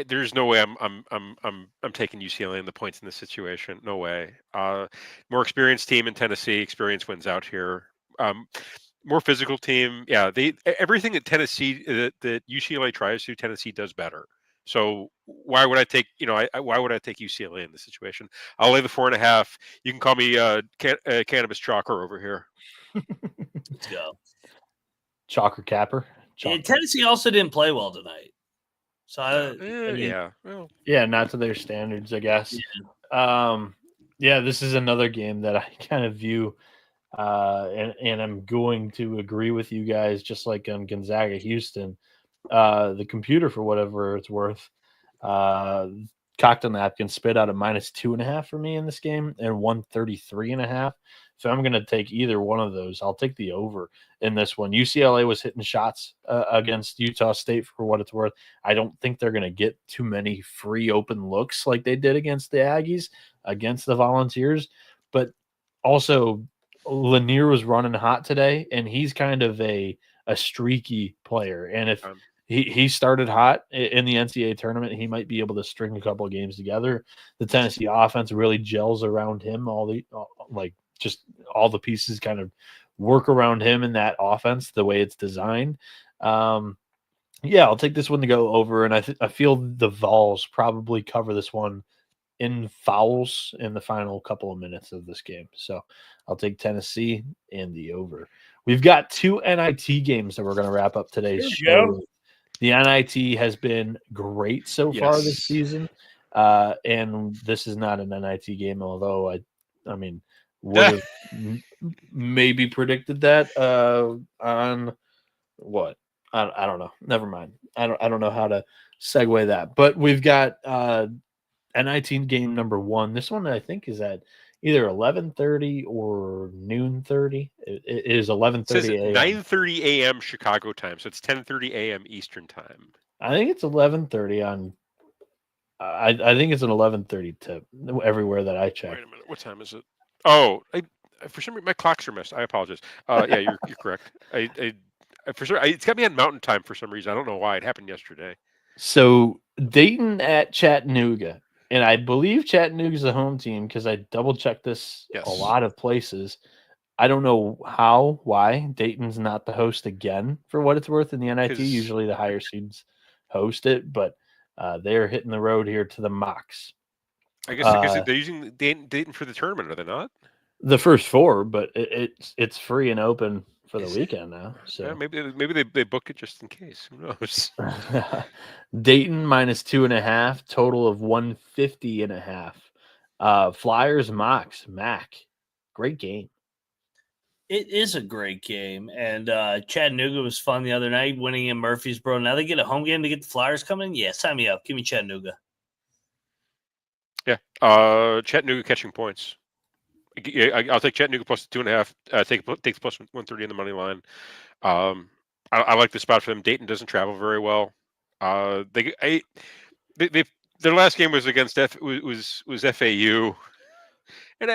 there's no way I'm taking UCLA in the points in this situation. No way. More experienced team in Tennessee. Experience wins out here. More physical team. Yeah, everything that that UCLA tries to, Tennessee does better. So why would I take why would I take UCLA in this situation? I'll lay the 4.5. You can call me cannabis chalker over here. Let's go. Chalker capper. And Tennessee also didn't play well tonight. So not to their standards, I guess. Yeah. This is another game that I kind of view. And I'm going to agree with you guys, just like on Gonzaga, Houston. The computer, for whatever it's worth, cocked on the napkin, spit out a -2.5 for me in this game and 133.5. So I'm going to take either one of those. I'll take the over in this one. UCLA was hitting shots against Utah State, for what it's worth. I don't think they're going to get too many free open looks like they did against the Aggies, against the Volunteers. But also, Lanier was running hot today, and he's kind of a streaky player. And he started hot in the NCAA tournament. He might be able to string a couple of games together. The Tennessee offense really gels around him. All the pieces kind of work around him in that offense the way it's designed. Yeah, I'll take this one to go over, and I feel the Vols probably cover this one in fouls in the final couple of minutes of this game. So I'll take Tennessee and the over. We've got 2 NIT games that we're going to wrap up today's show. The NIT has been great so far this season, and this is not an NIT game, although I mean, would have maybe predicted that on what? I don't know. Never mind. I don't know how to segue that. But we've got NIT game number 1. This one I think is at either 11:30 or noon 30. It is 11:30 a.m. 9:30 a.m. Chicago time, so it's 10:30 a.m. Eastern time. I think it's 11:30 on. I think it's an 11:30 tip everywhere that I check. Wait a minute. What time is it? Oh, for some reason my clocks are messed. I apologize. Yeah, you're correct. For sure, it's got me on Mountain Time for some reason. I don't know why. It happened yesterday. So Dayton at Chattanooga, and I believe Chattanooga's the home team because I double checked this a lot of places. I don't know why Dayton's not the host again. For what it's worth in the NIT, usually the higher seeds host it, but they're hitting the road here to the Mocs. I guess they're using Dayton for the tournament, are they not? The first 4, but it's free and open for the weekend now. So yeah, maybe they book it just in case. Who knows? Dayton -2.5, total of 150.5. Flyers Mocs Mac, great game. It is a great game, and Chattanooga was fun the other night, winning in Murfreesboro. Now they get a home game to get the Flyers coming. Yeah, sign me up. Give me Chattanooga. Yeah, Chattanooga catching points. I'll take Chattanooga plus 2.5. Takes plus 130 in the money line. I like the spot for them. Dayton doesn't travel very well. Their last game was against was FAU, and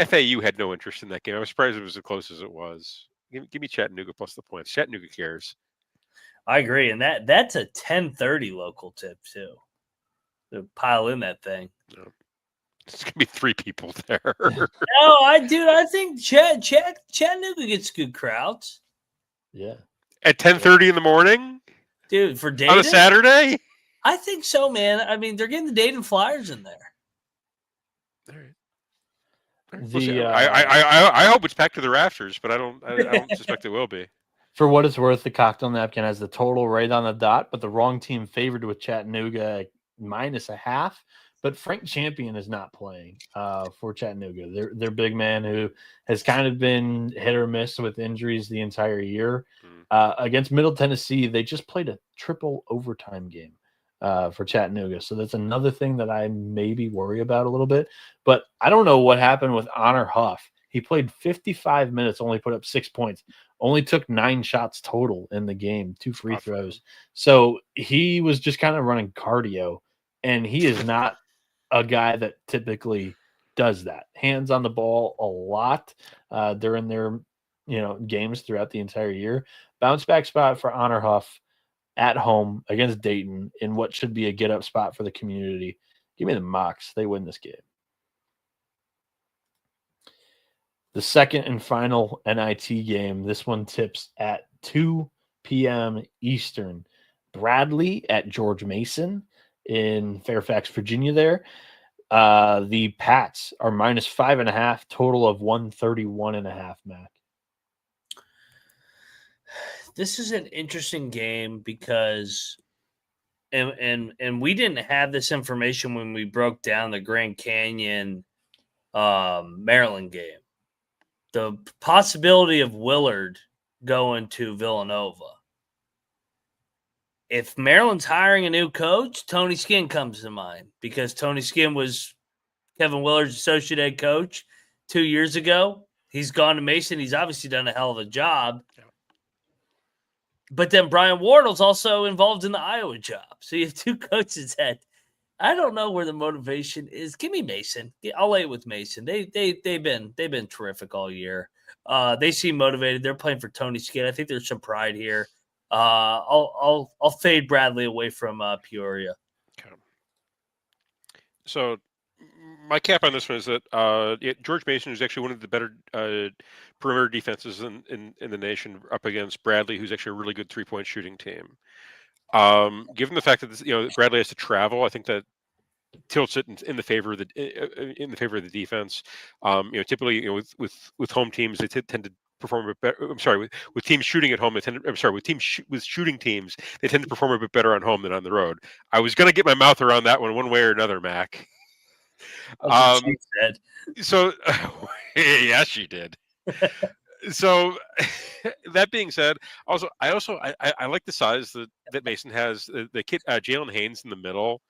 FAU had no interest in that game. I was surprised it was as close as it was. Give me Chattanooga plus the points. Chattanooga cares. I agree, and that's a 10:30 local tip too. To pile in that thing. No. There's gonna be 3 people there. No, I think Chattanooga gets good crowds. Yeah. At 10:30 in the morning, dude, for Dayton on a Saturday. I think so, man. I mean, they're getting the Dayton Flyers in there. All right. I hope it's packed to the rafters, but I don't suspect it will be. For what it's worth, the cocktail napkin has the total right on the dot, but the wrong team favored with Chattanooga -0.5. But Frank Champion is not playing for Chattanooga. Their big man who has kind of been hit or miss with injuries the entire year. Against Middle Tennessee, they just played a triple overtime game for Chattanooga. So that's another thing that I maybe worry about a little bit. But I don't know what happened with Honor Huff. He played 55 minutes, only put up 6 points, only took 9 shots total in the game, 2 free throws. So he was just kind of running cardio, and he is not a guy that typically does that. Hands on the ball a lot during their games throughout the entire year. Bounce back spot for Honor Huff at home against Dayton in what should be a get up spot for the community. Give me the Mocs. They win this game. The second and final NIT game. This one tips at 2 p.m. Eastern. Bradley at George Mason in Fairfax, Virginia there. The Pats are -5.5, total of 131.5, Mac. This is an interesting game because and we didn't have this information when we broke down the Grand Canyon Maryland game. The possibility of Willard going to Villanova. If Maryland's hiring a new coach, Tony Skinn comes to mind because Tony Skinn was Kevin Willard's associate head coach 2 years ago. He's gone to Mason. He's obviously done a hell of a job. But then Brian Wardle's also involved in the Iowa job. So you have 2 coaches that I don't know where the motivation is. Give me Mason. I'll lay it with Mason. They've been terrific all year. They seem motivated. They're playing for Tony Skinn. I think there's some pride here. I'll fade Bradley away from Peoria. Okay. So my cap on this one is that George Mason, who's actually one of the better perimeter defenses in the nation, up against Bradley, who's actually a really good 3-point shooting team. Given the fact that Bradley has to travel, I think that tilts it in the favor of the defense. Typically, with home teams, they tend to perform a bit better. I'm sorry, with teams shooting at home, with shooting teams, they tend to perform a bit better on home than on the road. I was going to get my mouth around that one way or another, Mac. That's what she said. So, yeah, she did. So, that being said, I like the size that Mason has. The kid Jalen Haynes in the middle.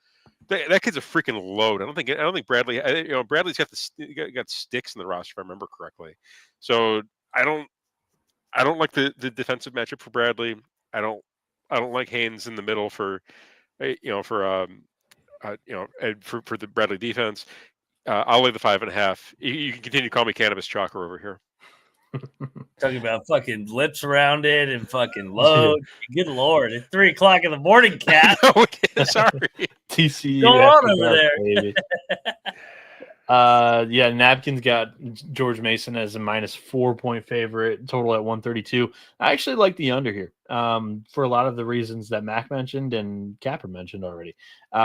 That kid's a freaking load. I don't think Bradley. Bradley's got got sticks in the roster, if I remember correctly. So I don't like the defensive matchup for Bradley. I don't like Haynes in the middle for the Bradley defense. I'll lay the 5.5. You can continue to call me Cannabis Chalker over here. Talking about fucking lips around it and fucking load. Good Lord. It's 3:00 in the morning, cat. No, sorry. TCU. Go on over there. Baby. Napkins got George Mason as a -4-point favorite, total at 132. I actually like the under here for a lot of the reasons that Mac mentioned and Capper mentioned already.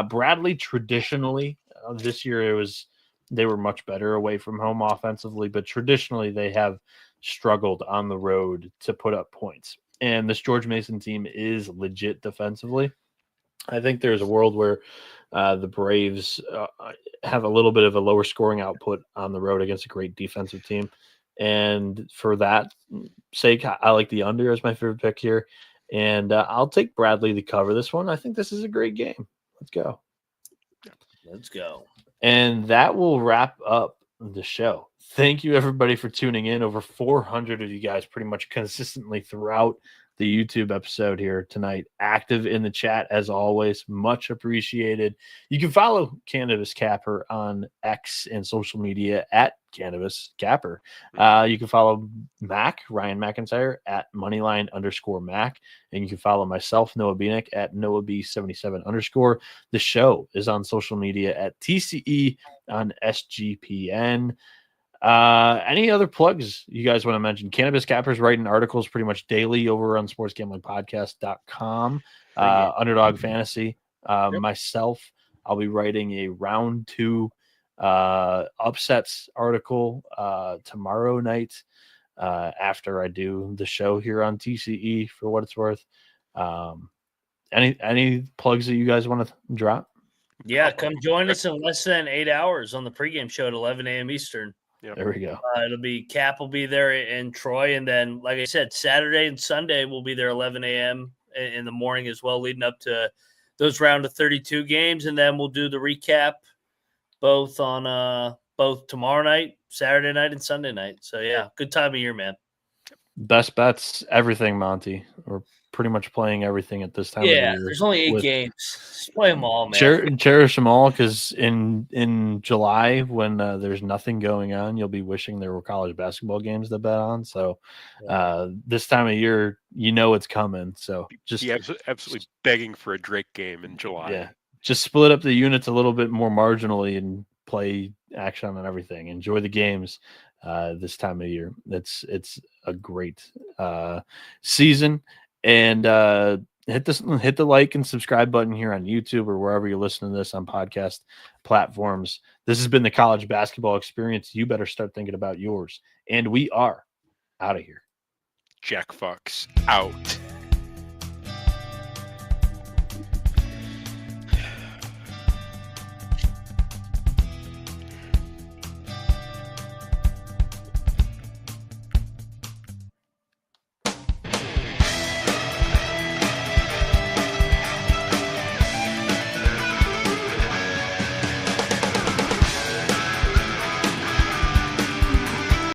Bradley traditionally this year they were much better away from home offensively, but traditionally they have struggled on the road to put up points. And this George Mason team is legit defensively. I think there's a world where the Braves have a little bit of a lower scoring output on the road against a great defensive team. And for that sake, I like the under as my favorite pick here. And I'll take Bradley to cover this one. I think this is a great game. Let's go. Let's go. And that will wrap up the show. Thank you, everybody, for tuning in. Over 400 of you guys pretty much consistently throughout the YouTube episode here tonight. Active in the chat, as always. Much appreciated. You can follow Cannabis Capper on X and social media at Cannabis Capper. You can follow Mac, Ryan McIntyre, at Moneyline_Mac. And you can follow myself, Noah Bieniek, at NoahB77_. The show is on social media at TCE on SGPN. Any other plugs you guys want to mention? Cannabis Capper's writing articles pretty much daily over on sportsgamblingpodcast.com. Underdog Fantasy. Myself, I'll be writing a round 2 upsets article tomorrow night after I do the show here on TCE, for what it's worth. Any plugs that you guys want to drop? Yeah, come join us in less than 8 hours on the pregame show at 11 a.m. Eastern. Yep. There we go. It'll be Cap will be there in Troy, and then, like I said, Saturday and Sunday we'll be there 11 a.m. in the morning as well, leading up to those round of 32 games, and then we'll do the recap both on both tomorrow night, Saturday night, and Sunday night. So yeah, good time of year, man. Best bets, everything, Monty. We're pretty much playing everything at this time of the year. There's only 8 games. Just play them all, man. Cherish them all, because in July, when there's nothing going on, you'll be wishing there were college basketball games to bet on. So this time of year, it's coming. So just absolutely begging for a Drake game in July. Yeah, just split up the units a little bit more marginally and play action on everything. Enjoy the games this time of year. It's a great season. And hit the like and subscribe button here on YouTube or wherever you're listening to this on podcast platforms. This has been the College Basketball Experience. You better start thinking about yours. And we are out of here. Jack Fox out.